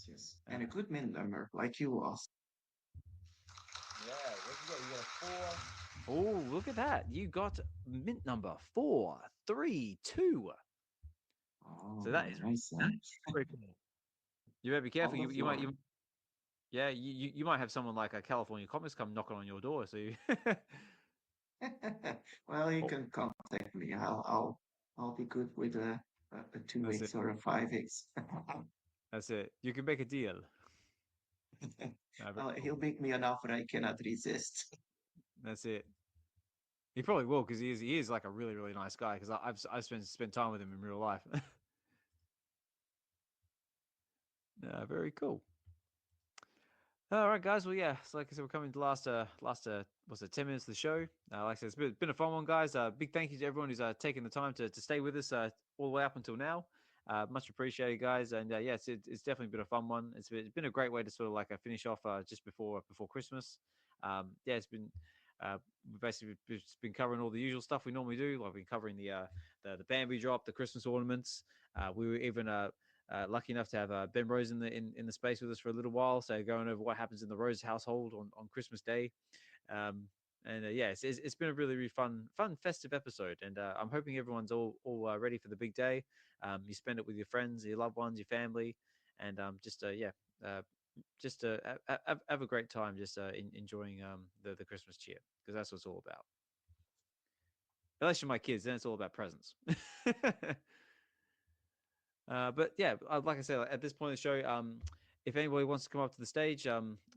Yes. And a good mint number, like you was. Yeah, what you got? You got a 4. Oh, look at that. You got mint number 432. Oh, so that is nice. Very cool. You better be careful. You might have someone like a California Comics come knocking on your door. So well, you can contact me. I'll be good with a 2x or a 5x. That's it. You can make a deal. Well, he'll make me an offer I cannot resist. That's it. He probably will because he is like a really, really nice guy because I've spent time with him in real life. Very cool. All right, guys. Well, yeah. So like I said, we're coming to last 10 minutes of the show. Like I said, it's been a fun one, guys. Big thank you to everyone who's taken the time to stay with us all the way up until now. Much appreciated, guys. And yeah, it's definitely been a fun one. It's been a great way to sort of like finish off just before Christmas. Yeah, it's been we've basically just been covering all the usual stuff we normally do. Like we've been covering the Bambi drop, the Christmas ornaments. We were even lucky enough to have Ben Rose in the space with us for a little while. So going over what happens in the Rose household on Christmas Day. And yeah, it's been a really fun festive episode, and I'm hoping everyone's all ready for the big day. You spend it with your friends, your loved ones, your family, and just have a great time, just enjoying the Christmas cheer, because that's what it's all about. Unless you're my kids, then it's all about presents. But yeah, like I said, at this point of the show, if anybody wants to come up to the stage,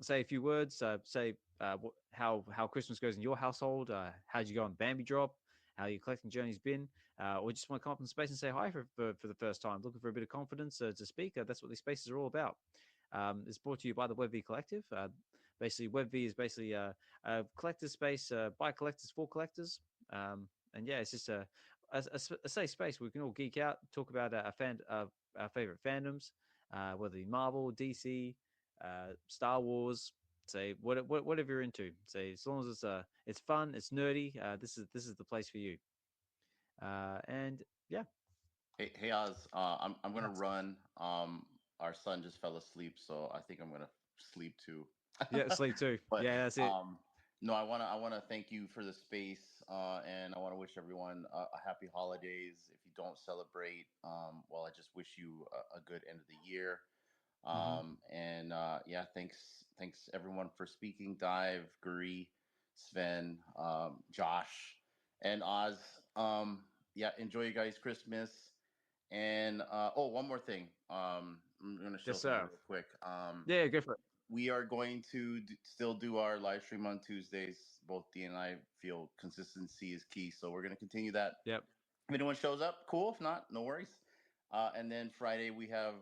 say a few words, say how Christmas goes in your household, how'd you go on the Bambi drop, how your collecting journey's been, or just want to come up in space and say hi for the first time, looking for a bit of confidence to speak. That's what these spaces are all about. It's brought to you by the Web V Collective. Basically, Web V is basically a collector's space by collectors for collectors. And yeah, it's just a safe space where we can all geek out, talk about our favorite fandoms, whether it be Marvel, DC, Star Wars. Say whatever you're into. Say as long as it's fun, it's nerdy. This is the place for you. And yeah. Hey Oz, I'm gonna run. Our son just fell asleep, so I think I'm gonna sleep too. Yeah, sleep too. But, yeah, that's it. No, I wanna thank you for the space, and I wanna wish everyone a happy holidays. If you don't celebrate, well, I just wish you a good end of the year. And yeah, thanks everyone for speaking. Dive, Guri, Sven, Josh, and Oz. Yeah, enjoy you guys' Christmas. And oh, one more thing. I'm gonna show Yes, something sir. real quick. Yeah, go for it. We are going to still do our live stream on Tuesdays. Both Dee and I feel consistency is key, so we're gonna continue that. Yep. If anyone shows up, cool. If not, no worries. And then Friday we have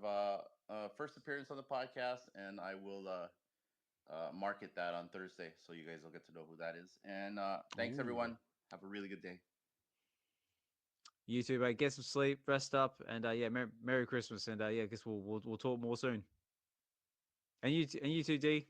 first appearance on the podcast, and I will market that on Thursday, so you guys will get to know who that is. And thanks Ooh. everyone. Have a really good day. You too, mate. Get some sleep, rest up, and yeah, Merry Christmas, and yeah, I guess we'll talk more soon. And you too, D.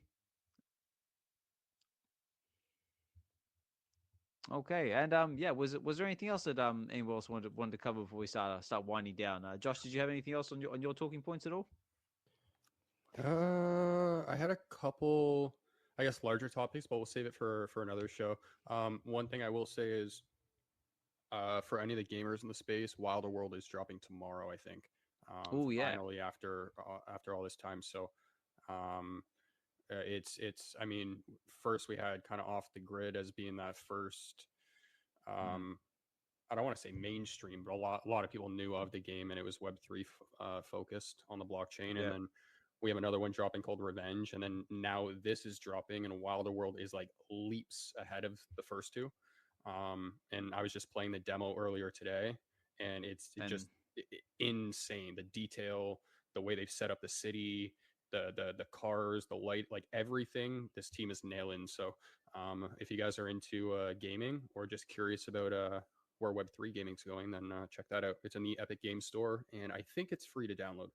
Okay, and yeah, was there anything else that anyone else wanted to cover before we start winding down? Josh, did you have anything else on your talking points at all? I had a couple, I guess, larger topics, but we'll save it for another show. One thing I will say is, for any of the gamers in the space, Wilder World is dropping tomorrow, I think. Oh yeah. Finally, after all this time, so it's I mean, first we had kind of Off the Grid as being that first. I don't want to say mainstream, but a lot of people knew of the game, and it was Web3 focused on the blockchain. Yeah. And then we have another one dropping called Revenge, and then now this is dropping, and Wilder World is like leaps ahead of the first two. And I was just playing the demo earlier today, and it's just insane. The detail, the way they've set up the city, the cars, the light, like everything this team is nailing. So if you guys are into gaming or just curious about where Web3 gaming's going, then check that out. It's in the Epic Games Store, and I think it's free to download.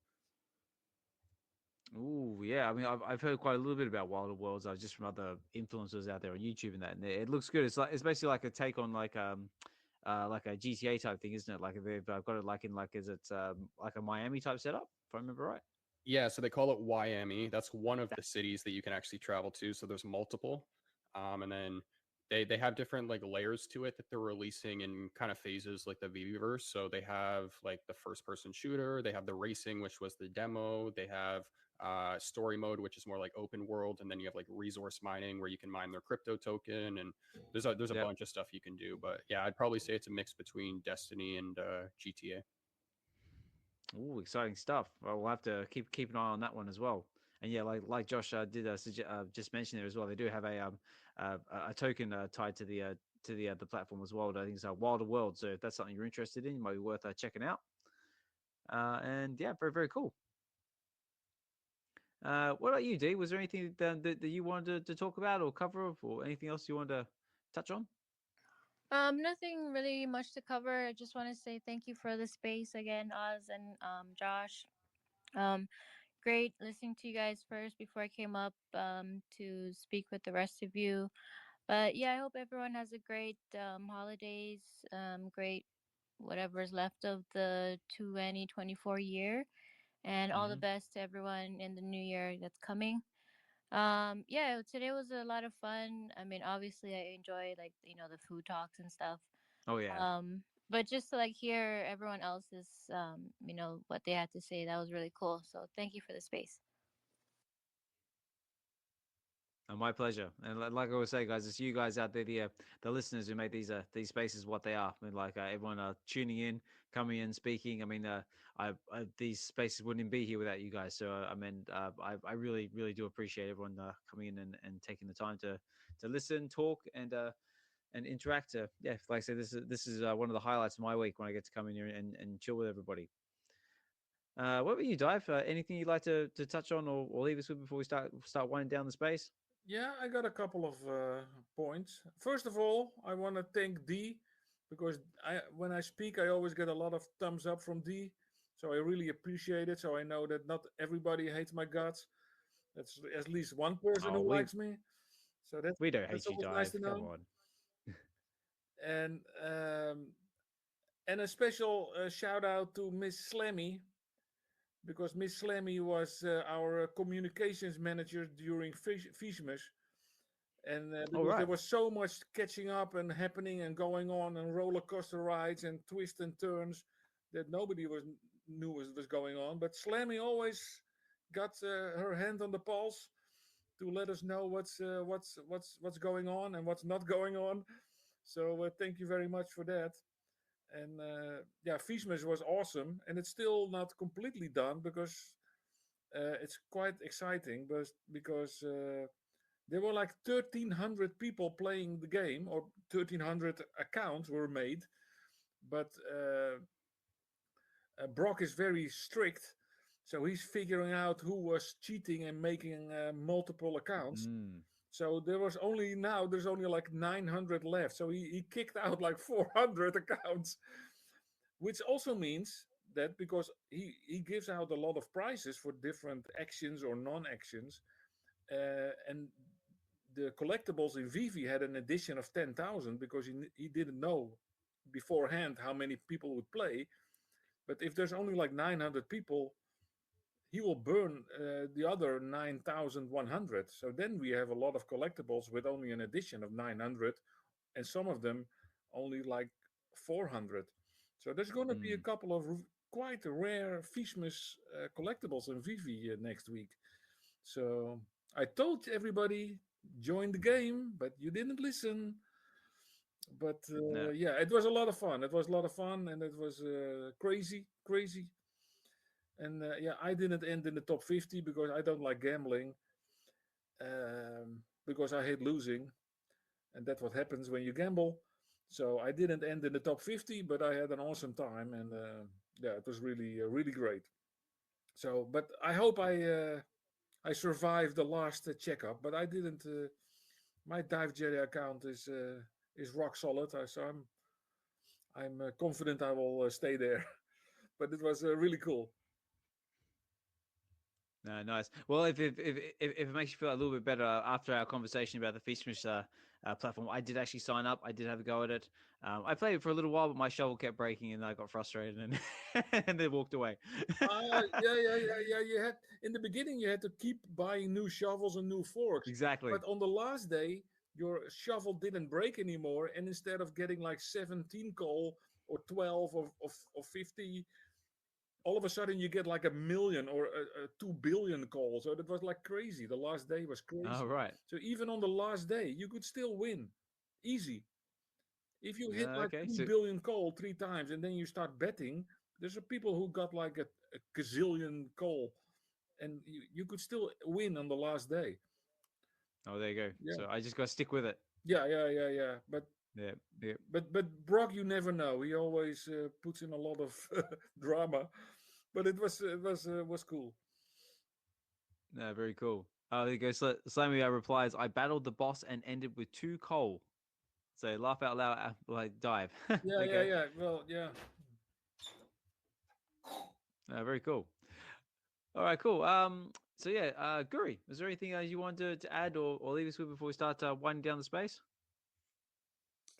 Oh yeah, I mean, I've heard quite a little bit about Wilder Worlds, just from other influencers out there on YouTube and that, and it looks good. It's basically like a take on like a GTA type thing, isn't it? Like they've got it like in like is it like a Miami type setup, if I remember right? Yeah, so they call it Wyoming. That's one of the cities that you can actually travel to. So there's multiple, and then they have different like layers to it that they're releasing in kind of phases, like the VeVeverse. So they have like the first person shooter, they have the racing, which was the demo, they have story mode, which is more like open world, and then you have like resource mining where you can mine their crypto token, and there's a bunch of stuff you can do. But yeah, I'd probably say it's a mix between Destiny and GTA. Oh, exciting stuff. Well, we'll have to keep an eye on that one as well. And yeah, like Josh did just mention there as well, they do have a token tied to the platform as well. I think it's Wilder World. So if that's something you're interested in, it might be worth checking out. And yeah, very very cool. What about you, Dee? Was there anything that you wanted to talk about or cover, or anything else you wanted to touch on? Nothing really much to cover. I just want to say thank you for the space again, Oz and Josh. Great listening to you guys first before I came up to speak with the rest of you. But yeah, I hope everyone has a great holidays, great whatever's left of the 2024 year. and all the best to everyone in the new year that's coming. Yeah, today was a lot of fun. I mean, obviously I enjoy like, the food talks and stuff. Oh yeah. But just to like hear everyone else's what they had to say, that was really cool. So thank you for the space. My pleasure. And like I always say, guys, it's you guys out there, the listeners who make these spaces what they are. I mean, like everyone tuning in, coming in, speaking. I mean, these spaces wouldn't be here without you guys. So I mean, I really, really do appreciate everyone coming in and taking the time to listen, talk, and interact. Yeah, like I said, this is one of the highlights of my week when I get to come in here and chill with everybody. What about you, Dive? Anything you'd like to touch on or leave us with before we start winding down the space? Yeah, I got a couple of points. First of all, I want to thank Dee because when I speak, I always get a lot of thumbs up from Dee. So I really appreciate it. So I know that not everybody hates my guts. That's at least one person who likes me. So we don't hate that's you, always Dive. nice to know. Come on. And a special shout out to Miss Slammy, because Miss Slammy was our communications manager during Fishmas. And because there was so much catching up and happening and going on and roller coaster rides and twists and turns that nobody knew was going on. But Slammy always got her hand on the pulse to let us know what's going on and what's not going on. So thank you very much for that. And yeah, Fishmas was awesome, and it's still not completely done because it's quite exciting. But because there were like 1,300 people playing the game, or 1,300 accounts were made. But Brock is very strict, so he's figuring out who was cheating and making multiple accounts. So there's only like 900 left. So he kicked out like 400 accounts, which also means that because he gives out a lot of prizes for different actions or non-actions, and the collectibles in VeVe had an edition of 10,000 because he didn't know beforehand how many people would play. But if there's only like 900 people, he will burn the other 9,100. So then we have a lot of collectibles with only an edition of 900, and some of them only like 400. So there's going to be a couple of quite rare Fishmas collectibles in VeVe next week. So I told everybody, join the game, but you didn't listen. But yeah, it was a lot of fun. It was a lot of fun, and it was crazy. And yeah, I didn't end in the top 50 because I don't like gambling, because I hate losing, and that's what happens when you gamble. So I didn't end in the top 50, but I had an awesome time, and yeah, it was really really great. So, but I hope I survived the last checkup, but I didn't. My Dive Jedi account is rock solid, so I'm confident I will stay there. But it was really cool. No, nice. Well, if it makes you feel a little bit better after our conversation about the Fishmas platform, I did actually sign up. I did have a go at it. I played it for a little while, but my shovel kept breaking, and I got frustrated and and then walked away. Yeah. You had in the beginning you had to keep buying new shovels and new forks. Exactly. But on the last day, your shovel didn't break anymore, and instead of getting like 17 coal or 12 or 50, all of a sudden you get like 1 million or 2 billion calls. So that was like crazy. The last day was crazy. Oh, right. So even on the last day, you could still win. Easy. If you hit like 2 billion coal 3 times and then you start betting, there's people who got like a gazillion coal, and you could still win on the last day. Oh, there you go. Yeah. So I just got to stick with it. Yeah. But yeah. But Brock, you never know. He always puts in a lot of drama, but it was cool. No, very cool. There you go. Slammy replies, I battled the boss and ended with 2 coal. So laugh out loud, like dive. Yeah. Well, yeah. Very cool. All right, cool. So yeah, Guri, is there anything you wanted to add or leave us with before we start winding down the space?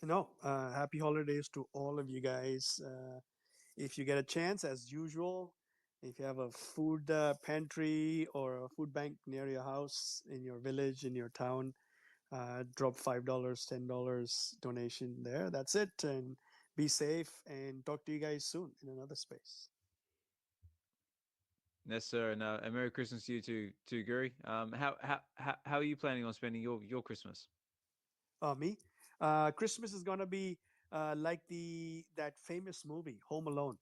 No, happy holidays to all of you guys. If you get a chance, as usual, If you have a food pantry or a food bank near your house, in your village, in your town, drop $5, $10 donation there. That's it. And be safe, and talk to you guys soon in another space. Yes, sir, and Merry Christmas to you too, Guri. How are you planning on spending your Christmas? Me, Christmas is gonna be like that famous movie Home Alone.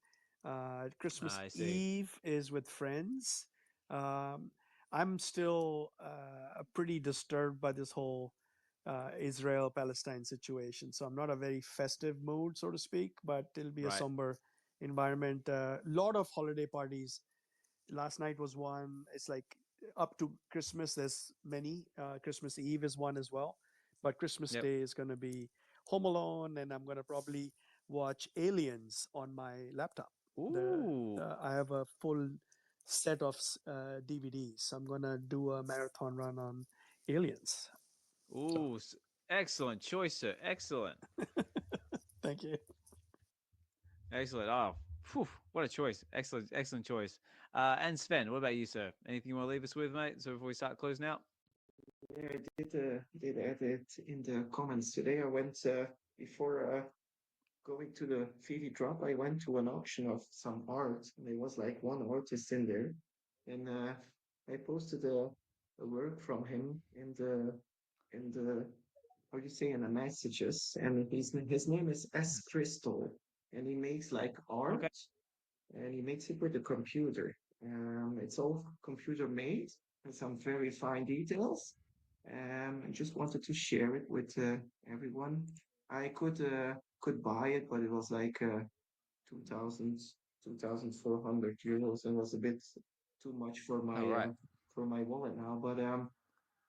Christmas I see. Eve is with friends. Um, I'm still pretty disturbed by this whole Israel-Palestine situation, so I'm not a very festive mood, so to speak. But it'll be a Right. somber environment. Lot of holiday parties. Last night was one. It's like up to Christmas. There's many. Christmas Eve is one as well. But Christmas Yep. Day is going to be Home Alone, and I'm going to probably watch Aliens on my laptop. Ooh. I have a full set of DVDs. So I'm going to do a marathon run on Aliens. Ooh, excellent choice, sir. Excellent. Thank you. Excellent. Oh, whew, what a choice. Excellent choice. And Sven, what about you, sir? Anything you want to leave us with, mate? So before we start closing out? Yeah, I did add it in the comments today. I went before going to the VeVe drop. I went to an auction of some art, and there was like one artist in there, and I posted a work from him in the how do you say, in the messages, and his name is S Crystal, and he makes like art, Okay. and he makes it with a computer. It's all computer made and some very fine details. I just wanted to share it with everyone. I could buy it, but it was like 2,000, 2,400 euros, and was a bit too much All right. for my wallet now. But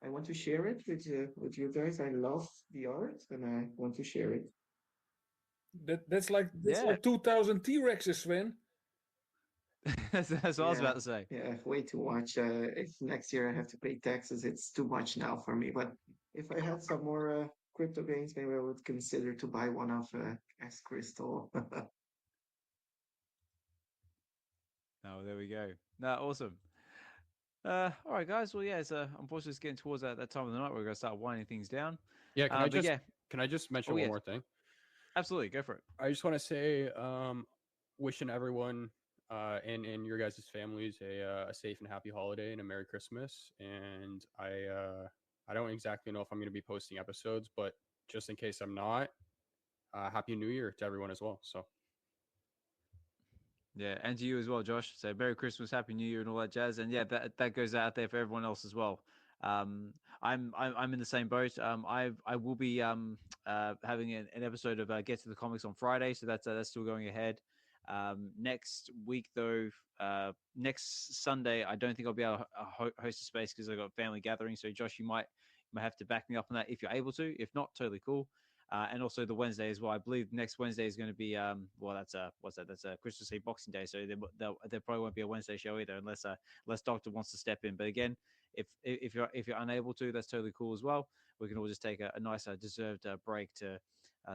I want to share it with you guys. I love the art, and I want to share it. That's like 2,000 T-Rexes, Sven. That's what I was about to say. Yeah, way too much. If next year I have to pay taxes, it's too much now for me. But if I had some more crypto gains, maybe I would consider to buy one of S Crystal. Oh, there we go. No, awesome. All right, guys. Well, yeah, it's unfortunately it's getting towards that time of the night where we're gonna start winding things down. Yeah, can I just mention Oh, one yes. more thing? Absolutely, go for it. I just want to say, wishing everyone and your guys' families a safe and happy holiday and a Merry Christmas. And I don't exactly know if I'm going to be posting episodes, but just in case I'm not, Happy New Year to everyone as well. So. Yeah, and to you as well, Josh. So Merry Christmas, Happy New Year, and all that jazz. And yeah, that goes out there for everyone else as well. I'm in the same boat. I will be having an episode of Get to the Comics on Friday, so that's still going ahead. Next week though, next Sunday, I don't think I'll be able to host a space because I've got family gathering. So Josh, you might have to back me up on that if you're able to. If not, totally cool. And also the Wednesday as well. I believe next Wednesday is going to be well, that's what's that? That's Christmas Eve, Boxing Day. So there probably won't be a Wednesday show either, unless Doctor wants to step in. But again, if you're unable to, that's totally cool as well. We can all just take a nice deserved break to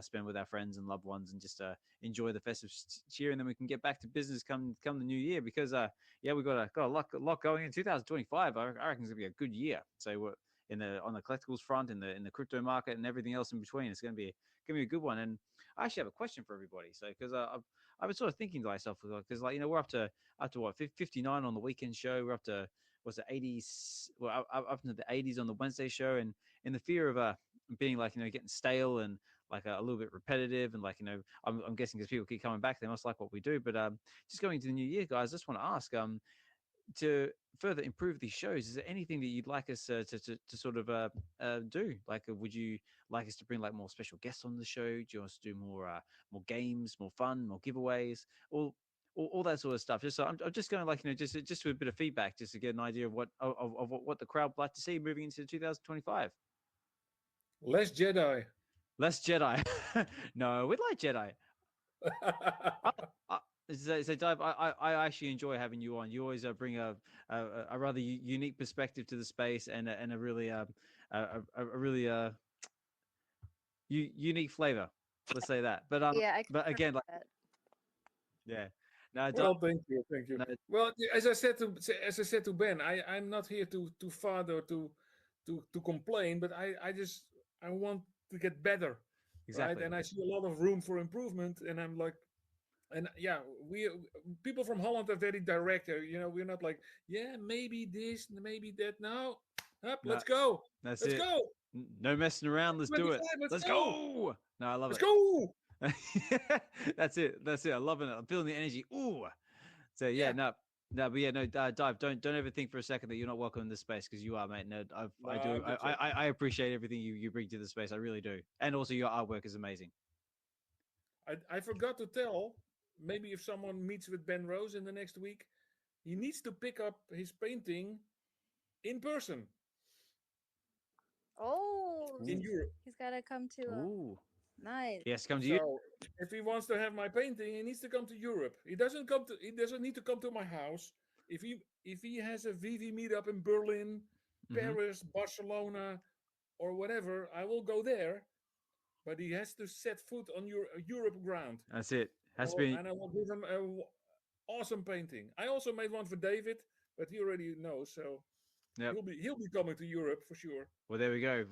spend with our friends and loved ones and just enjoy the festive cheer, and then we can get back to business come the new year. Because yeah, we got a lot going in 2025. I reckon it's gonna be a good year. So we're on the collectibles front, in the crypto market, and everything else in between. It's gonna be a good one. And I actually have a question for everybody. So because I've been sort of thinking to myself, because we're up to what 59 on the weekend show. We're up to what's the 80s? Well, up into the 80s on the Wednesday show, and in the fear of being getting stale and a little bit repetitive, and I'm guessing because people keep coming back, they must like what we do. But just going into the new year, guys, I just want to ask to further improve these shows, is there anything that you'd like us to sort of do? Would you like us to bring more special guests on the show? Do you want us to do more games, more fun, more giveaways, all that sort of stuff? Just so I'm just going just with a bit of feedback, just to get an idea of what the crowd would like to see moving into 2025. Less Jedi. Less Jedi. No, we'd like Jedi. So Dave, I actually enjoy having you on. You always bring a rather unique perspective to the space, and a really unique flavor. Let's say that. But Yeah, I but again, that. yeah. No, Well, thank you, thank you. no, Well, as I said to Ben, I'm not here to further or to complain, but I want to get better, right? exactly. And I see a lot of room for improvement, and I'm like, and yeah, we people from Holland are very direct. You know, we're not like, yeah, maybe this, maybe that. No, up, No, let's go, that's let's it. go. No messing around. Let's do it. 25, let's Let's go, go. No, I love let's it. go. That's it. That's it. I'm loving it. I'm feeling the energy. Ooh. So yeah, Yeah. no, but yeah, no, Dive. Don't ever think for a second that you're not welcome in this space, because you are, mate. No, No, I do. I'm just joking. I appreciate everything you bring to the space. I really do, and also your artwork is amazing. I forgot to tell. Maybe if someone meets with Ben Rose in the next week, he needs to pick up his painting in person Oh, in Europe. he's got to come to. Ooh. Nice. Yes, come to you. So if he wants to have my painting, he needs to come to Europe. He doesn't need to come to my house. If he has a VeVe meetup in Berlin, Paris, Barcelona, or whatever, I will go there. But he has to set foot on your Europe ground. That's it. Has to be. And I will give him an awesome painting. I also made one for David, but he already knows, so Yep. he'll be coming to Europe for sure. Well, there we go.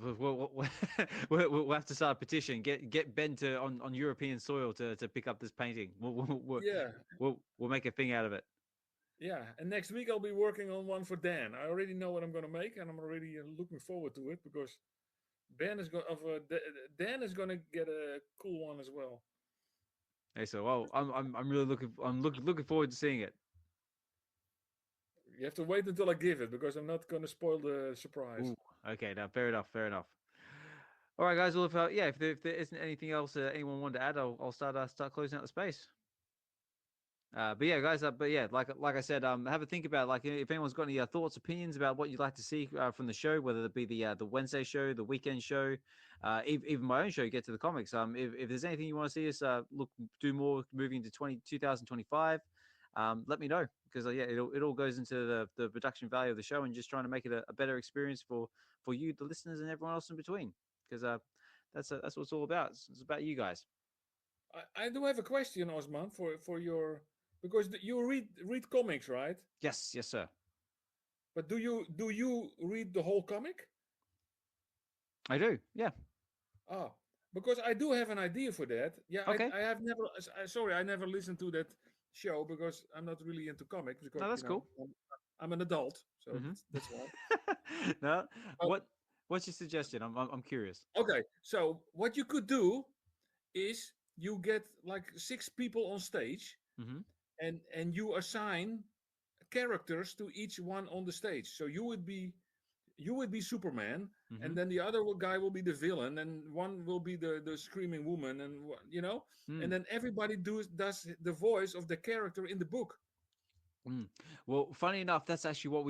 We'll have to start a petition. Get Ben to on European soil to pick up this painting. We'll make a thing out of it. Yeah, and next week I'll be working on one for Dan. I already know what I'm going to make, and I'm already looking forward to it because Dan is going to get a cool one as well. Hey, so well, I'm really looking forward to seeing it. You have to wait until I give it because I'm not going to spoil the surprise. Ooh, okay, now fair enough. All right, guys. Well, if there isn't anything else anyone wanted to add, I'll start closing out the space. But yeah, guys. Like I said, have a think about if anyone's got any thoughts, opinions about what you'd like to see from the show, whether it be the Wednesday show, the weekend show, even my own show, Get to the Comics. If there's anything you want to see us do more moving into 2025, let me know, because it all goes into the production value of the show and just trying to make it a better experience for you, the listeners, and everyone else in between. Because that's what it's all about. It's about you guys. I do have a question, Osman, for your. Because you read comics, right? Yes, sir. But do you read the whole comic? I do. Yeah. Oh, because I do have an idea for that. Yeah. Okay. I have never. Sorry, I never listened to that show because I'm not really into comics. Because, no, that's cool. I'm an adult, so that's why. No. What's your suggestion? I'm curious. Okay, so what you could do is you get like 6 people on stage. And you assign characters to each one on the stage. So you would be Superman, and then the other guy will be the villain, and one will be the screaming woman, and and then everybody does the voice of the character in the book. Well, funny enough, that's actually what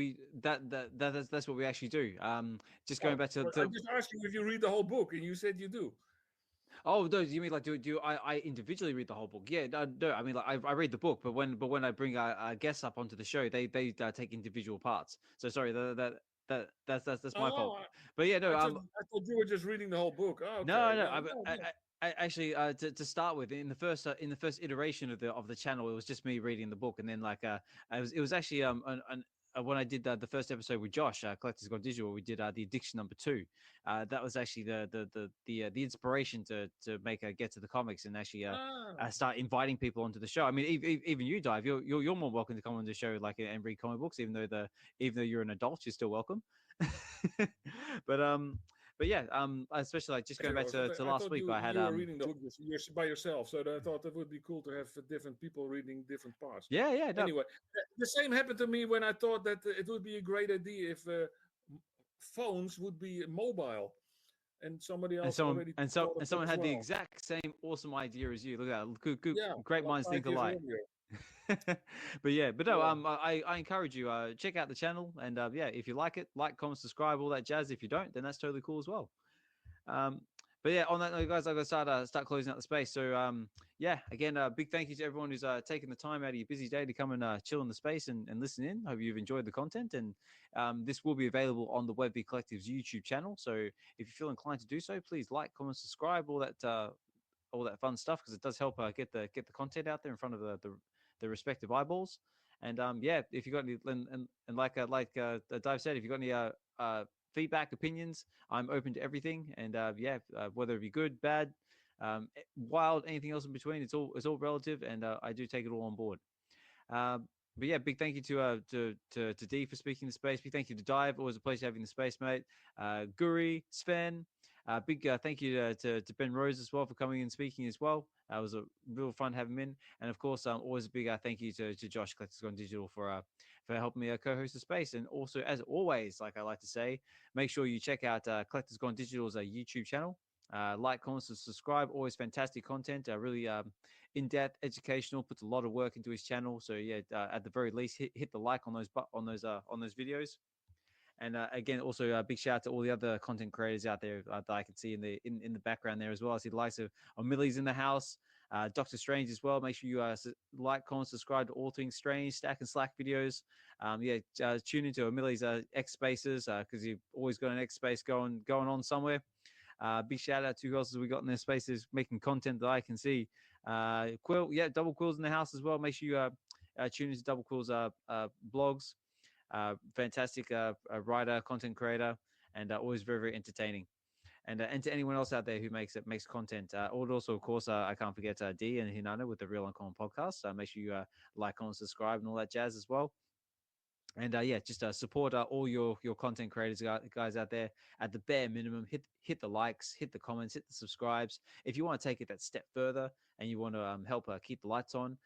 that's what we actually do. Just going back to I just asked you if you read the whole book, and you said you do. Oh, no, you mean like do I individually read the whole book? Yeah, no, I mean like I read the book, but when I bring guests up onto the show, they take individual parts. So sorry, that's my fault. But yeah, no, I thought you were just reading the whole book. Oh, okay. No. I actually to start with, in the first iteration of the channel, it was just me reading the book, and then it was actually when I did the first episode with Josh, Collectors Gone Digital, we did the Addiction #2. That was actually the inspiration to make a Get to the Comics and actually start inviting people onto the show. I mean, even you, Dive, you're more welcome to come on the show and read comic books, even though you're an adult, you're still welcome. But yeah, especially just going back to last week, I had you were reading the book by yourself, so I thought that would be cool to have different people reading different parts. Yeah. No. Anyway, the same happened to me when I thought that it would be a great idea if phones would be mobile, and somebody else someone had the exact same awesome idea as you. Look at that, good, great minds think alike. but no, I encourage you, check out the channel, and if you like it, like, comment, subscribe, all that jazz. If you don't, then that's totally cool as well. But yeah, on that note, guys, I'm gonna start closing out the space. So again, big thank you to everyone who's taking the time out of your busy day to come and chill in the space and listen in. Hope you've enjoyed the content, and this will be available on the Web V Collective's YouTube channel. So if you feel inclined to do so, please like, comment, subscribe, all that fun stuff, because it does help get the content out there in front of their respective eyeballs. And if you got any, and like Dive said, if you got any feedback, opinions, I'm open to everything. And whether it be good, bad, wild, anything else in between, it's all relative, and I do take it all on board. But yeah, big thank you to Dee for speaking the space. Big thank you to Dive. Always a pleasure having the space, mate. Guri, Sven. Big thank you to Ben Rose as well for coming and speaking as well. It was a real fun having him in. And of course, always a big thank you to Josh Collectors Gone Digital for helping me co-host the space. And also, as always, like I like to say, make sure you check out Collectors Gone Digital's YouTube channel. Like, comment, subscribe. Always fantastic content. Really in-depth, educational. Puts a lot of work into his channel. So yeah, at the very least, hit the like on those videos. And again, also a big shout out to all the other content creators out there that I can see in the background there as well. I see the likes of Millie's in the house, Dokta Strange as well. Make sure you like, comment, subscribe to all things Strange, Stack and Slack videos. Tune into Millie's X Spaces because you've always got an X Space going on somewhere. Big shout out to who else have we got in their spaces making content that I can see. Quill, Double Quill's in the house as well. Make sure you tune into Double Quill's blogs. Fantastic writer, content creator, and always very, very entertaining. And to anyone else out there who makes content. Also, of course, I can't forget Dee and Hinano with the Real Uncommon podcast. Make sure you like, comment, subscribe, and all that jazz as well. And just support all your content creators, guys out there. At the bare minimum, hit the likes, hit the comments, hit the subscribes. If you want to take it that step further and you want to help keep the lights on,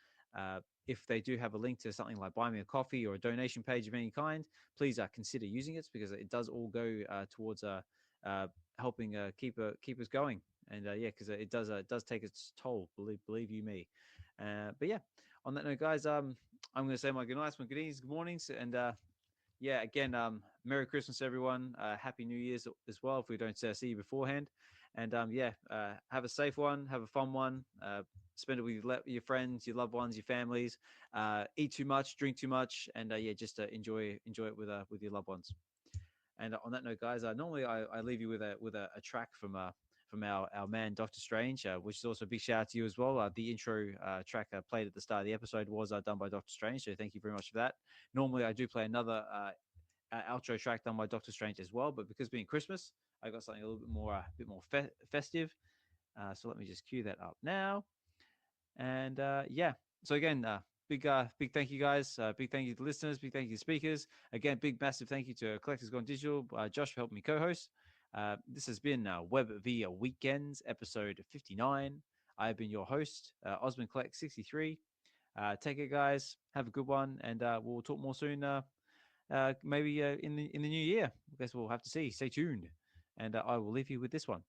if they do have a link to something like Buy Me a Coffee or a donation page of any kind, please consider using it because it does all go towards helping keep us going. And because it does take its toll, believe you me. But yeah, on that note, guys, I'm going to say my good nights, my good evenings, good mornings, and again, Merry Christmas, everyone. Happy New Year's as well if we don't see you beforehand. And have a safe one, have a fun one. Spend it with your friends, your loved ones, your families. Eat too much, drink too much, and just enjoy it with your loved ones. And on that note, guys, normally I leave you with a track from our man Dokta Strange, which is also a big shout out to you as well. The intro track played at the start of the episode was done by Dokta Strange, so thank you very much for that. Normally I do play another outro track done by Dokta Strange as well, but because being Christmas, I got something a little bit more festive. So let me just cue that up now. And so again, big thank you, guys. Big thank you to listeners. Big thank you to speakers. Again, big massive thank you to Collectors Gone Digital, Josh for helping me co-host. This has been Web V Weekends, episode 59. I have been your host, Osmond Collect 63. Take it, guys. Have a good one, and we'll talk more soon. Maybe in the new year. I guess we'll have to see. Stay tuned, and I will leave you with this one.